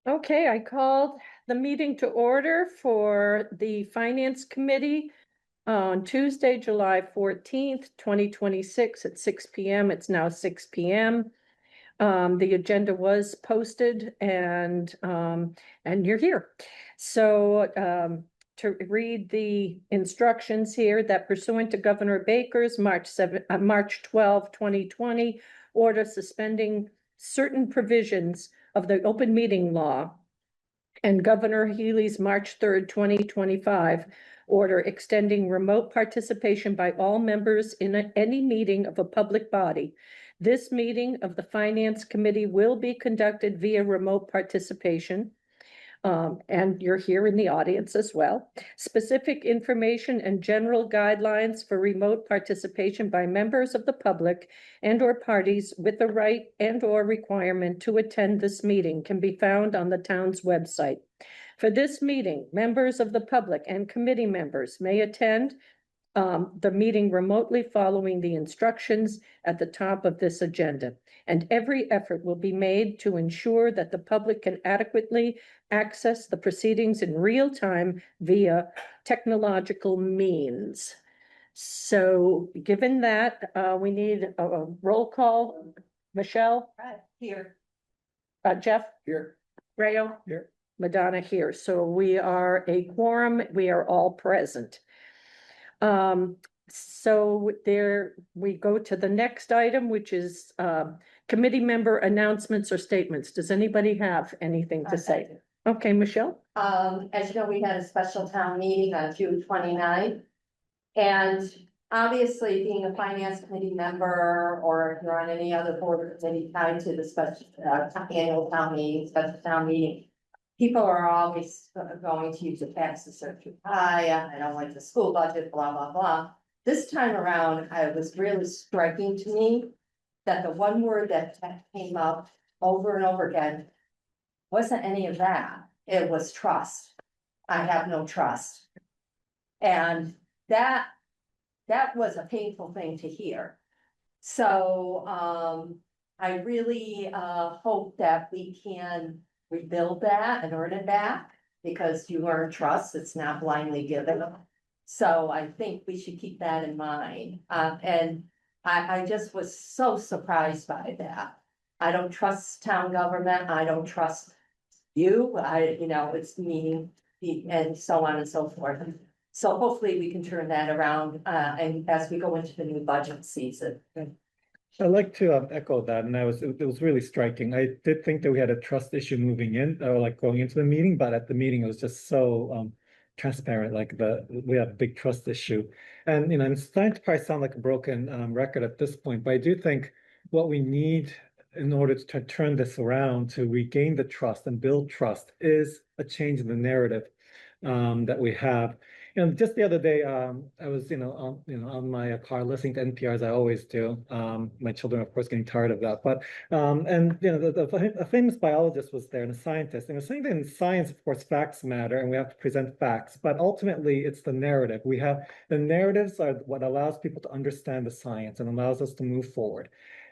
Okay, I called the meeting to order for the Finance Committee on Tuesday, July 14th, 2026 at 6 p.m. It's now 6 p.m. The agenda was posted and you're here. So to read the instructions here, that pursuant to Governor Baker's March 12, 2020 order suspending certain provisions of the open meeting law and Governor Healy's March 3rd, 2025 order extending remote participation by all members in any meeting of a public body. This meeting of the Finance Committee will be conducted via remote participation. And you're here in the audience as well. Specific information and general guidelines for remote participation by members of the public and or parties with the right and or requirement to attend this meeting can be found on the town's website. For this meeting, members of the public and committee members may attend the meeting remotely following the instructions at the top of this agenda. And every effort will be made to ensure that the public can adequately access the proceedings in real time via technological means. So given that, we need a roll call. Michelle? Here. Jeff? Here. Rayo? Here. Madonna here. So we are a quorum. We are all present. So there we go to the next item, which is committee member announcements or statements. Does anybody have anything to say? Okay, Michelle? As you know, we had a special town meeting on June 29th. And obviously, being a finance committee member, or if you're on any other board committee tied to the special annual town meeting, special town meeting, people are always going to use the taxes are too high. I don't like the school budget, blah, blah, blah. This time around, it was really striking to me that the one word that came up over and over again wasn't any of that. It was trust. I have no trust. And that was a painful thing to hear. So I really hope that we can rebuild that and earn it back, because you earn trust, it's not blindly given. So I think we should keep that in mind. And I just was so surprised by that. I don't trust town government. I don't trust you. It's me and so on and so forth. So hopefully we can turn that around and as we go into the new budget season. I'd like to echo that, and it was really striking. I did think that we had a trust issue moving in, or like going into the meeting, but at the meeting it was just so transparent. Like we have a big trust issue, and I'm starting to probably sound like a broken record at this point, but I do think what we need in order to turn this around, to regain the trust and build trust, is a change in the narrative that we have. Just the other day, I was, on my car listening to NPR as I always do. My children, of course, getting tired of that. But a famous biologist was there and a scientist, and was saying that in science, of course, facts matter, and we have to present facts. But ultimately, it's the narrative. The narratives are what allows people to understand the science and allows us to move forward.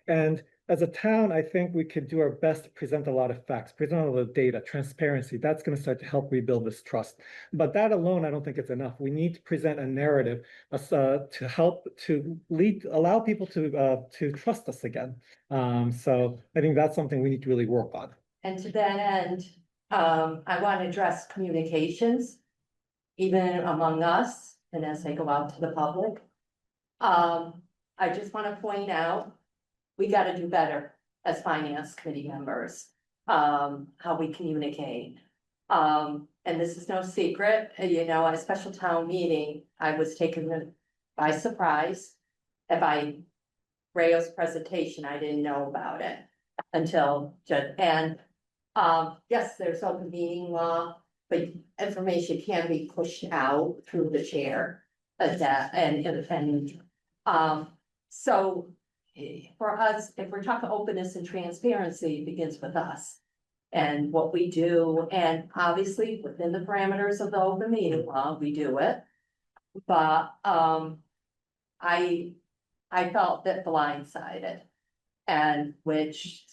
And as a town, I think we could do our best to present a lot of facts, present a lot of data, transparency. That's going to start to help rebuild this trust. But that alone, I don't think it's enough. We need to present a narrative to help to allow people to trust us again. So I think that's something we need to really work on. And to that end, I want to address communications, even among us, and as they go out to the public. I just want to point out, we got to do better as finance committee members, how we communicate. And this is no secret, at a special town meeting, I was taken by surprise. By Rayo's presentation, I didn't know about it until yes, there's open meeting law, but information can be pushed out through the chair of that so for us, if we're talking openness and transparency, it begins with us and what we do. And obviously within the parameters of the open meeting law, we do it. But I felt that blindsided, and which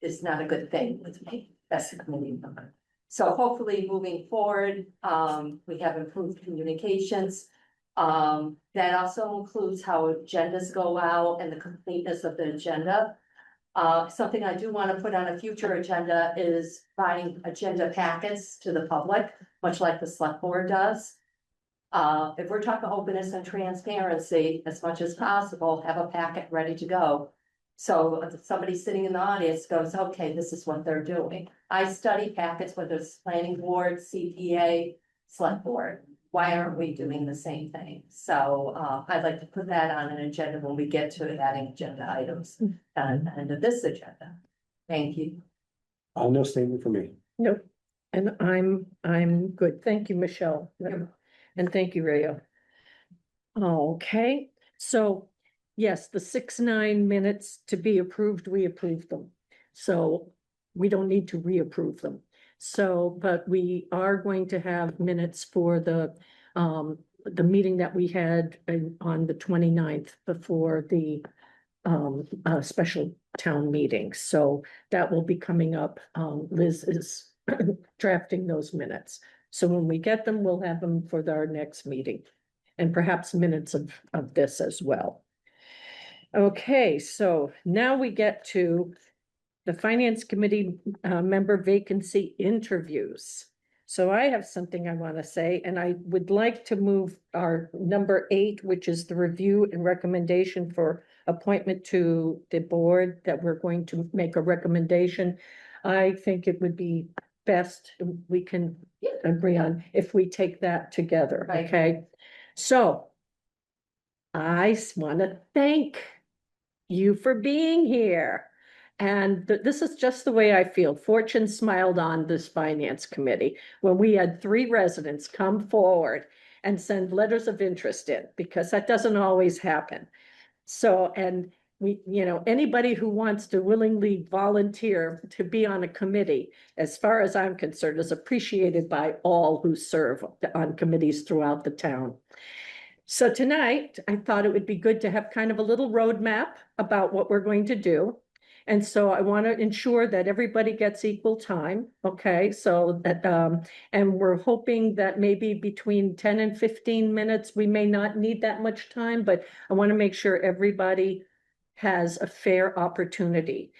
is not a good thing with me. That's the committee member. So hopefully moving forward, we have improved communications. That also includes how agendas go out and the completeness of the agenda. Something I do want to put on a future agenda is providing agenda packets to the public, much like the select board does. If we're talking openness and transparency, as much as possible, have a packet ready to go. So if somebody sitting in the audience goes, okay, this is what they're doing. I study packets, whether it's planning board, CPA, select board. Why aren't we doing the same thing? So I'd like to put that on an agenda when we get to adding agenda items at the end of this agenda. Thank you. No statement for me. Nope. And I'm good. Thank you, Michelle. And thank you, Rayo. Okay, so yes, the 6-9 minutes to be approved, we approved them. So we don't need to reapprove them. So, but we are going to have minutes for the meeting that we had on the 29th before the special town meeting. So that will be coming up. Liz is drafting those minutes. So when we get them, we'll have them for our next meeting and perhaps minutes of this as well. Okay, so now we get to the Finance Committee member vacancy interviews. So I have something I want to say, and I would like to move our number 8, which is the review and recommendation for appointment to the board, that we're going to make a recommendation. I think it would be best we can agree on if we take that together, Right. okay? So I want to thank you for being here. And this is just the way I feel. Fortune smiled on this finance committee when we had 3 residents come forward and send letters of interest in, because that doesn't always happen. So, and we, anybody who wants to willingly volunteer to be on a committee, as far as I'm concerned, is appreciated by all who serve on committees throughout the town. So tonight, I thought it would be good to have kind of a little roadmap about what we're going to do. And so I want to ensure that everybody gets equal time, okay? So that, and we're hoping that maybe between 10 and 15 minutes, we may not need that much time, but I want to make sure everybody has a fair opportunity.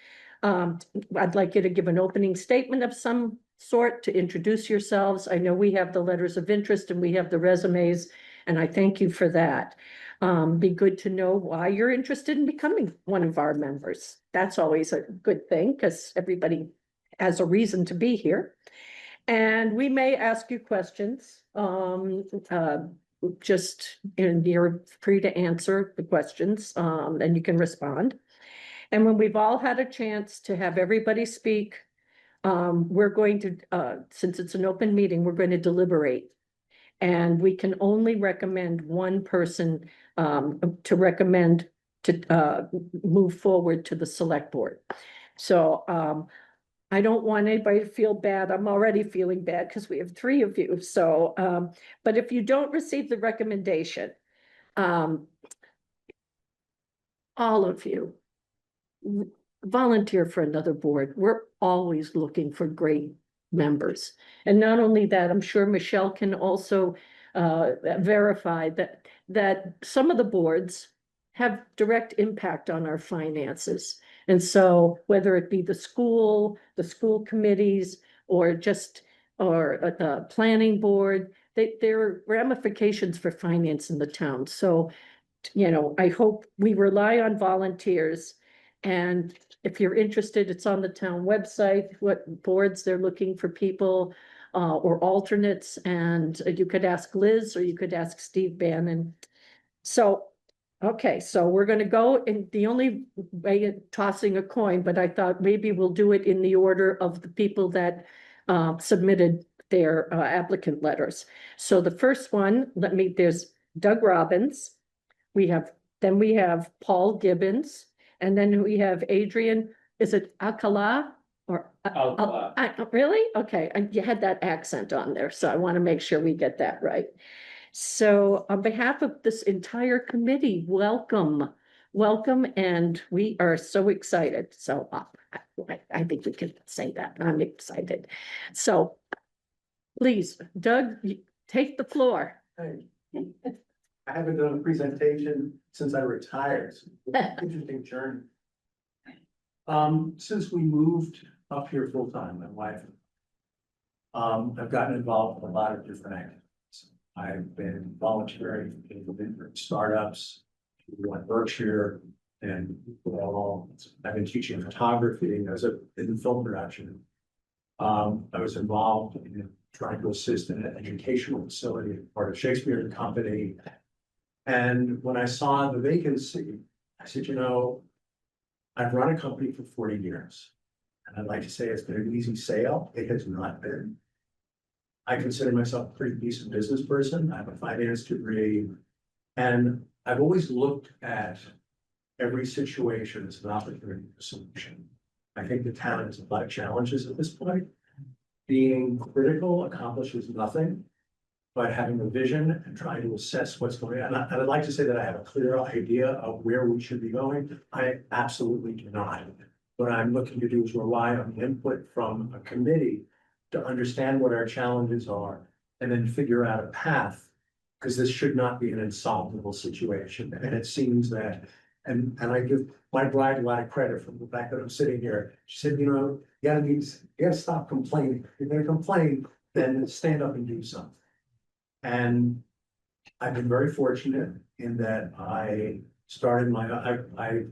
I'd like you to give an opening statement of some sort to introduce yourselves. I know we have the letters of interest and we have the resumes, and I thank you for that. Be good to know why you're interested in becoming one of our members. That's always a good thing because everybody has a reason to be here. And we may ask you questions. Just you're free to answer the questions, and you can respond. And when we've all had a chance to have everybody speak, we're going to, since it's an open meeting, we're going to deliberate. And we can only recommend one person to recommend to move forward to the select board. So I don't want anybody to feel bad. I'm already feeling bad because we have 3 of you. So, but if you don't receive the recommendation, all of you volunteer for another board. We're always looking for great members. And not only that, I'm sure Michelle can also verify that some of the boards have direct impact on our finances. And so whether it be the school committees, or the planning board, there are ramifications for finance in the town. So, I hope we rely on volunteers. And if you're interested, it's on the town website, what boards they're looking for people or alternates. And you could ask Liz or you could ask Steve Bannon. So, okay, so we're going to go in the only way tossing a coin, but I thought maybe we'll do it in the order of the people that submitted their applicant letters. So the first one, there's Doug Robbins. Then we have Paul Gibbons. And then we have Adrian, is it Alcala or? Alcala. Really? Okay, you had that accent on there, so I want to make sure we get that right. So on behalf of this entire committee, welcome. welcome, and we are so excited. So I think we can say that. I'm excited. So please, Doug, take the floor. I haven't done a presentation since I retired. So it's an interesting journey. Since we moved up here full time, my wife. I've gotten involved in a lot of different activities. I've been volunteering in different startups, like Berkshire, and I've been teaching photography in film production. I was involved in trying to assist in an educational facility, part of Shakespeare and Company. And when I saw the vacancy, I said, I've run a company for 40 years. And I'd like to say it's been an easy sale. It has not been. I consider myself a pretty decent business person. I have a finance degree. And I've always looked at every situation as an opportunity for solution. I think the town has a lot of challenges at this point. Being critical accomplishes nothing, but having a vision and trying to assess what's going on. And I'd like to say that I have a clear idea of where we should be going. I absolutely do not. What I'm looking to do is rely on the input from a committee to understand what our challenges are and then figure out a path, because this should not be an insolvable situation. And it seems that, and I give my bride a lot of credit for the fact that I'm sitting here. She said, you gotta stop complaining. If you're gonna complain, then stand up and do something. And I've been very fortunate in that I started I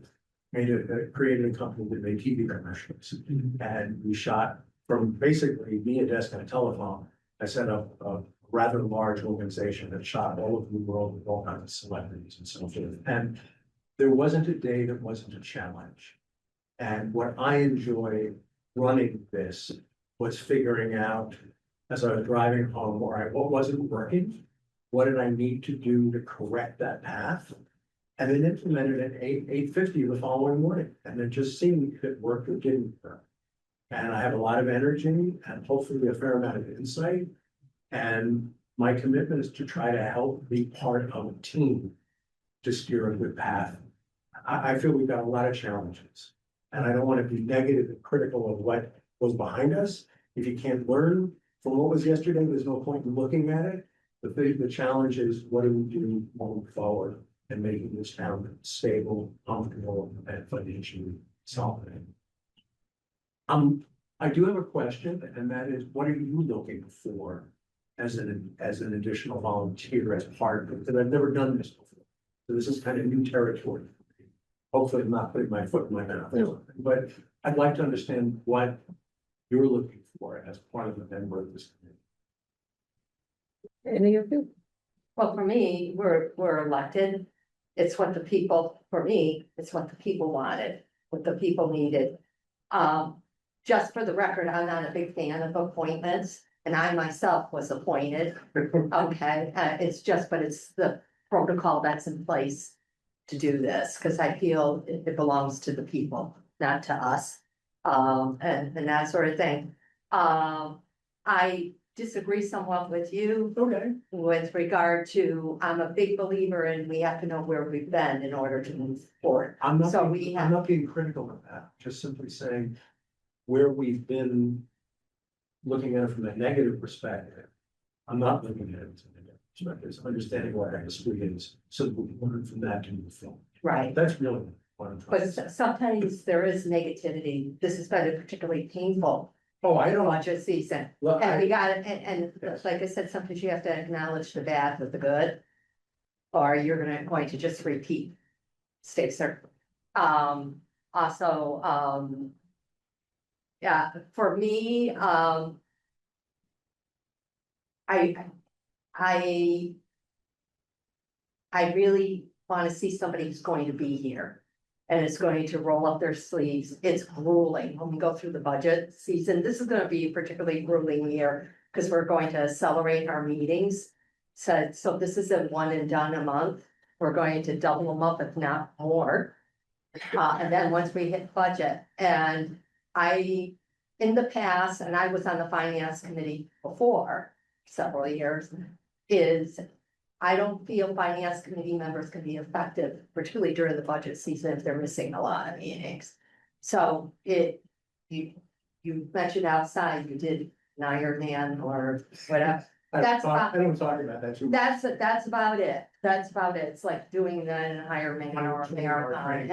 created a company that made TV commercials. And we shot from basically me, a desk and a telephone. I set up a rather large organization that shot all over the world with all kinds of celebrities and so forth. And there wasn't a day that wasn't a challenge. And what I enjoy running this was figuring out, as I was driving home, all right, what wasn't working? What did I need to do to correct that path? And then implemented at 8:50 the following morning. And then just seeing if it worked or didn't work. And I have a lot of energy and hopefully a fair amount of insight. And my commitment is to try to help be part of a team to steer a good path. I feel we've got a lot of challenges. And I don't want to be negative and critical of what was behind us. If you can't learn from what was yesterday, there's no point in looking at it. The challenge is, what do we do moving forward and making this town stable, comfortable, and financially solid? I do have a question, and that is, what are you looking for as an additional volunteer as part of it? Because I've never done this before. So this is kind of new territory. Hopefully I'm not putting my foot in my mouth, but I'd like to understand what you're looking for as part of the member of this committee. Any of you? Well, for me, we're elected. It's what the people, for me, it's what the people wanted, what the people needed. Just for the record, I'm not a big fan of appointments, and I myself was appointed. Okay, it's the protocol that's in place to do this, because I feel it belongs to the people, not to us. And that sort of thing. I disagree somewhat with you. Okay. With regard to, I'm a big believer in we have to know where we've been in order to move forward. I'm So not being critical of that, just simply saying where we've been looking at it from a negative perspective. I'm not looking at it from a negative perspective, it's understanding what our history is, so that we can learn from that to move forward. Right, That's really what I'm trying to but say. sometimes there is negativity. This has been a particularly painful Oh, I don't, budget season. look, And we I, got it, and Yes. like I said, sometimes you have to acknowledge the bad with the good. Or you're going to just repeat mistakes there. Also, yeah, for me, I really want to see somebody who's going to be here. And is going to roll up their sleeves. It's grueling when we go through the budget season. This is gonna be a particularly grueling year, because we're going to accelerate our meetings. So this isn't one and done a month. We're going to double them up, if not more. And then once we hit budget, and in the past, and I was on the finance committee before several years, is I don't feel finance committee members can be effective, particularly during the budget season, if they're missing a lot of meetings. So you mentioned outside, you did an Ironman or whatever. That's I don't talk about that too much. That's about it. That's about it. It's like doing an Ironman or a marathon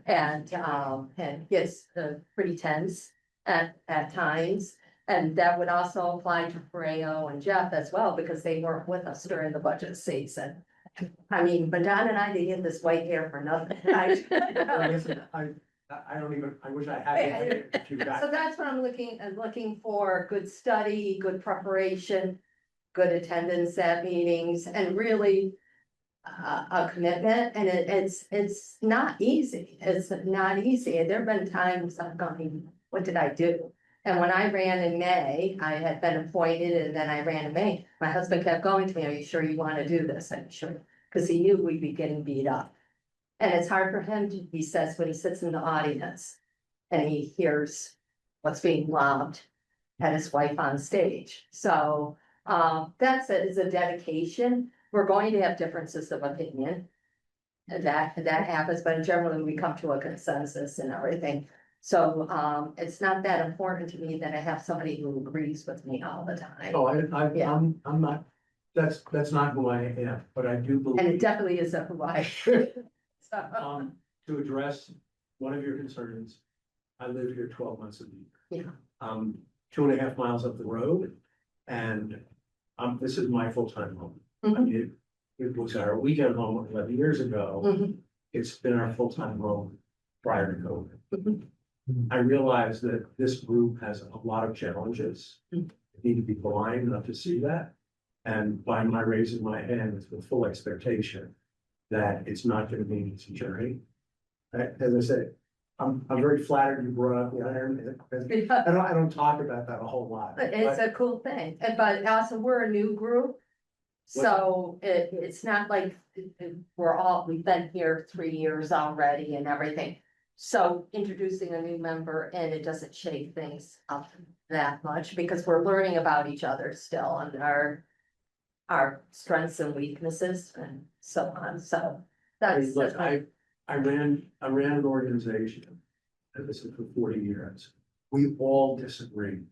and gets pretty tense at times. And that would also apply to Freyo and Jeff as well, because they weren't with us during the budget season. I mean, but Don and I didn't get this white hair for nothing. Listen, I don't even, I wish I had it. So that's what I'm looking for, good study, good preparation, good attendance at meetings, and really a commitment, and it's not easy. It's not easy. There've been times I'm going, what did I do? And when I ran in May, I had been appointed, and then I ran in May. My husband kept going to me, "Are you sure you want to do this?" I'm sure, because he knew we'd be getting beat up. And it's hard for him to, he says, when he sits in the audience and he hears what's being lobbed at his wife on stage. So that's it, is a dedication. We're going to have differences of opinion. And that happens, but generally we come to a consensus and everything. So it's not that important to me that I have somebody who agrees with me all the time. Oh, Yeah. I'm not, that's not who I am, but I do believe. And it definitely isn't who I. So, To address one of your concerns, I live here 12 months a year. yeah. 2.5 miles up the road, and this is my full-time home. I Mhm. mean, it was our weekend home 11 years ago. Mhm. It's been our full-time home prior to COVID. Mhm. I realize that this group has a lot of challenges. Mhm. Need to be blind enough to see that. And by my raising my hand, it's with full expectation that it's not gonna be an easy journey. As I said, I'm very flattered you brought up the iron. I don't talk about that a whole lot. It's a cool thing, but also we're a new group. So it's not like we've been here 3 years already and everything. So introducing a new member and it doesn't shake things up that much because we're learning about each other still and our strengths and weaknesses and so on. So that's. Look, I ran an organization, and this is for 40 years. We all disagreed.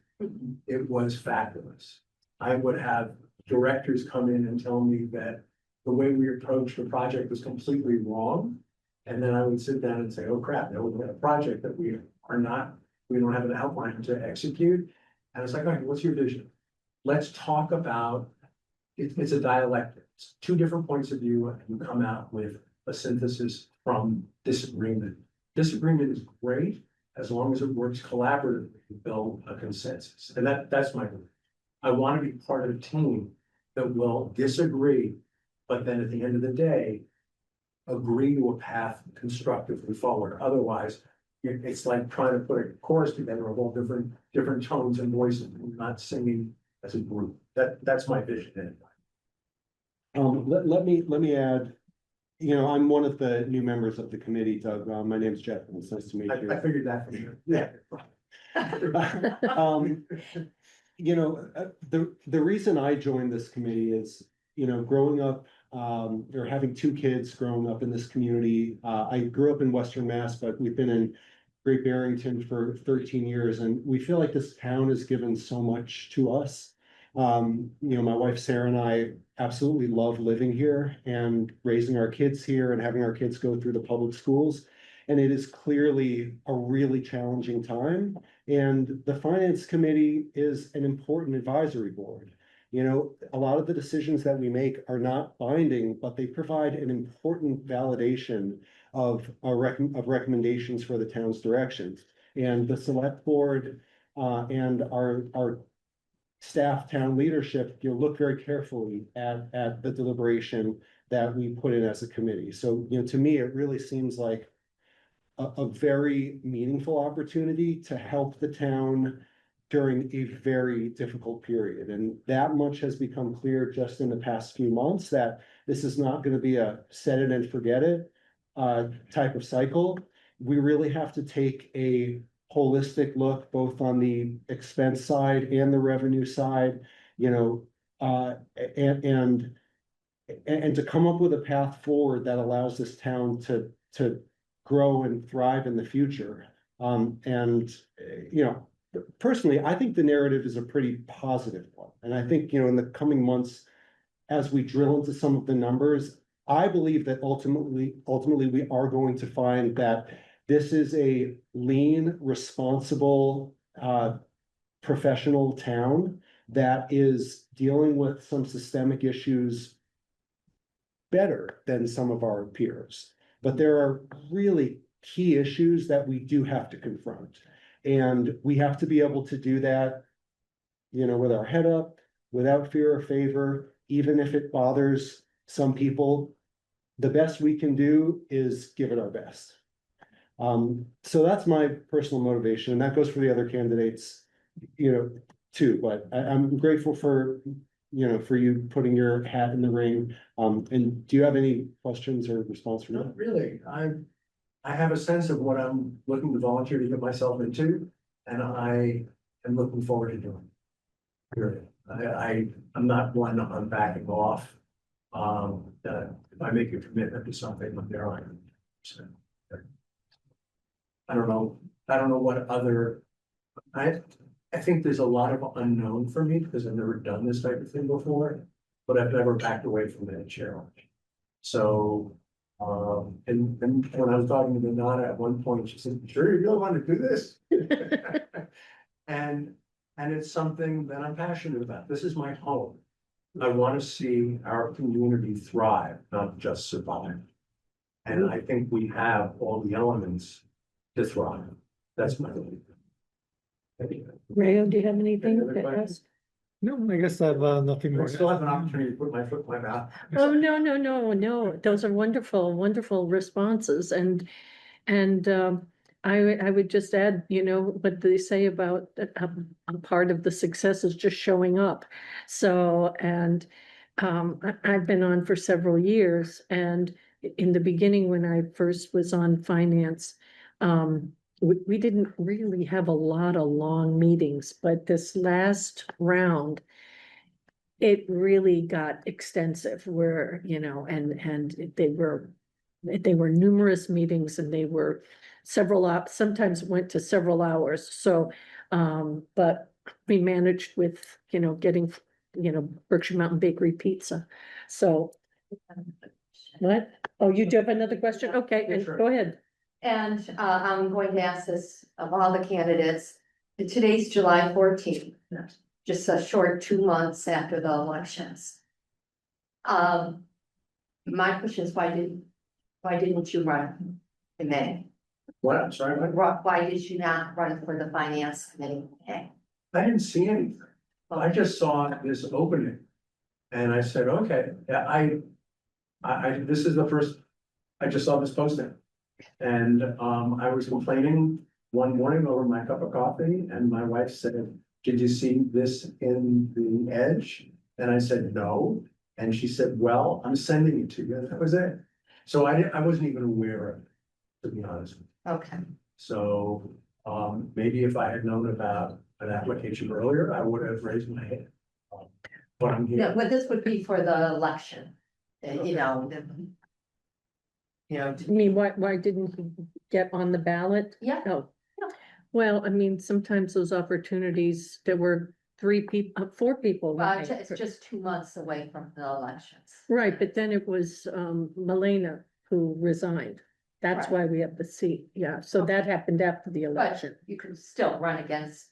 It was fabulous. I would have directors come in and tell me that the way we approached the project was completely wrong. And then I would sit down and say, oh crap, now we've got a project that we don't have an outline to execute. And it's like, okay, what's your vision? Let's talk about, it's a dialectic. It's 2 different points of view, and you come out with a synthesis from disagreement. Disagreement is great as long as it works collaboratively to build a consensus. And that's my belief. I want to be part of a team that will disagree, but then at the end of the day, agree to a path constructively forward. Otherwise, it's like trying to put a chorus together of all different tones and voices and not singing as a group. That's my vision anyway. Let me add, I'm one of the new members of the committee, Doug. My name's Jeff, and it's nice to meet you. I figured that from you. Yeah. The reason I joined this committee is, growing up, or having 2 kids growing up in this community. I grew up in Western Mass, but we've been in Great Barrington for 13 years, and we feel like this town has given so much to us. My wife Sarah and I absolutely love living here and raising our kids here and having our kids go through the public schools. And it is clearly a really challenging time. And the finance committee is an important advisory board. A lot of the decisions that we make are not binding, but they provide an important validation of recommendations for the town's directions. And the select board and our staff, town leadership, look very carefully at the deliberation that we put in as a committee. So, to me, it really seems like a very meaningful opportunity to help the town during a very difficult period. And that much has become clear just in the past few months, that this is not going to be a set it and forget it type of cycle. We really have to take a holistic look both on the expense side and the revenue side, and and to come up with a path forward that allows this town to grow and thrive in the future. You know, personally, I think the narrative is a pretty positive one. And I think, you know, in the coming months, as we drill into some of the numbers, I believe that ultimately we are going to find that this is a lean, responsible, professional town that is dealing with some systemic issues better than some of our peers. But there are really key issues that we do have to confront. And we have to be able to do that, you know, with our head up, without fear or favor, even if it bothers some people. The best we can do is give it our best. So that's my personal motivation, and that goes for the other candidates, you know, too. But I'm grateful for, you know, for you putting your hat in the ring. And do you have any questions or response from that? Not really. I have a sense of what I'm looking to volunteer to get myself into, and I am looking forward to doing. Period. I'm not one on backing off. If I make a commitment to something, I'm there on it. I don't know what other, I think there's a lot of unknown for me because I've never done this type of thing before, but I've never backed away from that challenge. So, and when I was talking to Nana at one point, she said, "Sure, you don't want to do this?" And it's something that I'm passionate about. This is my home. I want to see our community thrive, not just survive. And I think we have all the elements to thrive. That's my belief. Rayo, do you have anything Any other to questions? ask? No, I guess I have nothing I more. still have an opportunity to put my foot in my mouth. Oh, no. Those are wonderful responses. And I would just add, you know, what they say about a part of the success is just showing up. So, and I've been on for several years, and in the beginning, when I first was on finance, we didn't really have a lot of long meetings, but this last round, it really got extensive where, you know, and they were numerous meetings, and they were sometimes went to several hours. So, but we managed with, you know, getting, you know, Berkshire Mountain Bakery pizza. So what? Oh, you do have another question? Okay, Yeah, and sure. go ahead. And I'm going to ask this of all the candidates. Today's July 14th, just a short 2 months after the elections. My question is, why didn't you run in May? What? I'm sorry, what? Why did you not run for the finance committee in May? I didn't see anything. I just saw this opening. And I said, okay, yeah, this is the first, I just saw this posting. And I was complaining one morning over my cup of coffee, and my wife said, "Did you see this in the Edge?" And I said, "No." And she said, "Well, I'm sending it to you." And that was it. So I wasn't even aware of it, to be honest with you. Okay, So maybe if I had known about an application earlier, I would have raised my hand. But I'm no, here. but this would be for the election, you know, I mean, why didn't he get on the ballot? yeah. No. Yeah. Well, I mean, sometimes those opportunities, there were 4 people. Well, running it's for- just 2 months away from the elections. Right, but then it was Milena who resigned. That's Right. why we have the seat. Yeah, so Okay. that happened after the But election. you can still run against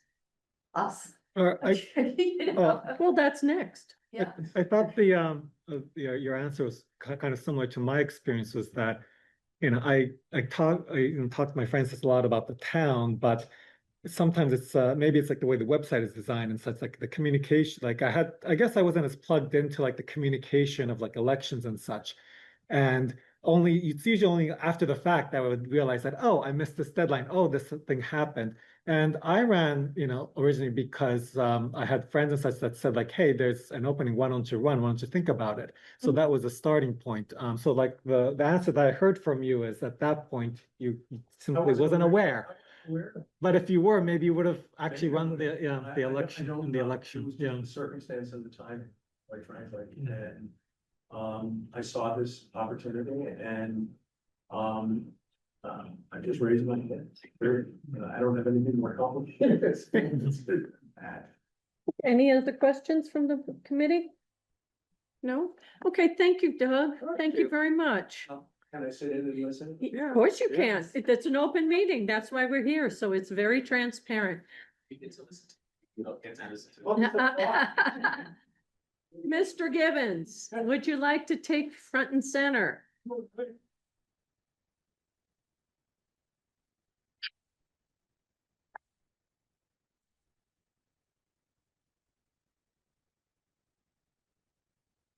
us. Oh, You know? Well, that's next. Yeah, I thought your answer was kind of similar to my experience, was that, you know, I talk to my friends a lot about the town, but sometimes it's maybe it's like the way the website is designed and such, like the communication, like I guess I wasn't as plugged into like the communication of like elections and such. And it's usually only after the fact that I would realize that, oh, I missed this deadline. Oh, this thing happened. And I ran, you know, originally because I had friends and such that said like, hey, there's an opening, why don't you run? Why don't you think about it? So that was a starting point. So like the answer that I heard from you is at that point, you simply wasn't aware. But if you were, maybe you would have actually run the election, I don't in the know. election. It was just Yeah. the circumstance of the timing, quite frankly, and I saw this opportunity and, I just raised my hand. I don't have anything more complicated. It's been bad. Any other questions from the committee? No? Okay, thank you, Doug. Thank you very much. Can I sit in and listen? Of course you can. Yes. It's an open meeting. That's why we're here. So it's very transparent. You get to listen to. You don't get to listen to. Mr. Gibbons, would you like to take front and center?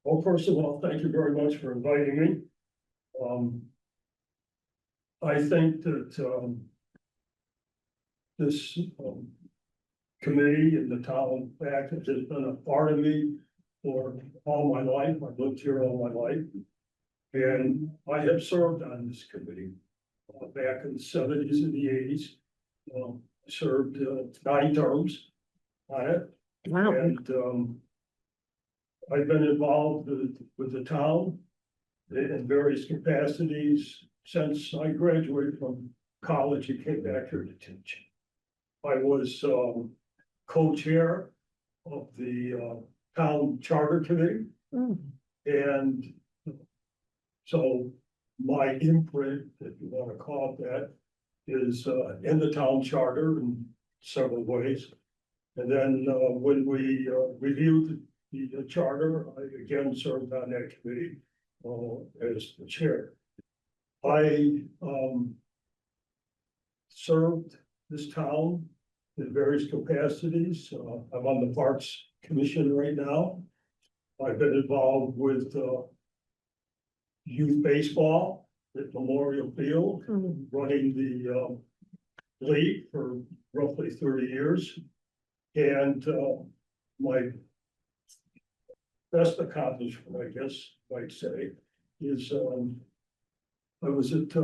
Well, first of all, thank you very much for inviting me. I think that, this, committee and the town back has just been a part of me for all my life. I've lived here all my life. And I have served on this committee, back in the '70s and the '80s. Served, 9 terms on it. Wow. And, I've been involved with the town in various capacities since I graduated from college and came back here to teach. I was co-chair of the town charter committee, Mm. and so my imprint, if you want to call it that, is in the town charter in several ways. And then when we reviewed the charter, I again served on that committee as the chair. I served this town in various capacities. I'm on the Parks Commission right now. I've been involved with youth baseball at Memorial Field, Mm. running the league for roughly 30 years. And my best accomplishment, I guess, I'd say, is I was at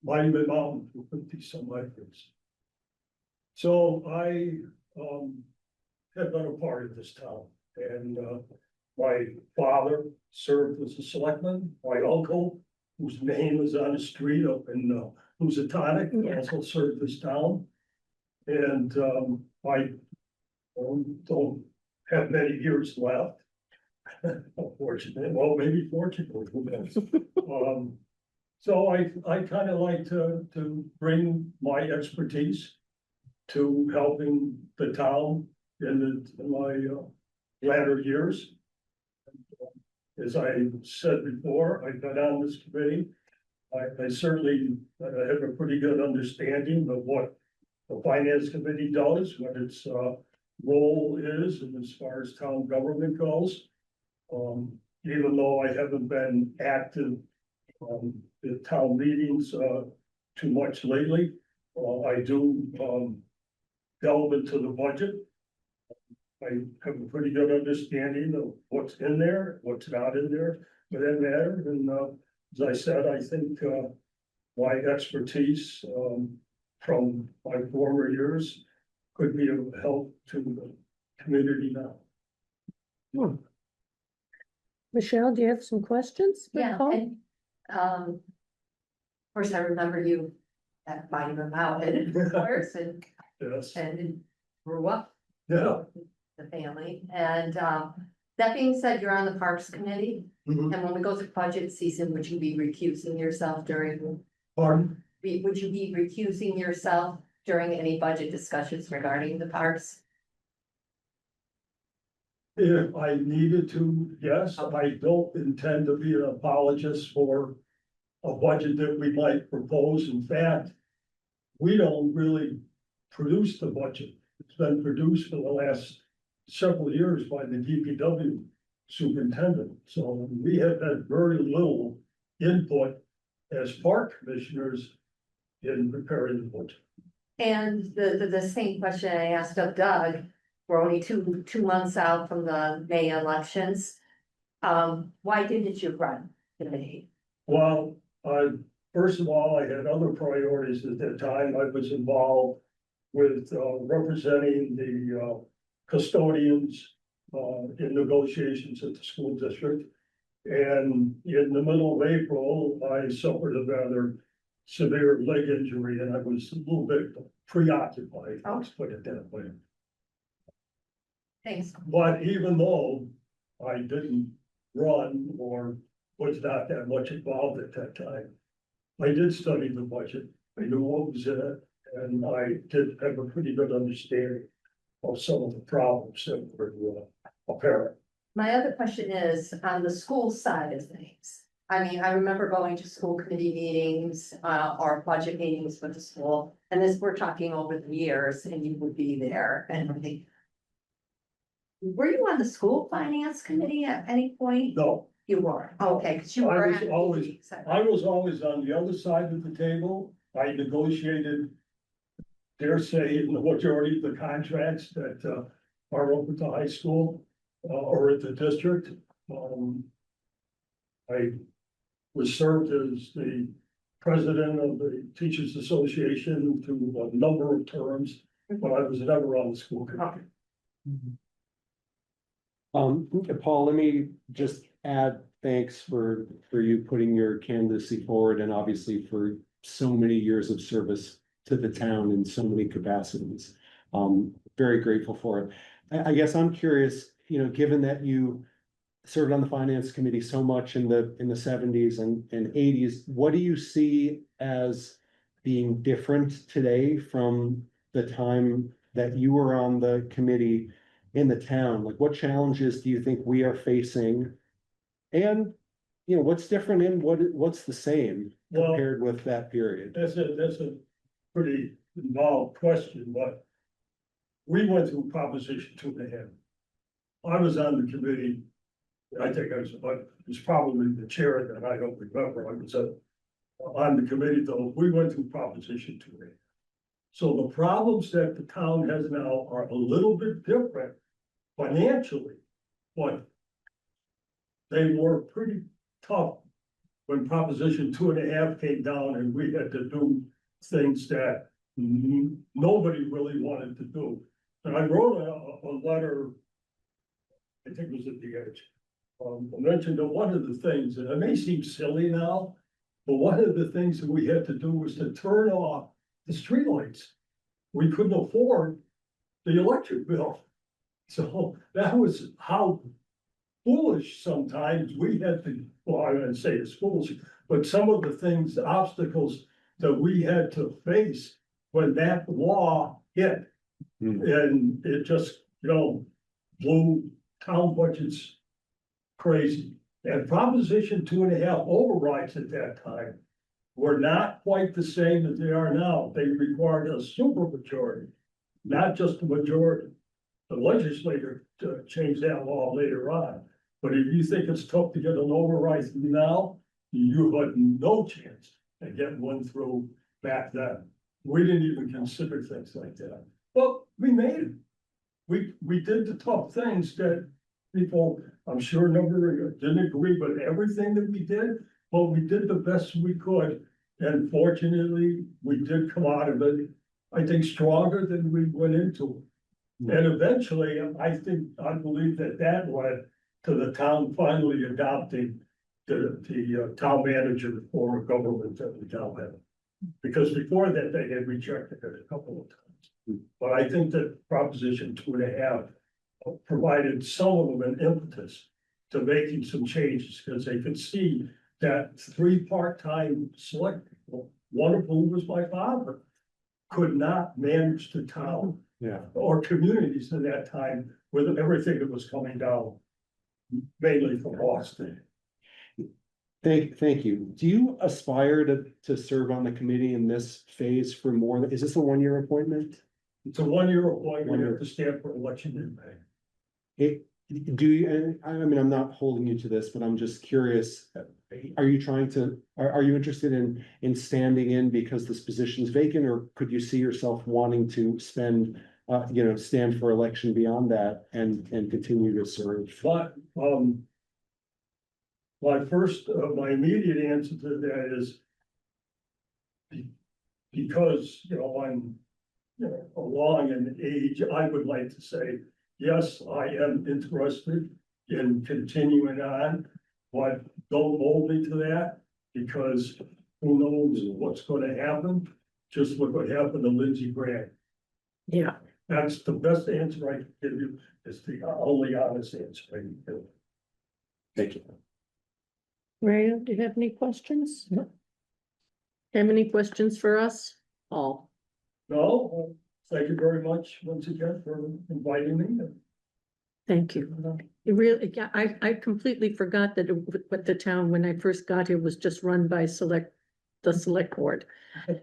Monument Mountain for 50 some odd years. So I have been a part of this town, and my father served as a selectman. My uncle, whose name is on the street up in Housatonic, Yeah. also served this town. And I don't have many years left. Unfortunately, well, maybe fortunately, who knows? So I kind of like to bring my expertise to helping the town in my latter years. As I said before, I've been on this committee. I certainly have a pretty good understanding of what the finance committee does, what its role is, and as far as town government goes. Even though I haven't been active at town meetings too much lately, I do delve into the budget. I have a pretty good understanding of what's in there, what's not in there, for that matter. And as I said, I think my expertise from my former years could be of help to the community now. Hmm. Michelle, do you have some questions? for Yeah, Nicole? and, of course, I remember you at Monument Mountain, of course, and Yes, grew up yeah. with the family. And, that being said, you're on the Parks Committee, Mhm. and when we go through budget season, would you be recusing yourself during, Pardon? would you be recusing yourself during any budget discussions regarding the parks? If I needed to, yes, I don't intend to be an apologist for a budget that we might propose. In fact, we don't really produce the budget. It's been produced for the last several years by the DPW superintendent. So we have had very little input as park commissioners in preparing the budget. And the same question I asked of Doug, we're only two months out from the May elections. Why didn't you run the May? Well, first of all, I had other priorities at that time. I was involved with representing the custodians in negotiations at the school district. And in the middle of April, I suffered a rather severe leg injury and I was a little bit preoccupied, let's put it that way. Thanks. But even though I didn't run or was not that much involved at that time, I did study the budget. I knew what was in it, and I did have a pretty good understanding of some of the problems that were apparent. My other question is on the school side of things. I mean, I remember going to school committee meetings, or budget meetings with the school, and this, we're talking over the years, and you would be there, and I think. Were you on the school finance committee at any point? No, You were, okay, because you I were. was at always- meetings. I was always on the other side of the table. I negotiated, dare say, in the majority of the contracts that are open to high school or at the district. I was served as the president of the Teachers Association through a number of terms, but I was never on the school committee. Paul, let me just add thanks for you putting your candidacy forward and obviously for so many years of service to the town in so many capacities. Very grateful for it. I guess I'm curious, given that you served on the finance committee so much in the seventies and eighties, what do you see as being different today from the time that you were on the committee in the town? Like, what challenges do you think we are facing? And, what's different and what's the same Well, compared with that period? that's a pretty involved question, but we went through Proposition 2.5. I was on the committee. I think I was probably the chair that I don't remember. I was on the committee though. We went through Proposition 2.5. So the problems that the town has now are a little bit different financially, but they were pretty tough when Proposition 2.5 came down and we had to do things that nobody really wanted to do. And I wrote a letter, I think it was at the edge, I mentioned that one of the things, and it may seem silly now, but one of the things that we had to do was to turn off the streetlights. We couldn't afford the electric bill. So that was how foolish sometimes we had to, well, I wouldn't say it's foolish, but some of the things, the obstacles that we had to face when that law hit. And it just, blew town budgets crazy. And Proposition 2.5 overrides at that time were not quite the same as they are now. They required a supermajority, not just a majority. The legislature changed that law later on. But if you think it's tough to get an override now, you had no chance of getting one through back then. We didn't even consider things like that. But we made it. We did the tough things that people, I'm sure, never didn't agree with everything that we did, but we did the best we could. And fortunately, we did come out of it, I think, stronger than we went into it. And eventually, I believe that led to the town finally adopting the town manager form of government that we now have. Because before that, they had rejected it a couple of times. But I think that Proposition 2.5 provided some of them an impetus to making some changes, because they could see that 3 part-time select people, one of whom was my father, could not manage the town. Yeah. Or communities at that time with everything that was coming down, mainly from Boston. Thank you. Do you aspire to serve on the committee in this phase for more? Is this a 1-year appointment? It's a 1-year appointment. You have to stand for election in May. Do you, and I mean, I'm not holding you to this, but I'm just curious. Are you are you interested in standing in because this position is vacant, or could you see yourself wanting to stand for election beyond that and continue to serve? But, my immediate answer to that is because, I'm, along in age, I would like to say, yes, I am interested in continuing on. But don't hold me to that, because who knows what's gonna happen? Just look what happened to Lindsey Graham. Yeah, That's the best answer I can give you, it's the only honest answer I can give. Thank you. Ray, do you have any questions? No. Have any questions for us? All. No, thank you very much once again for inviting me. Thank you. It really, yeah, I completely forgot that what the town, when I first got here, was just run by the select board.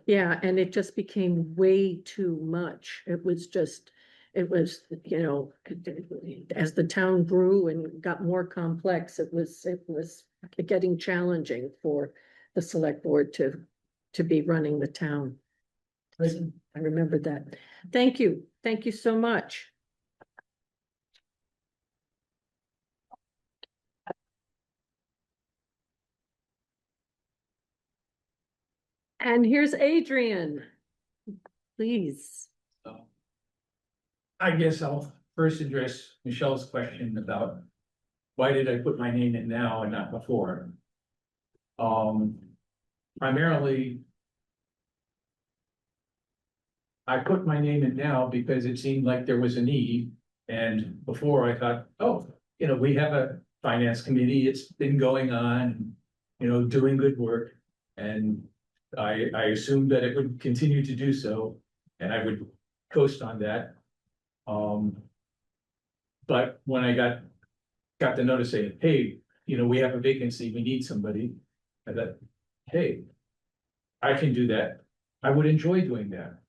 Yeah, and it just became way too much. It was, as the town grew and got more complex, it was getting challenging for the select board to be running the town. I remember that. Thank you. Thank you so much. And here's Adrian. Please. I guess I'll first address Michelle's question about why did I put my name in now and not before? Primarily, I put my name in now because it seemed like there was a need. And before I thought, oh, we have a finance committee, it's been going on, doing good work. And I assumed that it would continue to do so, and I would coast on that. But when I got the notice saying, hey, we have a vacancy, we need somebody, I thought, hey, I can do that. I would enjoy doing that.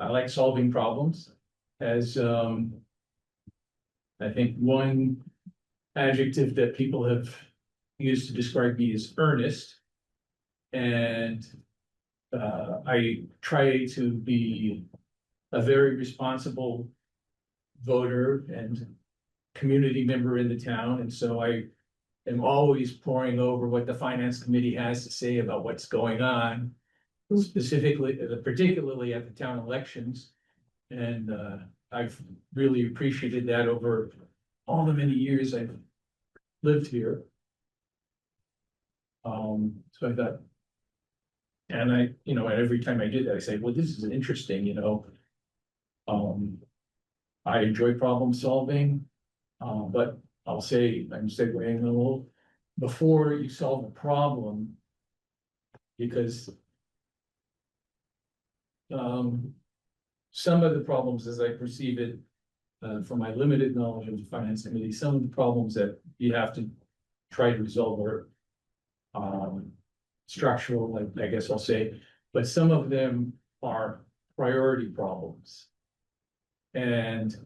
I like solving problems. As I think one adjective that people have used to describe me is earnest. And I try to be a very responsible voter and community member in the town. And so I am always poring over what the finance committee has to say about what's going on, specifically, particularly at the town elections. And I've really appreciated that over all the many years I've lived here. So I thought, and every time I did that, I say, well, this is interesting, I enjoy problem solving, but I'll say, I'm segueing a little, before you solve a problem, because some of the problems, as I perceive it, from my limited knowledge of the finance committee, some of the problems that you have to try to resolve are structural, like I guess I'll say, but some of them are priority problems. And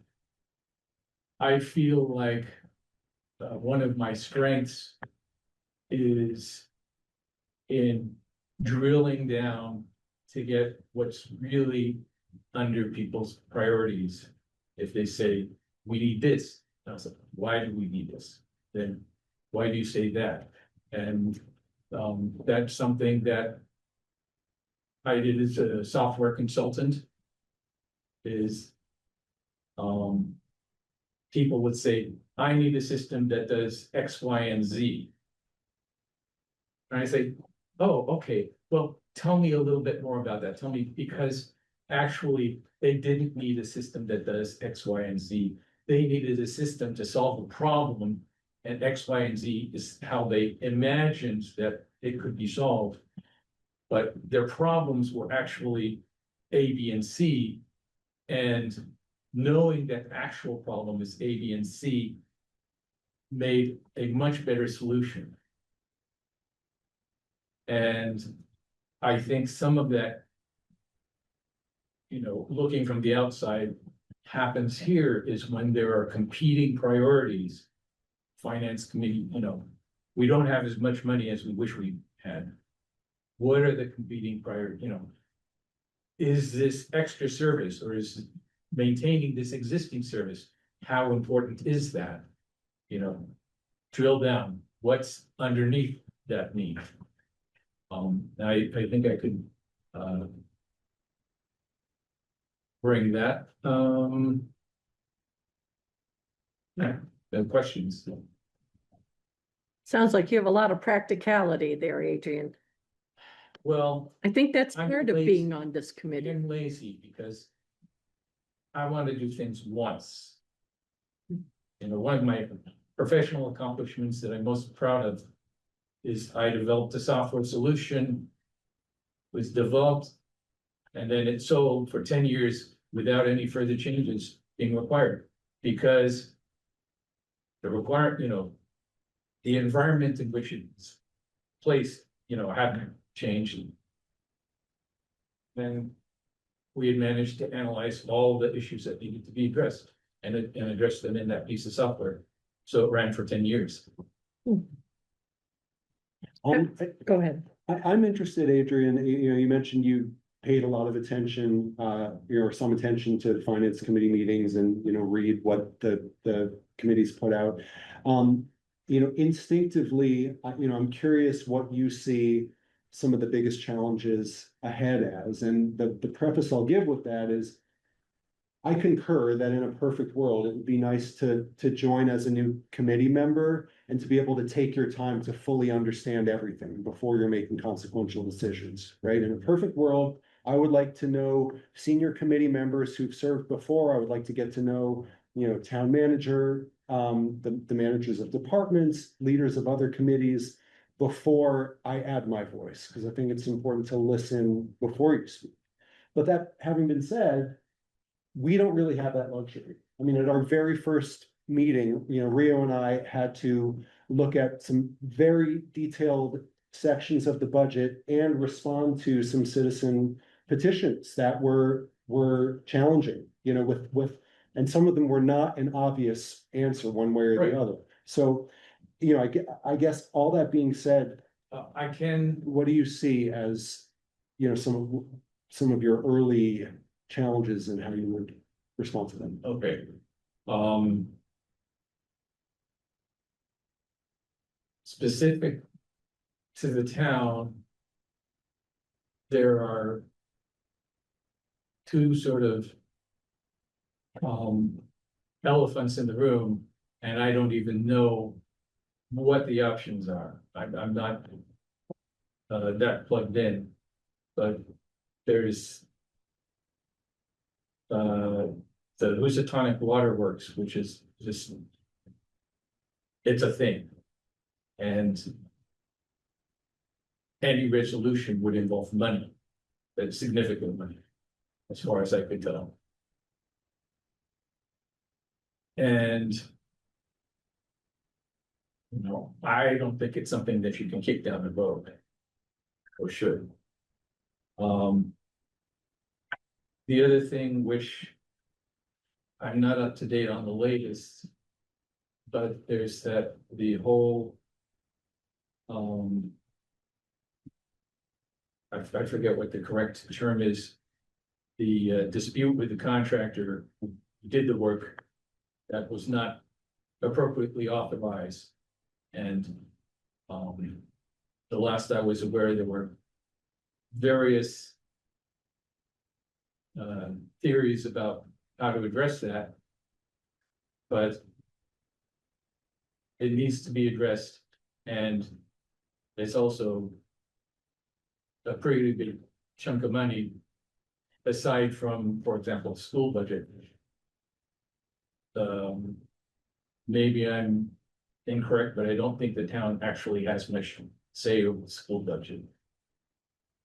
I feel like one of my strengths is in drilling down to get what's really under people's priorities. If they say, we need this, I was like, why do we need this? Then why do you say that? And that's something that I did as a software consultant, is people would say, I need a system that does X, Y, and Z. And I say, oh, okay, well, tell me a little bit more about that. Tell me, because actually they didn't need a system that does X, Y, and Z. They needed a system to solve a problem, and X, Y, and Z is how they imagined that it could be solved. But their problems were actually A, B, and C. And knowing that the actual problem is A, B, and C made a much better solution. And I think some of that, looking from the outside, happens here is when there are competing priorities. Finance committee, we don't have as much money as we wish we had. What are the competing priorities? Is this extra service, or is maintaining this existing service? How important is that? Drill down, what's underneath that need? I think I could bring that. Yeah, no questions. Sounds like you have a lot of practicality there, Adrian. Well, I think that's I'm part of lazy. being on this committee. I'm lazy because I want to do things once. You know, one of my professional accomplishments that I'm most proud of is I developed a software solution, was developed, and then it sold for 10 years without any further changes being required. Because the the environment in which it's placed, hadn't changed. Then we had managed to analyze all the issues that needed to be addressed and address them in that piece of software. So it ran for 10 years. Go ahead. I'm interested, Adrian, you mentioned you paid a lot of attention, or some attention to the finance committee meetings and, read what the committees put out. Instinctively, I'm curious what you see some of the biggest challenges ahead as, and the preface I'll give with that is I concur that in a perfect world, it would be nice to join as a new committee member and to be able to take your time to fully understand everything before you're making consequential decisions, right? In a perfect world, I would like to know senior committee members who've served before. I would like to get to know, town manager, the managers of departments, leaders of other committees before I add my voice, because I think it's important to listen before you speak. But that having been said, we don't really have that luxury. I mean, at our very first meeting, Rio and I had to look at some very detailed sections of the budget and respond to some citizen petitions that were challenging, and some of them were not an obvious answer one way or Right. the other. So, I guess all that being said, what do you see as, some of your early challenges and how you would respond to them? Okay. Specific to the town, there are two sort of elephants in the room, and I don't even know what the options are. I'm not that plugged in, but there's the Housatonic Waterworks, which is just, it's a thing. And any resolution would involve money, but significant money, as far as I could tell. And, I don't think it's something that you can kick down the road, or should. The other thing, which I'm not up to date on the latest, but there's the whole, I forget what the correct term is, the dispute with the contractor who did the work that was not appropriately authorized. And the last I was aware, there were various theories about how to address that, but it needs to be addressed, and it's also a pretty big chunk of money aside from, for example, school budget. Maybe I'm incorrect, but I don't think the town actually has much say over the school budget.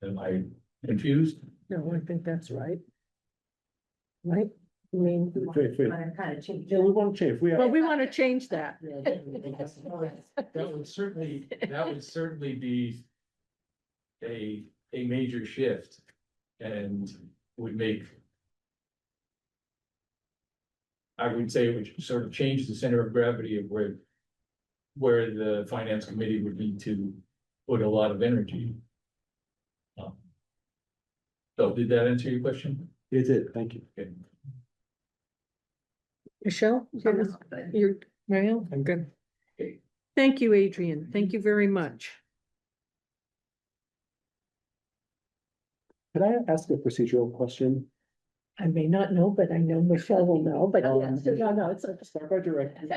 Am I confused? No, I think that's right. Right? I mean, Kind of change. Yeah, we want to change. well, we want to change that. That would certainly be a major shift, and would make, I would say it would sort of change the center of gravity of where the finance committee would need to put a lot of energy. So did that answer your question? It did, thank you. Okay. Michelle, you're, Mariel? I'm good. Thank you, Adrian. Thank you very much. Could I ask a procedural question? I may not know, but I know Michelle will know, but Um, yes, no, it's okay. Start by directing,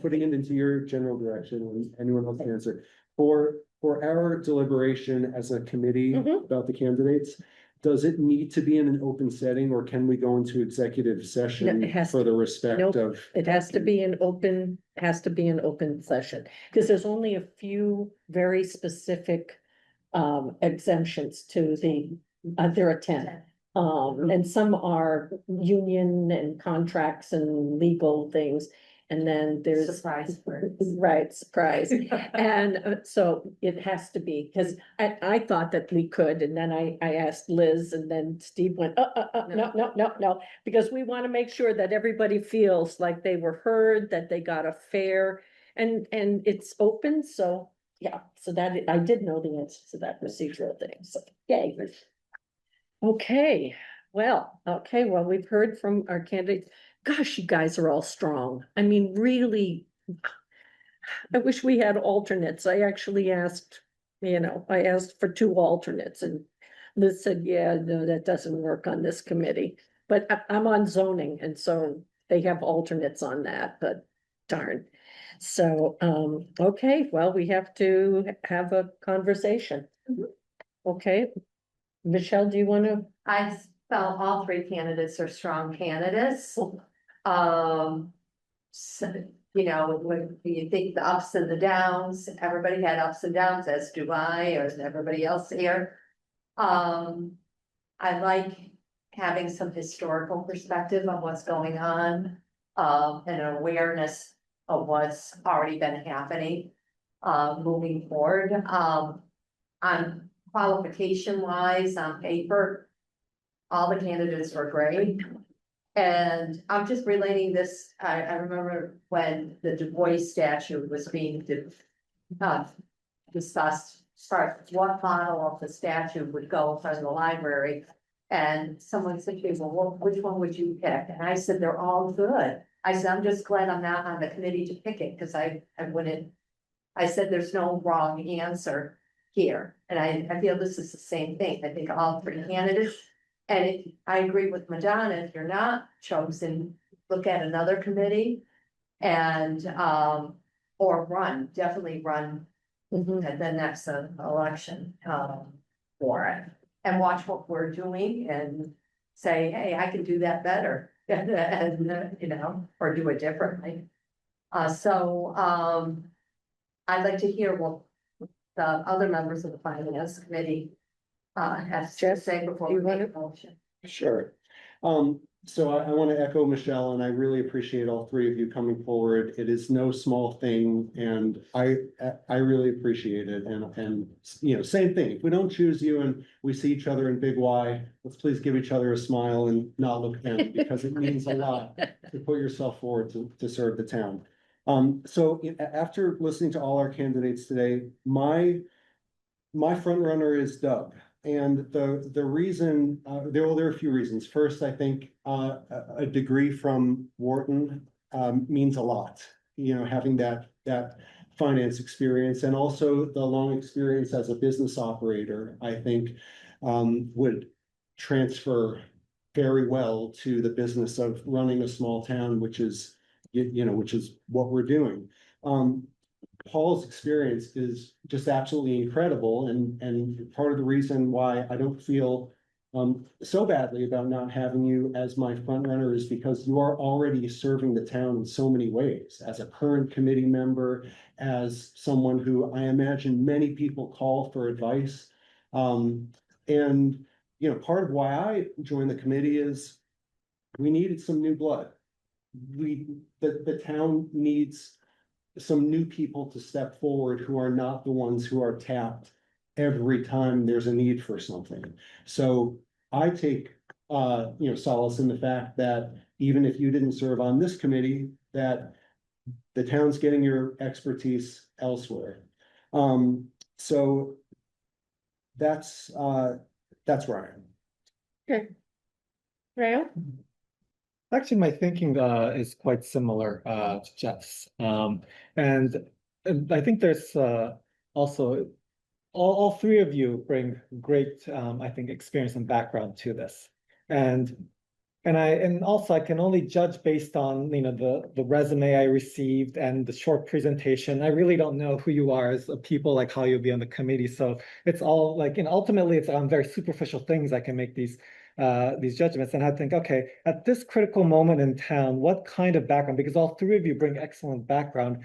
putting it into your general direction, and anyone else can answer. For our deliberation as a committee Mhm. about the candidates, does it need to be in an open setting, or can we go into executive session has for to- the respect nope, of? It has to be has to be an open session, because there's only a few very specific exemptions to there are 10. And some are union and contracts and legal things, and then there's. Surprise. Right, surprise. And so it has to be, because I thought that we could, and then I asked Liz, and then Steve went, no, because we want to make sure that everybody feels like they were heard, that they got a fair, and it's open, so, yeah, so that, I did know the answer to that procedural thing, so, yay. Okay, well, we've heard from our candidates. Gosh, you guys are all strong. I mean, really. I wish we had alternates. I actually asked, I asked for 2 alternates, and Liz said, yeah, no, that doesn't work on this committee. But I'm on zoning, and so they have alternates on that, but darn. So, okay, well, we have to have a conversation. Okay, Michelle, do you want to? I felt all 3 candidates are strong candidates. So, when you think the ups and the downs, everybody had ups and downs, as do I, or as everybody else here. I like having some historical perspective on what's going on, and an awareness of what's already been happening, moving forward. On qualification wise, on paper, all the candidates were great. And I'm just relating this, I remember when the Du Bois statue was being discussed, as far as what model of the statue would go in front of the library. And someone said, to me, well, which one would you pick? And I said, they're all good. I said, I'm just glad I'm not on the committee to pick it, because I wouldn't, I said, there's no wrong answer here. And I feel this is the same thing. I think all 3 candidates. And I agree with Madonna, if you're not chosen, look at another committee and, or definitely run Mhm. at the next election, for it. And watch what we're doing and say, hey, I can do that better, and, or do it differently. I'd like to hear what the other members of the finance committee has to say before we you want make a motion. Sure. So I want to echo Michelle, and I really appreciate all 3 of you coming forward. It is no small thing, and I really appreciate it. And same thing. If we don't choose you and we see each other in Big Y, let's please give each other a smile and not look down, because it means a lot to put yourself forward to serve the town. So after listening to all our candidates today, my front runner is Doug. And the reason, there are a few reasons. First, I think a degree from Wharton means a lot. Having that finance experience, and also the long experience as a business operator, I think would transfer very well to the business of running a small town, which is what we're doing. Paul's experience is just absolutely incredible, and part of the reason why I don't feel so badly about not having you as my front runner is because you are already serving the town in so many ways, as a current committee member, as someone who I imagine many people call for advice. And part of why I joined the committee is we needed some new blood. The town needs some new people to step forward who are not the ones who are tapped every time there's a need for something. So I take solace in the fact that even if you didn't serve on this committee, that the town's getting your expertise elsewhere. So that's where I am. Okay. Rail? Actually, my thinking is quite similar to Jeff's. And I think there's also all 3 of you bring great, I think, experience and background to this. And and also I can only judge based on, the resume I received and the short presentation. I really don't know who you are as a people, like how you'll be on the committee. So it's all like, ultimately it's on very superficial things I can make these judgments. And I think, okay, at this critical moment in town, what kind of background, because all three of you bring excellent background,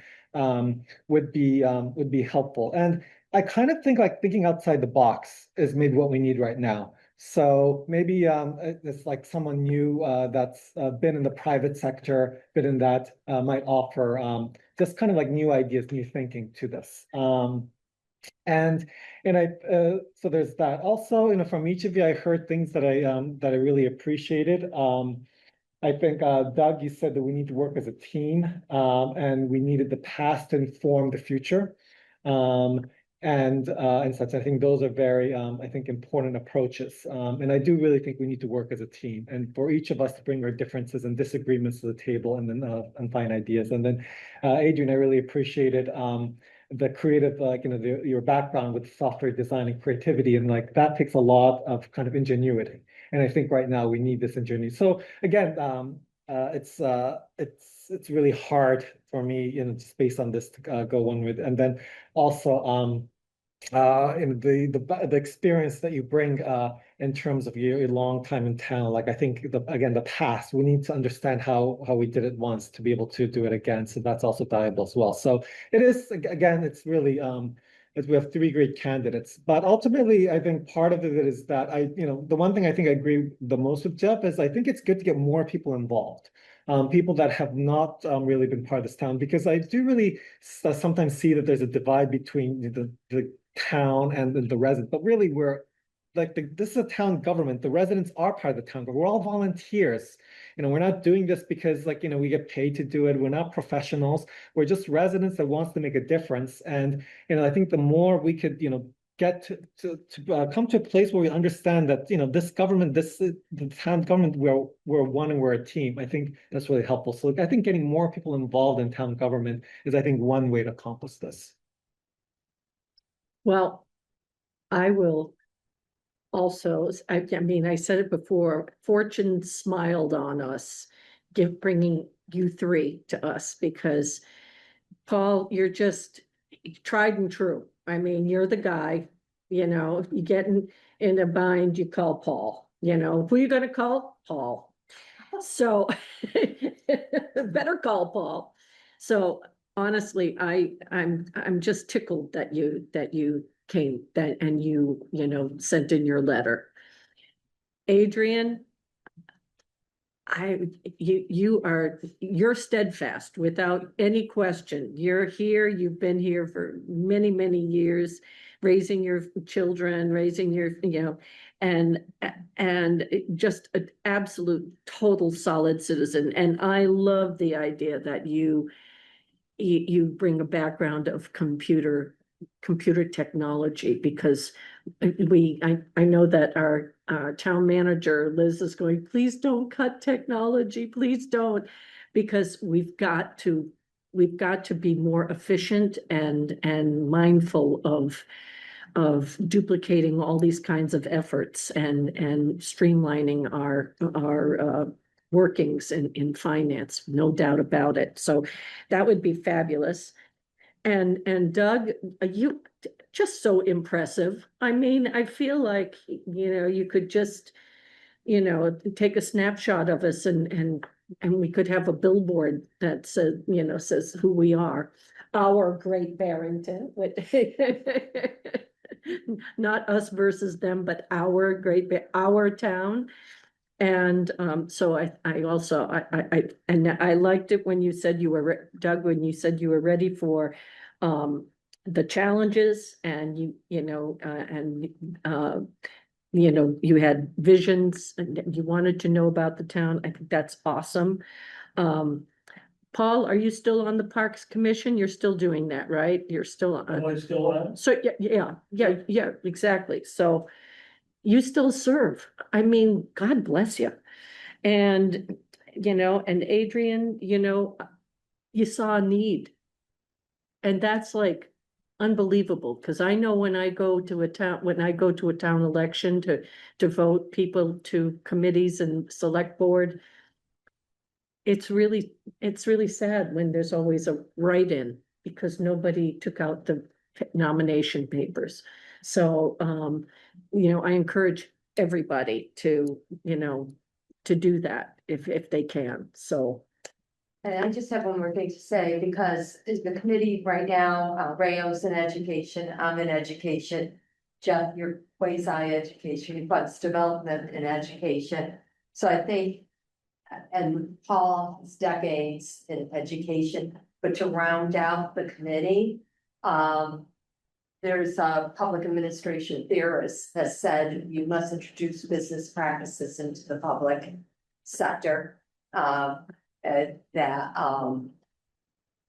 would be helpful. And I kind of think like thinking outside the box is maybe what we need right now. So maybe it's like someone new that's been in the private sector, been in that might offer just kind of like new ideas, new thinking to this. And so there's that. Also, from each of you, I heard things that I really appreciated. I think Doug, you said that we need to work as a team, and we needed the past to inform the future. And such. I think those are very, I think, important approaches. And I do really think we need to work as a team, and for each of us to bring our differences and disagreements to the table, and then and find ideas. And then, Adrian, I really appreciated the creative, like, your background with software design and creativity, and like that takes a lot of kind of ingenuity. And I think right now we need this ingenuity. So again, it's really hard for me, just based on this to go one with. And then also, in the experience that you bring in terms of your long time in town, like I think again the past, we need to understand how we did it once to be able to do it again. So that's also valuable as well. So it is, again, it's really we have three great candidates, but ultimately I think part of it is that the one thing I think I agree the most with Jeff is I think it's good to get more people involved. People that have not really been part of this town, because I do really sometimes see that there's a divide between the town and the residents, but really we're like this is a town government. The residents are part of the town, but we're all volunteers. We're not doing this because we get paid to do it. We're not professionals. We're just residents that wants to make a difference. And I think the more we could get to come to a place where we understand that this government, the town government, we're one and we're a team. I think that's really helpful. So I think getting more people involved in town government is, I think, one way to accomplish this. Well, I will also, I mean, I said it before, fortune smiled on us, bringing you three to us, because Paul, you're just tried and true. I mean, you're the guy, if you get in a bind, you call Paul, who are you gonna call? Paul. So better call Paul. So honestly, I'm just tickled that you came and you sent in your letter. Adrian, you're steadfast without any question. You're here, you've been here for many, many years, raising your children, raising your, and just an absolute total solid citizen. And I love the idea that you bring a background of computer technology, because I know that our town manager Liz is going, please don't cut technology, please don't, because we've got to be more efficient and mindful of duplicating all these kinds of efforts and streamlining our workings in finance, no doubt about it. So that would be fabulous. And Doug, you just so impressive. I mean, I feel like, you could just, take a snapshot of us and we could have a billboard that says who we are. Our great Barrington, not us versus them, but our town. And so I also and I liked it when you said Doug, when you said you were ready for the challenges, and you had visions and you wanted to know about the town. I think that's awesome. Paul, are you still on the Parks Commission? You're still doing that, right? You're still on. Am I still on? So yeah, exactly. So you still serve. I mean, God bless you. And, and Adrian, you saw a need. And that's like unbelievable, because I know when I go to a town election to vote people to committees and select board, it's really sad when there's always a write-in because nobody took out the nomination papers. So, I encourage everybody to, to do that if they can, so. And I just have one more thing to say, because the committee right now, Rayo's in education, I'm in education. Jeff, you're quasi-education, but development in education. So I think, and Paul's decades in education, but to round out the committee, there's a public administration theorist that said you must introduce business practices into the public sector.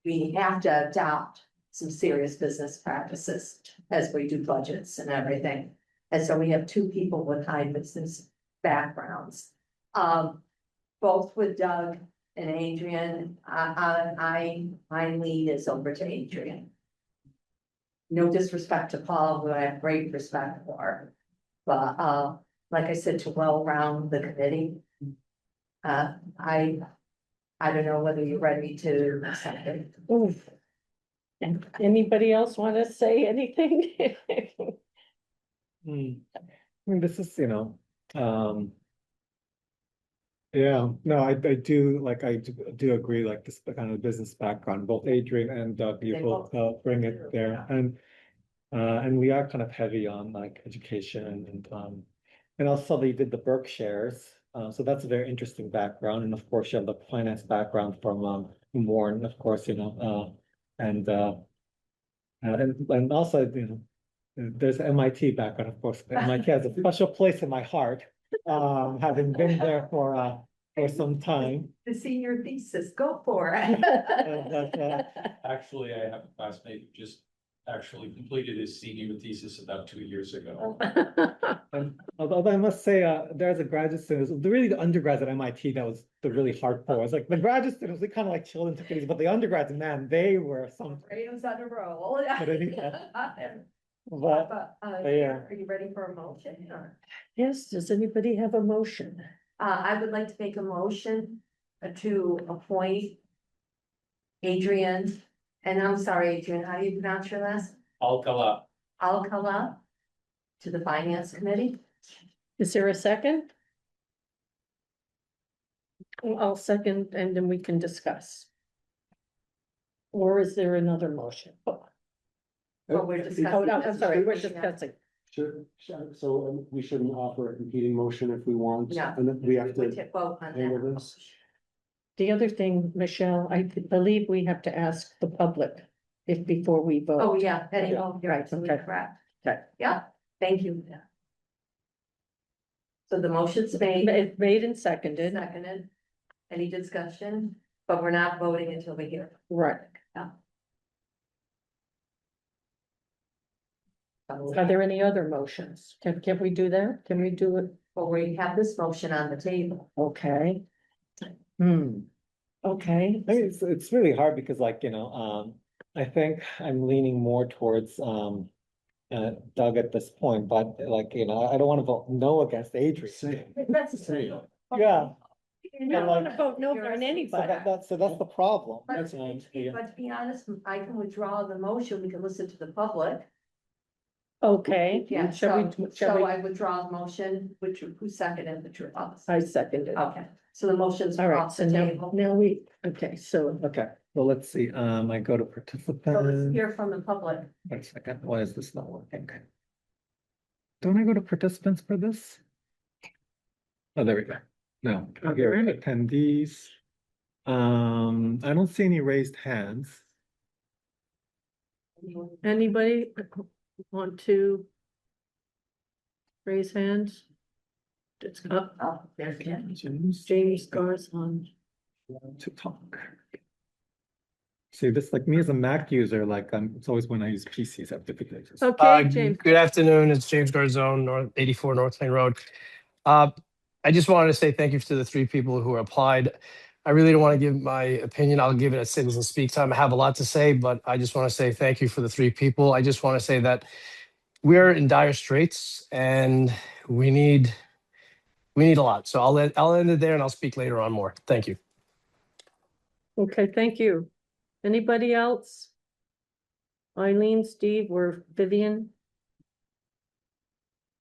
We have to adopt some serious business practices as we do budgets and everything. And so we have two people with high business backgrounds. Both with Doug and Adrian, my lead is over to Adrian. No disrespect to Paul, who I have great respect for, but, like I said, to round the committee. I don't know whether you're ready to accept it. Ooh. And anybody else want to say anything? I mean, this is, yeah, no, I do, like, I do agree, like, this kind of business background, both Adrian and Doug, you They both bring it there, and we are kind of heavy on, like, education, and also they did the Berkshires, so that's a very interesting background, and of course, you have the finance background from Warren, of course, and also, there's MIT background, of course. MIT has a special place in my heart, having been there for some time. The senior thesis, go for it. Actually, I have a classmate who just actually completed his senior thesis about 2 years ago. And although I must say, there's a graduate student, it was really the undergrads at MIT that was the really hardcore. It's like the graduate students, we kind of like chilled and took it easy, but the undergrads, man, they were some. Rayo's on a roll. But yeah. Are you ready for a motion? Or? Yes, does anybody have a motion? I would like to make a motion to appoint Adrian, and I'm sorry, Adrian, how do you pronounce your last? Alcala. Alcala to the finance committee. Is there a second? I'll second, and then we can discuss. Or is there another motion? Well, we're discussing. Oh, no, I'm sorry, we're discussing. So we shouldn't offer a competing motion if we want. No. And then we have We to take vote on handle that. this. The other thing, Michelle, I believe we have to ask the public before we vote. Oh, yeah, Penny, Yeah, oh, you're right, absolutely okay. correct. Okay. Yeah, thank you. So the motion's made, It's made and seconded, seconded. Any discussion? But we're not voting until we hear. right. Yeah. Are there any other motions? Can we do that? Can we do it? Well, we have this motion on the table. Okay. Okay, I mean, it's really hard because like, I think I'm leaning more towards, Doug at this point, but like, I don't want to vote no against Adrian. That's the same. Yeah. you don't want to vote no on So anybody. that's the problem. But to be honest, I can withdraw the motion, we can listen to the public. Okay. Yeah, Shall so, we, shall we? I withdraw the motion, who seconded the true policy? I seconded. Okay, so the motion's All right, off so the now, table. okay, so, Okay, well, let's see, I go to So let's participant. hear from the public. Wait a second, why is this not working? Don't I go to participants for this? Oh, there we go. No, here, attendees. I don't see any raised hands. anybody want to raise hands? It's up, Oh, there's Ken. James Garzon. To talk. See, this like me as a Mac user, like it's always when I use PCs I have difficulties. Okay, James. Good afternoon. It's James Garzone, North 84 North Lane Road. I just wanted to say thank you to the 3 people who applied. I really don't want to give my opinion. I'll give it a citizen speak time. I have a lot to say, but I just want to say thank you for the three people. I just want to say that we're in dire straits and we need a lot. So I'll end it there and I'll speak later on more. Thank you. Okay, thank you. Anybody else? Eileen, Steve, or Vivian?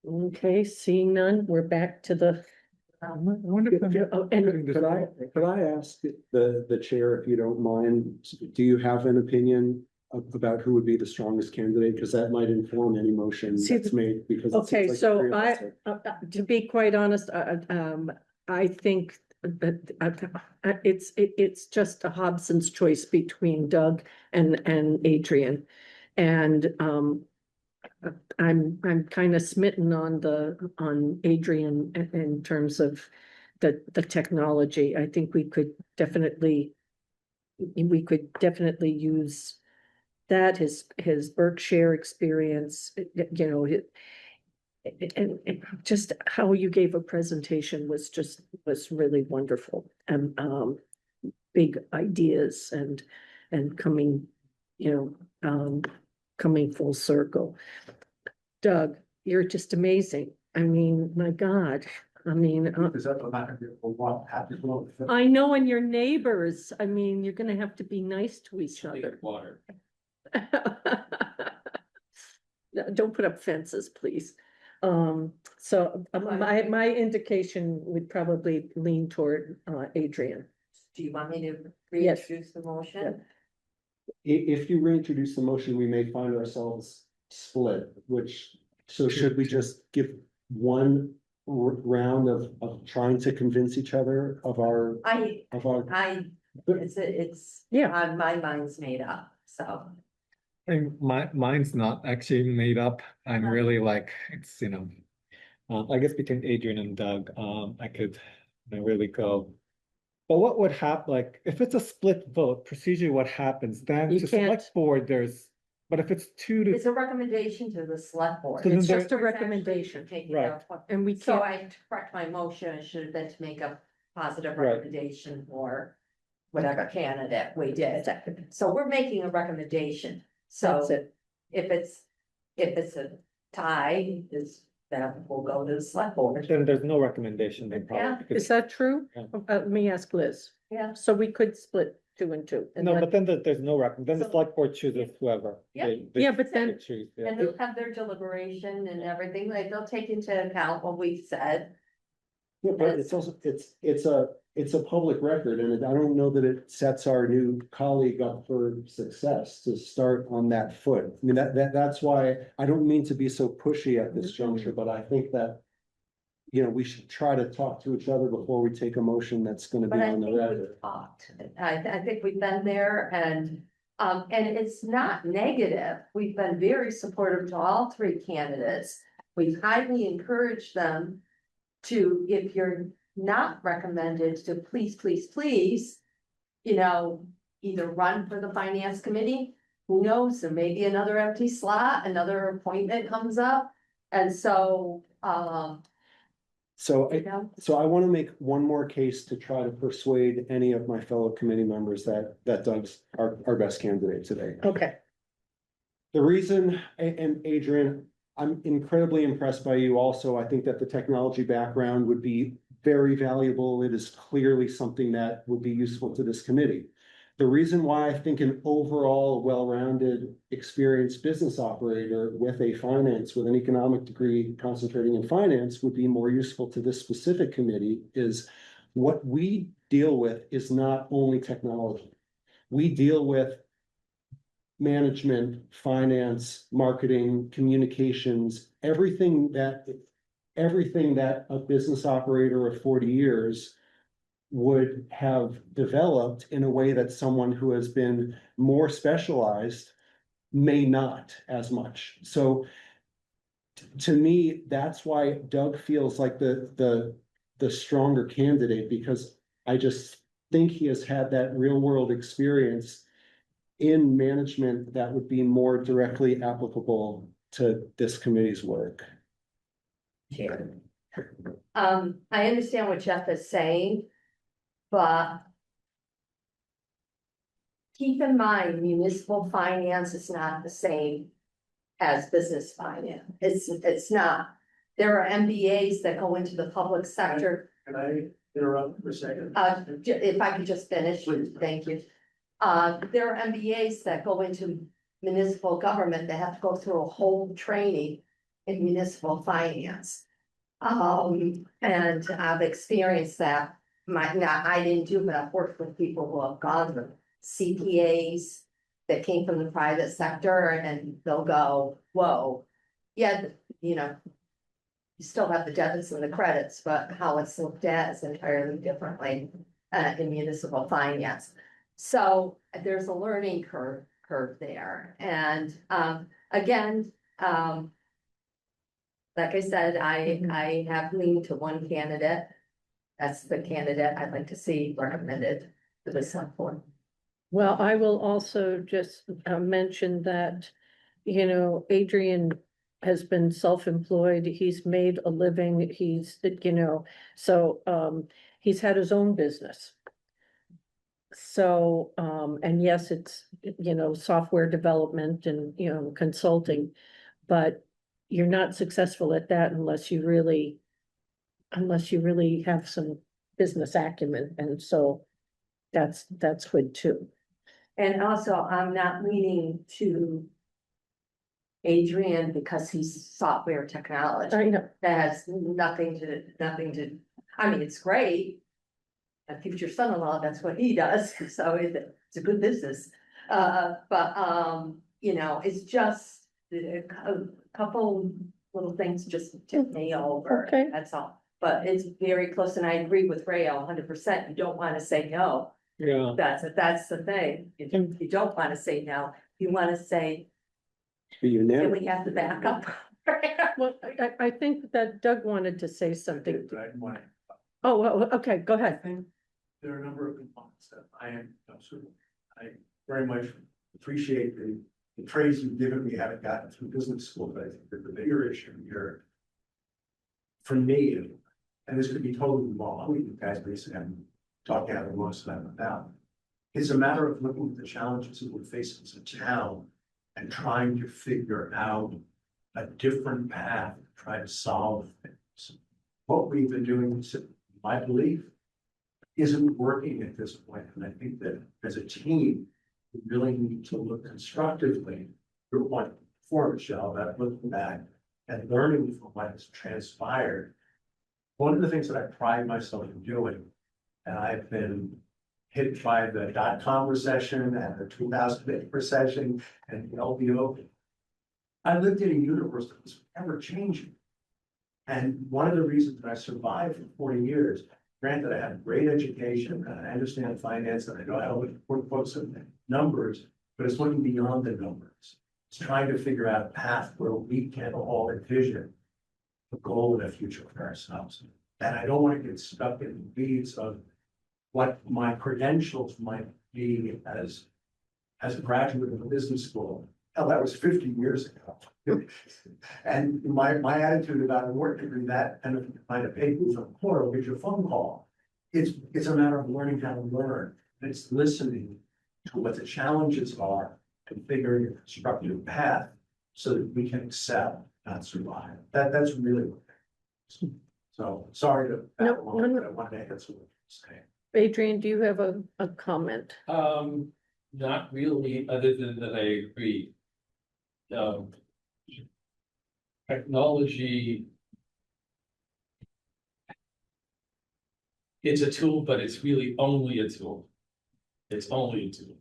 Okay, seeing none, we're back to the. I wonder if I'm- Oh, and Could I ask the chair, if you don't mind, do you have an opinion about who would be the strongest candidate? Because that might inform any motion See, that's made, because. it okay, seems like so three of us to be quite honest, I think that it's just a Hobson's choice between Doug and Adrian. And I'm kind of smitten on Adrian in terms of the technology. I think we could definitely use that, his Berkshire experience, you know, and just how you gave a presentation was really wonderful, and big ideas and coming, you know, coming full circle. Doug, you're just amazing. I mean, my God, I mean, Is that the matter for what happens? I know, and your neighbors, I mean, you're gonna have to be nice to each other. Water. No, don't put up fences, please. So my indication would probably lean toward Adrian. Do you want me to Yes. reintroduce the motion? If you reintroduce the motion, we may find ourselves split, so should we just give one round of trying to convince each other of our? Yeah. My mind's made up, so. I mean, mine's not actually made up. I'm really like, it's, you know, I guess between Adrian and Doug, I could really go. But what would happen, like, if it's a split vote, procedurally what happens, then You to can't- select board, but if it's 2 to, It's a recommendation to the select board. So then It's there- just a recommendation, Right. and we So can't, I correct my motion, it should have been to make a positive Right. recommendation for whatever candidate we did. So we're making a recommendation, that's so it. if it's a tie, then we'll go to the select board. then there's no recommendation then Yeah. probably. because- Is that true? Yeah. Let me ask Liz. Yeah. So we could split 2 and 2. and No, let- but then there's no then the So- select board chooses whoever. Yeah. they Yeah, but then, choose, yeah. And they'll have their deliberation and everything, like they'll take into account what we said. Yeah, but it's also, it's a public record, and I don't know that it sets our new colleague up for success to start on that foot. I mean, that's why I don't mean to be so pushy at this juncture, but I think that, you know, we should try to talk to each other before we take a motion that's gonna be But I on think the record. we've talked, I think we've been there and it's not negative. We've been very supportive to all three candidates. We highly encourage them to, if you're not recommended, to please, you know, either run for the finance committee. Who knows, there may be another empty slot, another appointment comes up. And so, So you know, I want to make one more case to try to persuade any of my fellow committee members that Doug's our best candidate today. okay, The reason, and Adrian, I'm incredibly impressed by you also. I think that the technology background would be very valuable. It is clearly something that would be useful to this committee. The reason why I think an overall well-rounded, experienced business operator with an economic degree concentrating in finance would be more useful to this specific committee is what we deal with is not only technology. We deal with management, finance, marketing, communications, everything that a business operator of 40 years would have developed in a way that someone who has been more specialized may not as much. So to me, that's why Doug feels like the stronger candidate, because I just think he has had that real world experience in management that would be more directly applicable to this committee's work. Chair. I understand what Jeff is saying, but keep in mind, municipal finance is not the same as business finance. It's not. There are MBAs that go into the public sector. Can I interrupt for a second? If I could just finish, Please. thank you. There are MBAs that go into municipal government. They have to go through a whole training in municipal finance. And I've experienced that. I didn't do, but I've worked with people who have gone through CPAs that came from the private sector, and they'll go, whoa, yeah, you know, you still have the debits and the credits, but how it's looked at is entirely differently in municipal finance. So there's a learning curve there. And again, like I said, I have leaned to one candidate. That's the candidate I'd like to see recommended to the select board. Well, I will also just mention that, you know, Adrian has been self-employed. He's made a living. He's, you know, so he's had his own business. So, and yes, it's, you know, software development and, you know, consulting, but you're not successful at that unless you really have some business acumen. And so that's good too. And also, I'm not leaning to Adrian because he's software technology. I know. That has nothing to, I mean, it's great. A future son-in-law, that's what he does, so it's a good business. But you know, it's just a couple little things just tip me over, Okay. that's all. But it's very close, and I agree with Rayo 100%. You don't want to say no. Yeah. That's the thing. You don't want to say no. You want to say, Be can unanimous. we have the backup? Well, I think that Doug wanted to say something. But I want, Oh, well, okay, go I ahead. think there are a number of components that I very much appreciate the praise you've given me, having gotten through business school, but I think that the bigger issue here for me, and this could be totally wrong, we you guys basically have talked out of most of them about, is a matter of looking at the challenges that we're facing as a town and trying to figure out a different path to try to solve things. What we've been doing, my belief, isn't working at this point, and I think that as a team, we really need to look constructively through what before, Michelle, about looking back and learning from what has transpired. One of the things that I pride myself in doing, and I've been hit by the dot-com recession and the 2008 recession and the LBO. I lived in a universe that was ever changing. And one of the reasons that I survived for 40 years, granted I had a great education and I understand finance and I know how to put books and numbers, but it's looking beyond the numbers. It's trying to figure out a path where we can all envision a goal and a future for ourselves. And I don't want to get stuck in the weeds of what my credentials might be as a graduate of a business school. Hell, that was 50 years ago. And my attitude about a work degree, that and if you find a paper from a corner, get your phone call. It's a matter of learning how to learn. It's listening to what the challenges are and figuring a constructive path so that we can excel, not survive. That's really what it is. So sorry to, No, but no. I wanted to answer what you're saying. Adrian, do you have a comment? Not really, other than that I agree. Technology. It's a tool, but it's really only a tool. It's only a tool.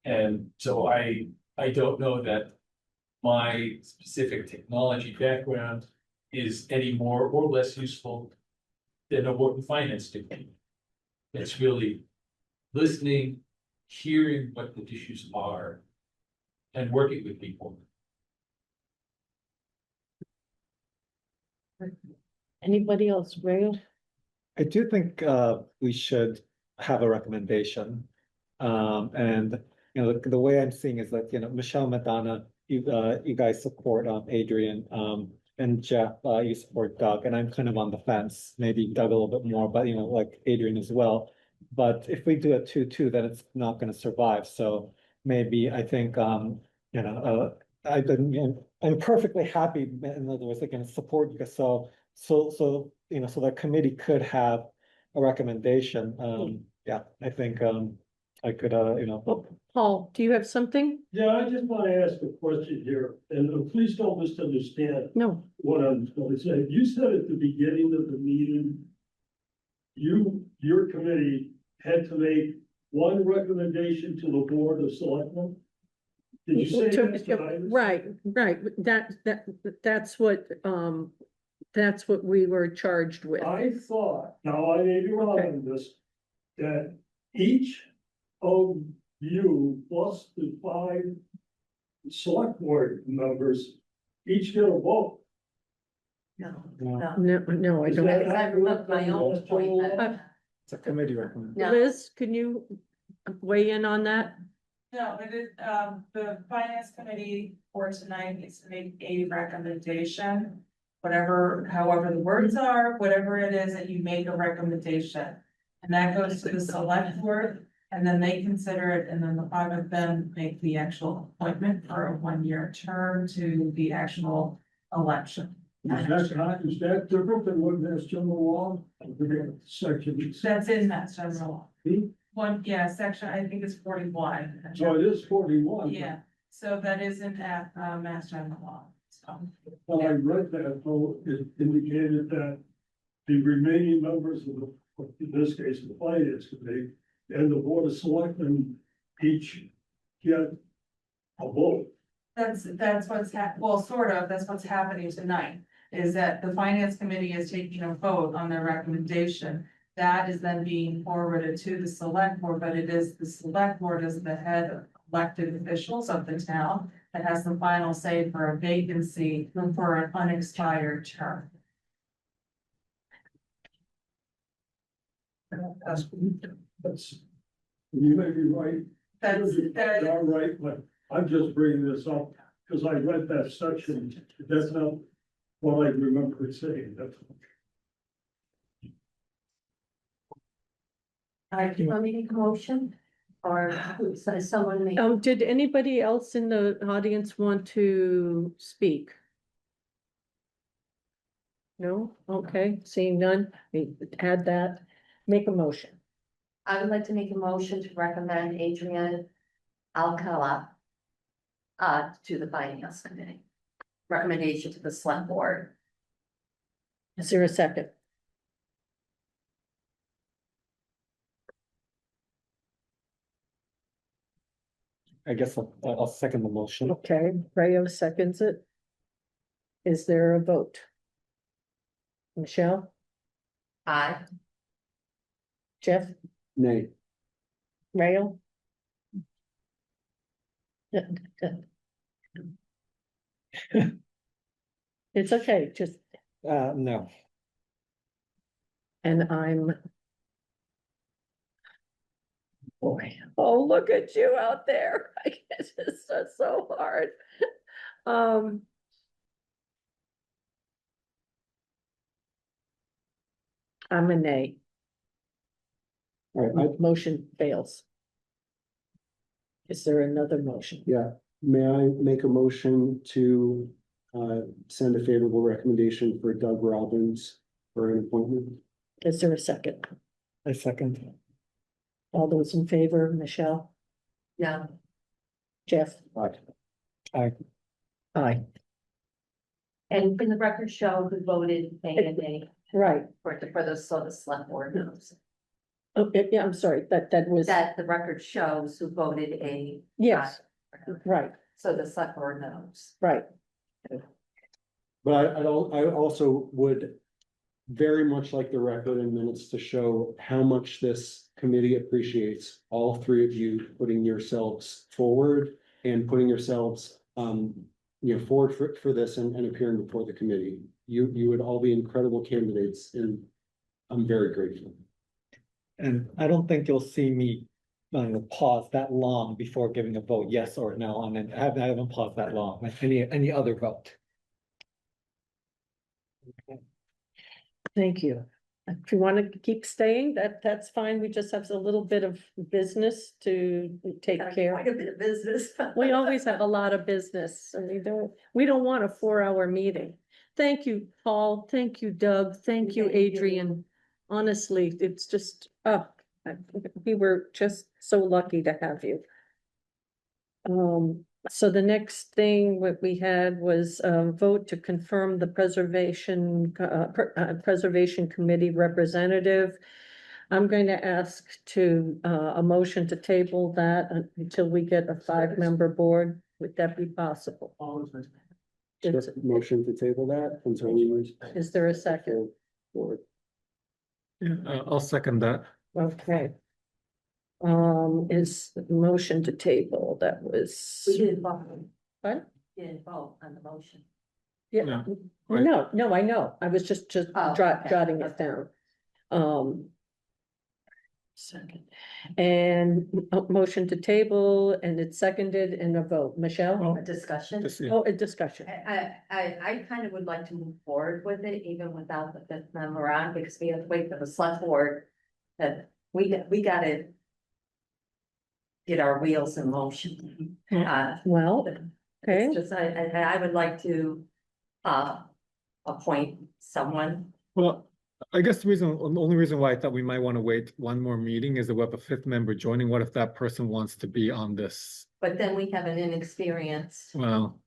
And so I don't know that my specific technology background is any more or less useful than a work in finance degree. It's really listening, hearing what the issues are, and working with people. Anybody else, Ray? I do think we should have a recommendation. And you know, the way I'm seeing is that, you know, Michelle, Madonna, you guys support Adrian, and Jeff, you support Doug, and I'm kind of on the fence, maybe Doug a little bit more, but you know, like Adrian as well. but if we do a 2-2, then it's not gonna survive, so maybe I think, you know, I'm perfectly happy, in other words, I can support you, so, you know, so the committee could have a recommendation, yeah, I think, I could, you know. Oh, Paul, do you have something? Yeah, I just want to ask a question here, and please don't misunderstand No, what I'm going to say. You said at the beginning of the meeting, your committee had to make one recommendation to the board of selectmen? Did you say that? Did I understand? right, that's what we were charged with. I thought, now I may be wrong Okay. on this, that each of you plus the 5 select board members each get a vote. No, No, no. No, I Is don't. that- Because I remember my own appointment. it's a committee recommendation. No. Liz, can you weigh in on that? No, it is, the finance committee for tonight needs to make a recommendation. However the words are, whatever it is that you make a recommendation. And that goes to the select board, and then they consider it, and then the 5 of them make the actual appointment for a 1-year term to the actual election. Is that different than what Mass General Law? I forget section. That's in Mass General Law. Hmm? Section, I think it's 41. So it is 41. Yeah, so that isn't at, Mass General Law, so. When I read that, though, it indicated that the remaining members of the, in this case, the finance committee and the board of selectmen each get a vote. That's what's that's what's happening tonight, is that the finance committee is taking a vote on their recommendation. That is then being forwarded to the select board, but it is the select board as the head of elected officials of the town that has the final say for a vacancy for an unexpired term. That's, you may be right. That's, that, You're right, but I'm just bringing this up because I read that section. That's not what I remember it saying. That's. Do you want me to make a motion? Or does someone make? Did anybody else in the audience want to speak? No? Okay, seeing none, we add that, make a motion. I would like to make a motion to recommend Adrian Alcala to the finance committee. Recommendation to the select board. Is there a second? I guess I'll second the motion. Okay, Rayo seconds it. Is there a vote? Michelle, Aye. Jeff, Nay. Rayo? It's okay, just, No, and I'm. Boy, oh, look at you out there. I guess it's so hard. Um. I'm a nay. All right, Motion fails. Is there another motion? may I make a motion to send a favorable recommendation for Doug Robbins for an appointment? Is there a second? I second. All those in favor, Michelle, Yeah. Jeff? Aye. Aye, And for the record show who voted A and A right. for the select board knows. Oh, yeah, I'm sorry, that was, That the record shows who voted A. yes, right, So the select board knows. right. But I also would very much like the record and minutes to show how much this committee appreciates all 3 of you putting yourselves forward and putting yourselves, forward for this and appearing before the committee. You would all be incredible candidates, and I'm very grateful. And I don't think you'll see me pause that long before giving a vote, yes or no, on it. I haven't paused that long with any other vote. Thank you. If you want to keep staying, that's fine. We just have a little bit of business to take care of. Quite a bit of business. We always have a lot of business and we don't want a 4-hour meeting. Thank you, Paul. Thank you, Doug. Thank you, Thank you. Adrian. Honestly, it's just, we were just so lucky to have you. So the next thing what we had was a vote to confirm the Preservation Committee representative. I'm going to ask to, a motion to table that until we get a 5-member board. Would that be possible? Is, Motion to table that until we. is there a second? Board. Yeah, I'll second that. Okay. Is the motion to table, that was. We didn't vote. What? Didn't vote on the motion. Yeah, No, right. no, I know. I was just Oh, okay. jotting it down. Second, and motion to table, and it's seconded in a vote. Michelle? A discussion. Just, yeah. Oh, a discussion. I kind of would like to move forward with it even without the 5th member on, because we have to wait for the select board. That we gotta get our wheels in motion. Well, okay, It's just, I would like to, appoint someone. Well, I guess the only reason why I thought we might want to wait one more meeting is that we have a 5th member joining. What if that person wants to be on this? But then we have an inexperienced, Well,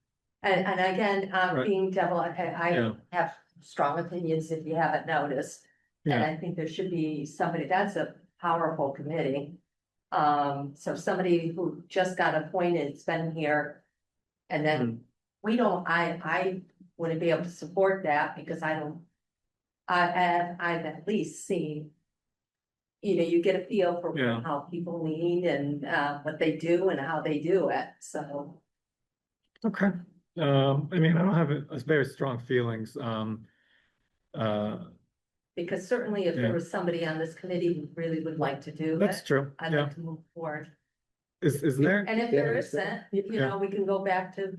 and again, Right. being devil, I Yeah. have strong opinions if you haven't noticed. And yeah, I think there should be somebody, that's a powerful committee. So somebody who just got appointed, has been here. And then we don't, I wouldn't be able to support that because I don't. I've at least seen. You know, you get a feel for Yeah. how people lead and what they do and how they do it, so. okay. I mean, I don't have very strong feelings. Because certainly if there Yeah. was somebody on this committee who really would like to do That's it, true, I'd yeah. like to move forward. Is there? And if there isn't, you Yeah. know, we can go back to.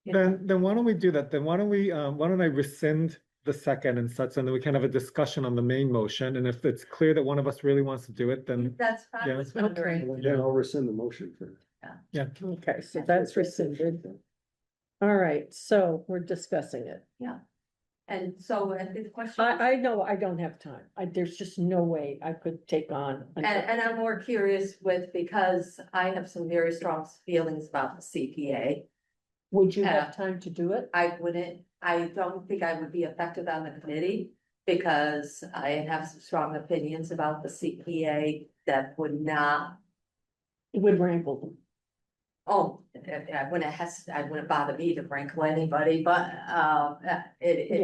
you know, Then why don't we do that? Then why don't I rescind the second and such, and then we can have a discussion on the main motion, and if it's clear that one of us really wants to do it, then. That's fine. Yeah. with me. Okay. Then I'll rescind the motion for. okay, so that's rescinded. All right, so we're discussing it. And so the question. I know I don't have time. There's just no way I could take on. And I'm more curious with, because I have some very strong feelings about the CPA. Would you have time to do it? I don't think I would be effective on the committee. Because I have some strong opinions about the CPA that would not, It would rankle them. I wouldn't bother me to rankle anybody, but, Yeah. it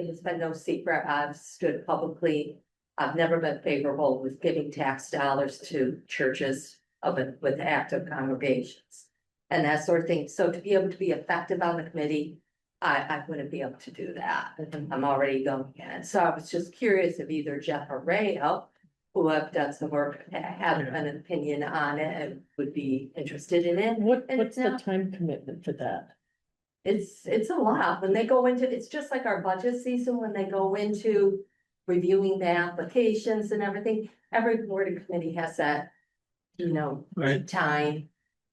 has been no secret, I've stood publicly. I've never been favorable with giving tax dollars to churches with active congregations. And that sort of thing, so to be able to be effective on the committee, I wouldn't be able to do that, I'm already going in it, so I was just curious if either Jeff or Ray, who have done some work, have an opinion on it, and would be interested in it. And What's it's the not- time commitment for that? It's a lot, when they go into, it's just like our budget season, when they go into reviewing the applications and everything, every board and committee has that, you know, Right. time.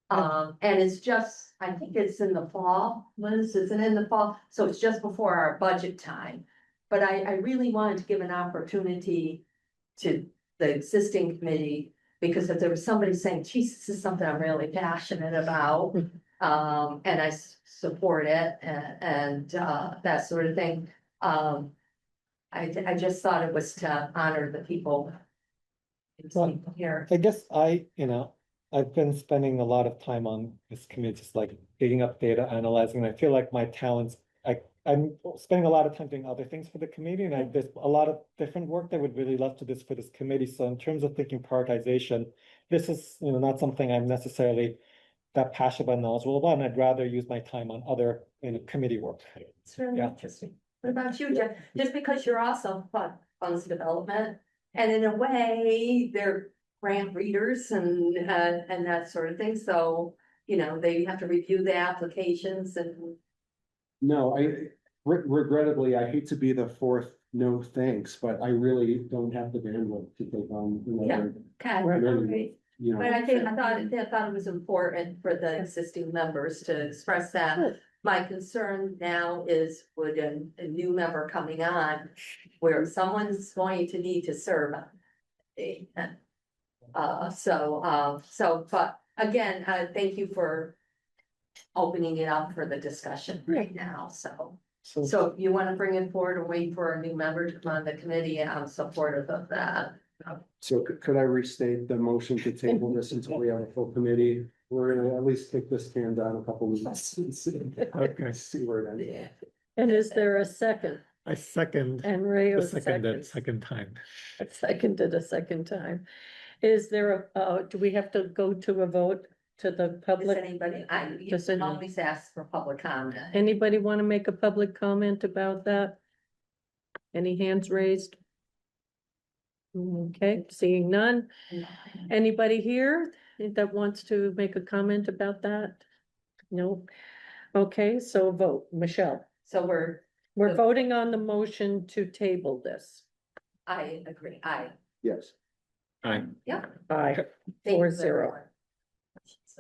And it's just, I think it's in the fall, Liz, isn't it in the fall? So it's just before our budget time. But I really wanted to give an opportunity to the existing committee, because if there was somebody saying, geez, this is something I'm really passionate about. And I support it and that sort of thing. I just thought it was to honor the people. Well, Here. I guess I've been spending a lot of time on this committee, just like digging up data, analyzing, and I feel like my talents, I'm spending a lot of time doing other things for the committee, and there's a lot of different work that I would really love to do for this committee. So in terms of thinking prioritization, this is, not something I'm necessarily that passionate about, knowledgeable about, and I'd rather use my time on other, committee work. It's really Yeah. interesting. What about you, Jeff? Just because you're also funds development, and in a way, they're grant readers and that sort of thing, so, they have to review the applications and. No, Regrettably, I hate to be the fourth no thanks, but I really don't have the bandwidth to take on another, Okay, all right. you But know. I thought it was important for the existing members to express that. Good. My concern now is with a new member coming on, where someone's going to need to serve. But again, thank you for opening it up for the discussion right now, so. So if you want to bring it forward or wait for a new member to come on the committee, I'm supportive of that. So could I restate the motion to table this until we have a full committee? We're gonna at least kick this can down a couple weeks. and see- Okay. See where it ends. And is there a second? I second And Ray the was second second. time. Seconded a second time. Is there do we have to go to a vote to the Does public? anybody, you Does can anyone- always ask for public comment. Anybody want to make a public comment about that? Any hands raised? Okay, seeing none. Anybody here that wants to make a comment about that? No. Okay, so vote. Michelle, So we're voting on the motion to table this. I agree, Yes. Aye. Aye. thank you, 4-0. everyone.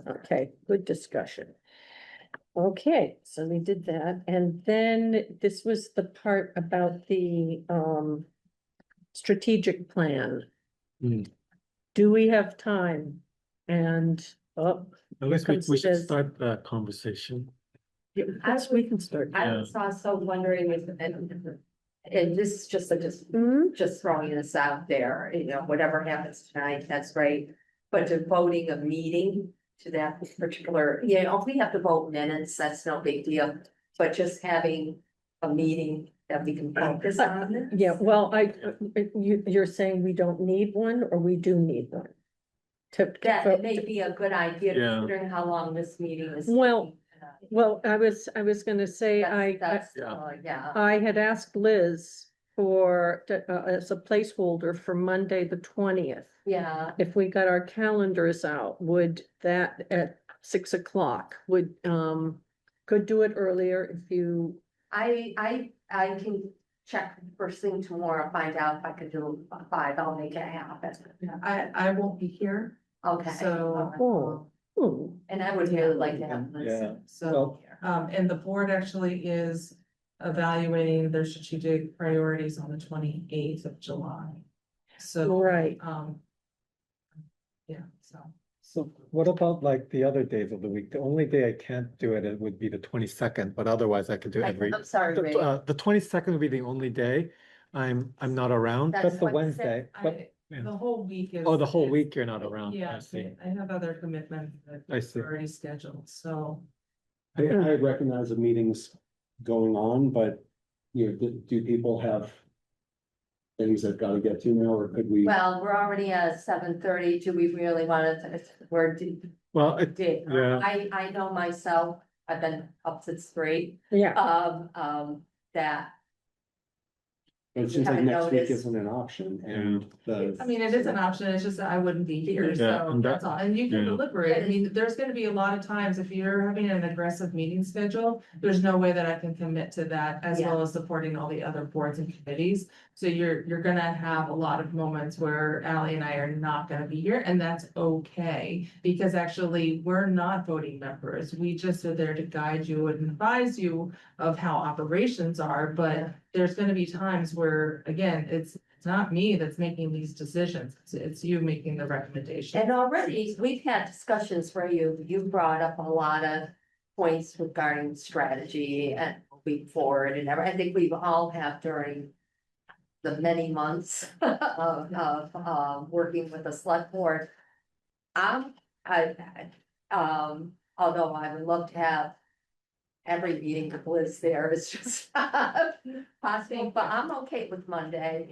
Okay, good discussion. Okay, so we did that, and then this was the part about the strategic plan. Hmm. Do we have time? And, oh, At least comes we should Liz. start the conversation. yes, we can start. I was also wondering if, and this is just Hmm? just throwing this out there, you know, whatever happens tonight, that's great. But devoting a meeting to that particular, you know, if we have to vote minutes, that's no big deal. But just having a meeting that we can focus on. Yeah, well, you're saying we don't need one, or we do need one? That it may be a good idea, Yeah. considering how long this meeting is. Well, Well, I was gonna say, That's, Yeah. yeah, I had asked Liz for, as a placeholder for Monday, the 20th. yeah. If we got our calendars out, would that at 6 o'clock, could do it earlier if you, I can check first thing tomorrow, find out if I could do 5, I'll make it happen. I won't be here, Okay. So- Oh. And I would really like to have. Liz Yeah. so, and the board actually is evaluating their strategic priorities on the 28th of July. So, Right. yeah, so. So what about like the other days of the week? The only day I can't do it would be the 22nd, but otherwise I could do every. I'm sorry, Ray. The 22nd would be the only day I'm not around. That's That's the Wednesday. Wednesday, but yeah. The whole week is. Oh, the whole is- week you're not around. Yeah, I see. I have other commitments that I see. are already scheduled, so. I recognize the meetings going on, but you know, do people have things they've got to get to now, or could we? Well, we're already at 7:30. Do we really want to, Well, yeah. I know myself, I've been up since 3, Yeah, that. It seems like haven't next week noticed. isn't an option, and I mean, it is an option, it's just that I wouldn't be here, Yeah, so and that- that's all, and you can yeah. deliberate, I mean, there's gonna be a lot of times, if you're having an aggressive meeting schedule. There's no way that I can commit to that, as well as supporting all the other boards and committees. So you're gonna have a lot of moments where Ally and I are not gonna be here, and that's okay. Because actually, we're not voting members, we just are there to guide you and advise you of how operations are, but there's gonna be times where, again, it's not me that's making these decisions, it's you making the recommendation. And already, we've had discussions where you brought up a lot of points regarding strategy and moving forward and everything. I think we've all have during the many months of working with the select board. Although I would love to have every meeting with Liz there, it's just not possible, but I'm okay with Monday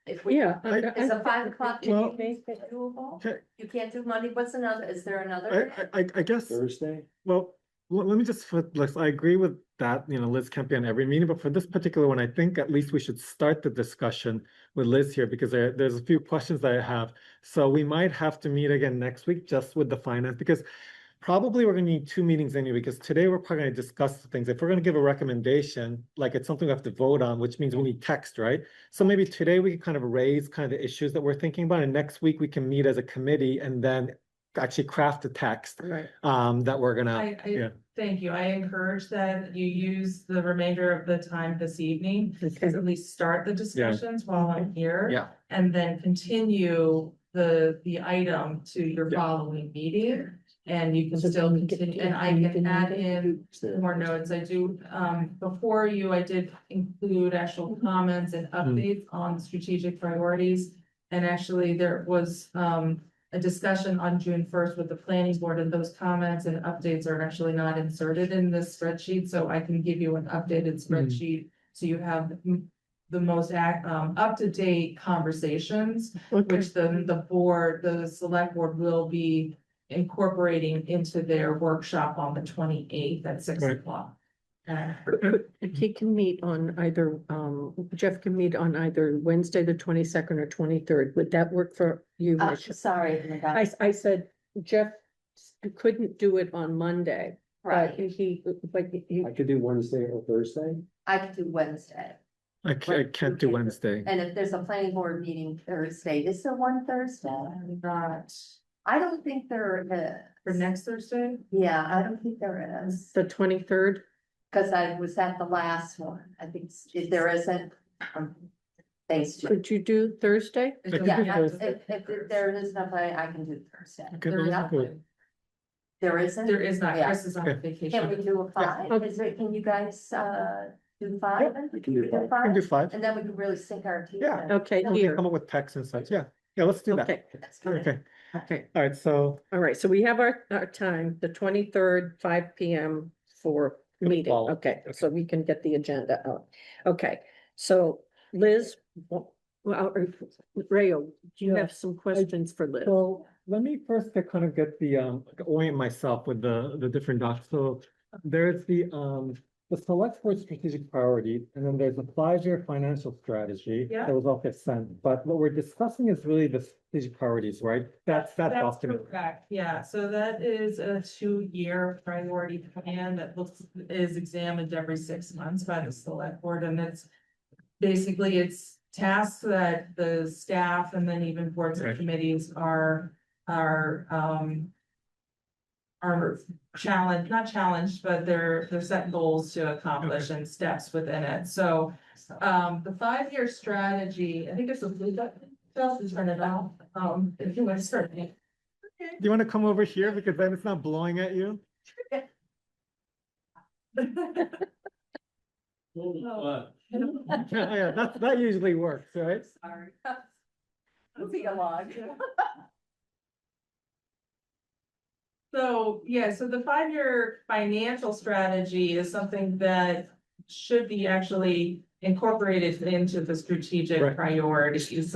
if we. yeah. Is a 5 o'clock Well- doable? Okay. You can't do Monday, what's another, is there another? I guess, Thursday? well, let me just, like, I agree with that, you know, Liz can't be on every meeting, but for this particular one, I think at least we should start the discussion with Liz here, because there's a few questions that I have. So we might have to meet again next week just with the finance, because probably we're gonna need two meetings anyway, because today we're probably gonna discuss the things. If we're gonna give a recommendation, like it's something we have to vote on, which means we need text, right? So maybe today we can kind of raise kind of the issues that we're thinking about, and next week we can meet as a committee and then actually craft a text Right. that we're gonna, I yeah. thank you. I encourage that you use the remainder of the time this evening to Okay. at least start the discussions while I'm here. Yeah. And then continue the item to your Yeah. following meeting. And you can So still then we get continue, to and I the can add meeting. in more notes. I do, before you, I did include actual comments and updates on strategic priorities. And actually, there was, a discussion on June first with the planning board, and those comments and updates are actually not inserted in this spreadsheet, so I can give you an updated spreadsheet. So you have the most up-to-date conversations, Okay. which then the select board will be incorporating into their workshop on the 28th at 6 Right. o'clock. He can meet on either, Jeff can meet on either Wednesday, the 22nd or 23rd. Would that work for you, Misha? Sorry. I said Jeff couldn't do it on Monday, but Right, he, I could do Wednesday or Thursday. I could do Wednesday, I can't do Wednesday. and if there's a planning board meeting Thursday, is there one Thursday? Not I don't think there for is. next Thursday? Yeah, I don't think there is, the 23rd. because I was at the last one, I think if there isn't. Thanks to, Could you do Thursday? I can yeah, do Thursday. if there is no, I can do Thursday. Okay, There is that's not. good. There isn't? There is not, Yeah. Chris is on Okay. Can vacation. we do a five? Okay. Is it, can you guys, do five? We can do that. I can do five. And then we can really sink our teeth Yeah. in. Okay, We can here. come up with text and such. Yeah, yeah, let's do that. Okay, That's good. Okay, okay. all right, so All right, so we have our time, the 23rd, 5 p.m. for meeting. Fall. Okay, so we can get the agenda out. Okay, so Liz, Rayo, do you Yeah, have some questions for Liz? So let me first kind of get orient myself with the different docs. So there's the select board strategic priority, and then there's a 5-year financial strategy. Yeah. That was also sent, but what we're discussing is really the strategic priorities, right? That's document. Correct, yeah, so that is a 2-year priority plan that is examined every 6 months by the select board, and it's basically it's tasks that the staff and then even boards and Right. committees are not challenged, but they're set goals to accomplish and steps within it. So the 5-year strategy, I think it's a blue document. Phil is running out. If you want to start. Do you want to come over here because then it's not blowing at you? Yeah, that usually works, right? Sorry. I'll see you log. So, yeah, so the 5-year financial strategy is something that should be actually incorporated into the strategic Right. priorities.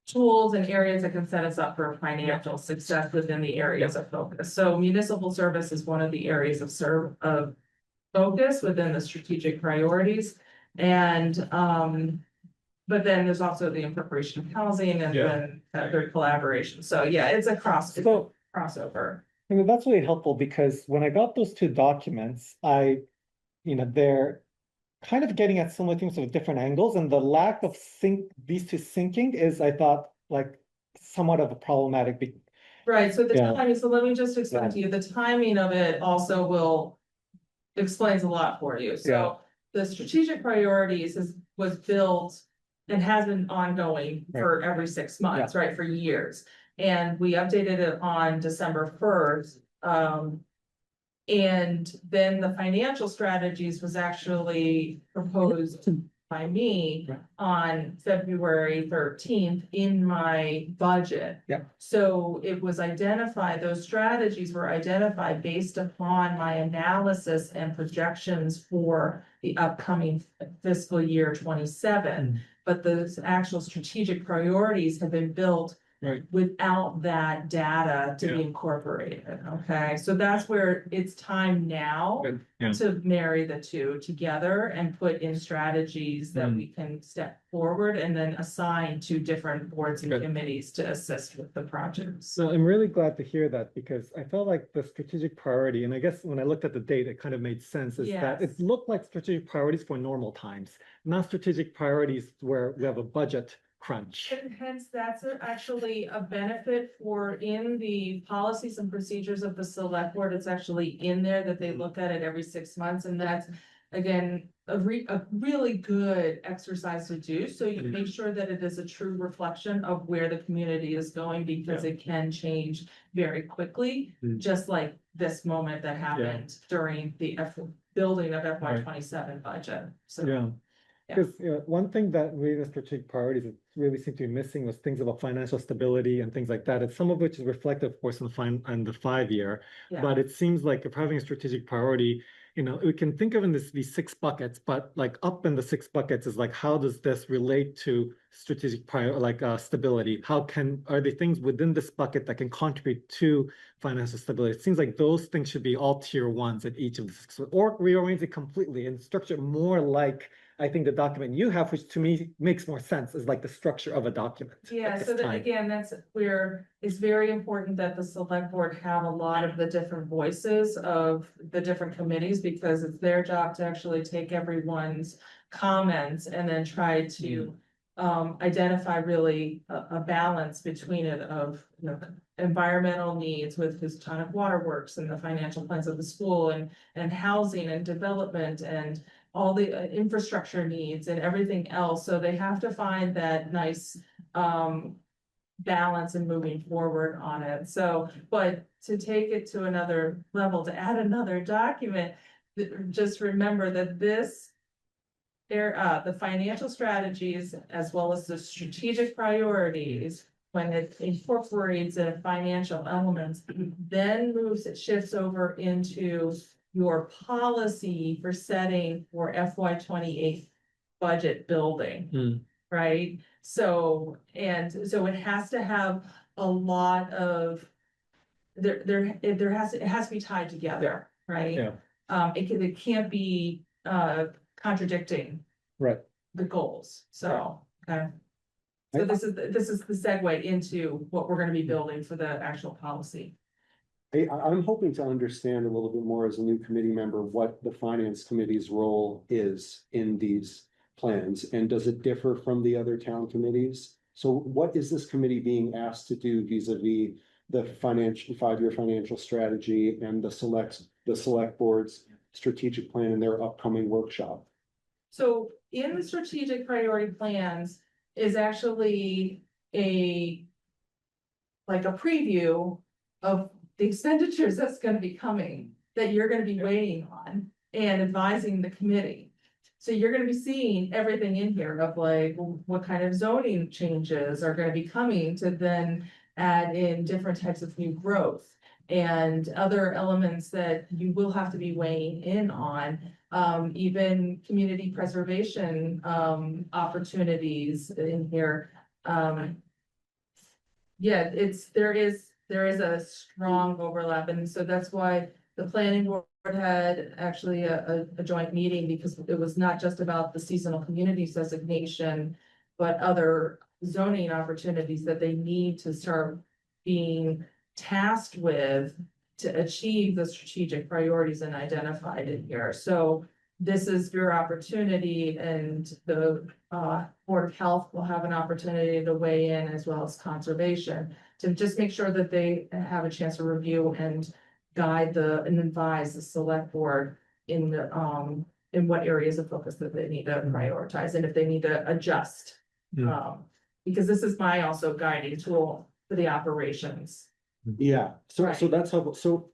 Tools and areas that can set us up for financial success within the areas of focus. So municipal service is one of the areas of focus within the strategic priorities. And, but then there's also the incorporation of housing and then their collaboration. So, yeah, it's a So crossover. I mean, that's really helpful because when I got those two documents, they're kind of getting at similar things with different angles, and the lack of these two syncing is, I thought, like somewhat of a problematic. Right, so the Yeah. timing, so let me just explain to you, the timing of it also explains a lot for you, Yeah. so. The strategic priorities was built and has been ongoing for every 6 months, right, for years. And we updated it on December 1st. And then the financial strategies was actually proposed by me Right. on February 13th in my budget. Yeah. So it was identified, those strategies were identified based upon my analysis and projections for the upcoming fiscal year 27. But those actual strategic priorities have been built Right. without that data to be incorporated, okay? So that's where it's time now Good. Yeah. to marry the two together and put in strategies that we can step forward and then assign to different boards and Good. committees to assist with the projects. So I'm really glad to hear that because I felt like the strategic priority, and I guess when I looked at the date, it kind of made sense, is that it Yes. looked like strategic priorities for normal times, not strategic priorities where we have a budget crunch. And hence, that's actually a benefit for in the policies and procedures of the select board, it's actually in there that they look at it every 6 months, and that's. Again, a really good exercise to do, so you make sure that it is a true reflection of where the community is going, because it can change very quickly. Just like this moment that happened during the building of FY 27 budget, so. Yeah. Because one thing that really the strategic priorities that really seem to be missing was things about financial stability and things like that. And some of which is reflective, of course, on the 5-year. Yeah. But it seems like if having a strategic priority, we can think of in these 6 buckets, but like up in the 6 buckets is like, how does this relate to strategic stability? Are there things within this bucket that can contribute to financial stability? It seems like those things should be all tier 1s in each of the 6, or rearrange it completely and structure it more like, I think the document you have, which to me makes more sense, is like the structure of a document. Yeah, so that again, that's where it's very important that the select board have a lot of the different voices of the different committees, because it's their job to actually take everyone's comments and then try to identify really a balance between it of, environmental needs with this ton of waterworks and the financial plans of the school and housing and development and all the infrastructure needs and everything else. So they have to find that nice balance in moving forward on it. So, but to take it to another level, to add another document, just remember that the financial strategies as well as the strategic priorities, when it incorporates the financial elements, then it shifts over into your policy for setting for FY 28 budget building, right? So it has to have a lot of, it has to be tied together, right? Yeah. It can't be contradicting Right. the goals, so, okay. So this is the segue into what we're gonna be building for the actual policy. I'm hoping to understand a little bit more as a new committee member, what the finance committee's role is in these plans, and does it differ from the other town committees? So what is this committee being asked to do vis-a-vis the 5-year financial strategy and the select board's strategic plan in their upcoming workshop? So in the strategic priority plans is actually like a preview of the expenditures that's gonna be coming, that you're gonna be waiting on and advising the committee. So you're gonna be seeing everything in here of like, what kind of zoning changes are gonna be coming to then add in different types of new growth and other elements that you will have to be weighing in on. Even community preservation, opportunities in here. Yeah, there is a strong overlap, and so that's why the planning board had actually a joint meeting, because it was not just about the seasonal communities designation, but other zoning opportunities that they need to start being tasked with to achieve the strategic priorities and identified in here. So this is your opportunity, and the Board of Health will have an opportunity to weigh in, as well as conservation, to just make sure that they have a chance to review and guide and advise the select board in what areas of focus that they need to prioritize, and if they need to adjust. Because this is my also guiding tool for the operations. Yeah, so Right. that's helpful. So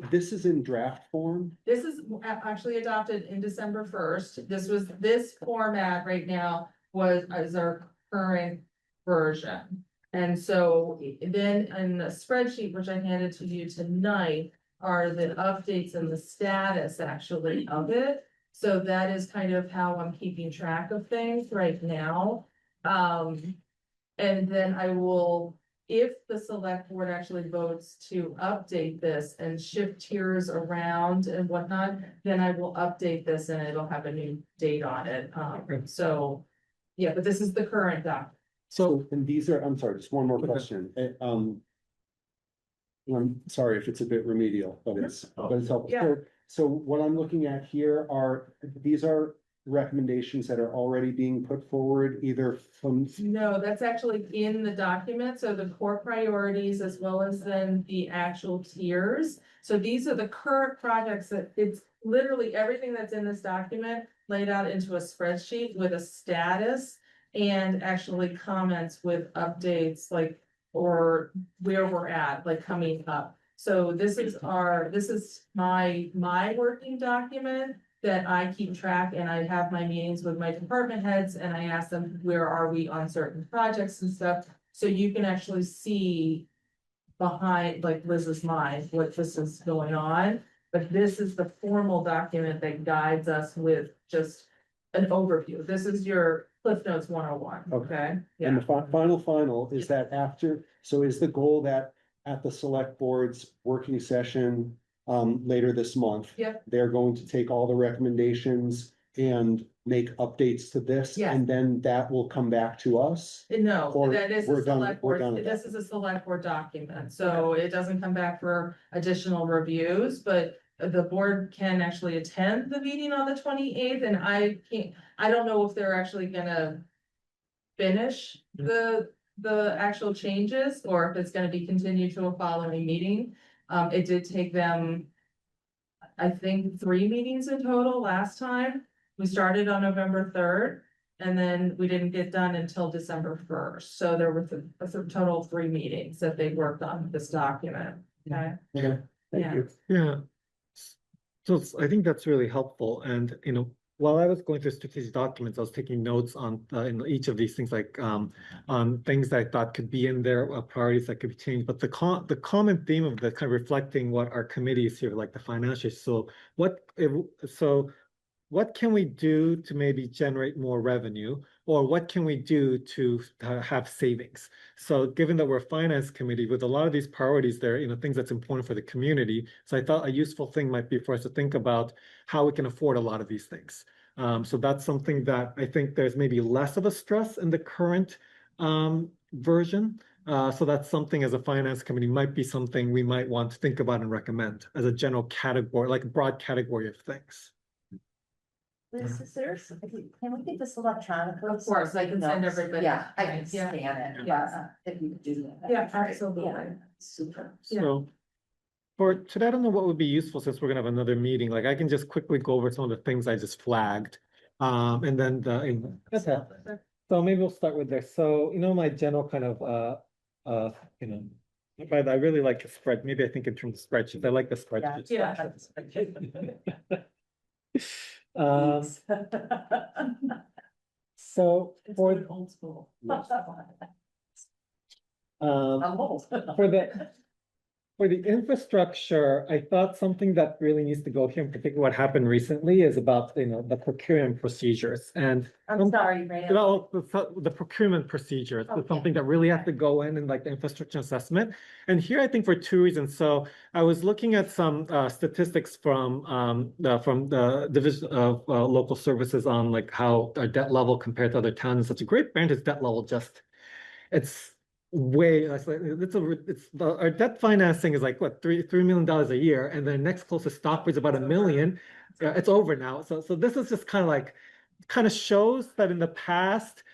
this is in draft form? This is actually adopted in December 1st. This format right now is our current version. And so then in the spreadsheet, which I handed to you tonight, are the updates and the status actually of it. So that is kind of how I'm keeping track of things right now. And then I will if the select board actually votes to update this and shift tiers around and whatnot, then I will update this and it'll have a new date on it. So, yeah, but this is the current doc. So, and these are, I'm sorry, just one more Okay. question. I'm sorry if it's a bit remedial, but it's helpful. Yeah. So what I'm looking at here these are recommendations that are already being put forward either from. No, that's actually in the document, so the core priorities as well as then the actual tiers. So these are the current projects that it's literally everything that's in this document laid out into a spreadsheet with a status. And actually comments with updates like, or where we're at, like coming up. So this is my working document that I keep track, and I have my meetings with my department heads and I ask them, where are we on certain projects and stuff? So you can actually see behind like Liz's mind, what this is going on. But this is the formal document that guides us with just an overview. This is your Cliff Notes 101, okay? And Yeah, the final is that so is the goal that at the select board's working session later this month? Yep. They're going to take all the recommendations and make updates to this, Yes. and then that will come back to us? no, Or that is a we're done- select we're board, done with this that. is a select board document, so it doesn't come back for additional reviews, but the board can actually attend the meeting on the 28th, and I don't know if they're actually gonna finish the actual changes, or if it's gonna be continued to a following meeting. It did take them, I think, 3 meetings in total last time. We started on November 3rd, and then we didn't get done until December 1st. So there were a total of 3 meetings that they worked on this document, okay? Okay, thank Yeah. you. Yeah. So I think that's really helpful. And, while I was going through strategic documents, I was taking notes on in each of these things, like on things that I thought could be in there, priorities that could be changed. But the common theme of the kind of reflecting what our committees here, like the financial. So what can we do to maybe generate more revenue, or what can we do to have savings? So given that we're a finance committee with a lot of these priorities there, things that's important for the community. So I thought a useful thing might be for us to think about how we can afford a lot of these things. So that's something that I think there's maybe less of a stress in the current version. So that's something as a finance committee might be something we might want to think about and recommend as a general category, like a broad category of things. Liz, is there, can we get this electronically? Of course, I can send everybody. Yeah, I can Yeah. scan it, Yeah. if you could do that. Yeah, absolutely. Yeah, super. Yeah. So for today, I don't know what would be useful since we're gonna have another meeting. Like I can just quickly go over some of the things I just flagged. And then okay. So maybe we'll start with this. So, my general kind of but I really like the spread. Maybe I think in terms of spreadsheets, I like the spreadsheets. Yeah. So It's for good old school. I'm old. For the infrastructure, I thought something that really needs to go here, in particular what happened recently, is about, the procurement procedures. And I'm sorry, Ray. the procurement procedures is Okay. something that really has to go in like the infrastructure assessment. And here I think for 2 reasons. So I was looking at some statistics from the Division of Local Services on like how our debt level compared to other towns. Such a great Barrington's debt level it's way our debt financing is like what $3 million a year, and the next closest Stockbridge is about $1 million. It's over now. So this is just kind of shows that in the past,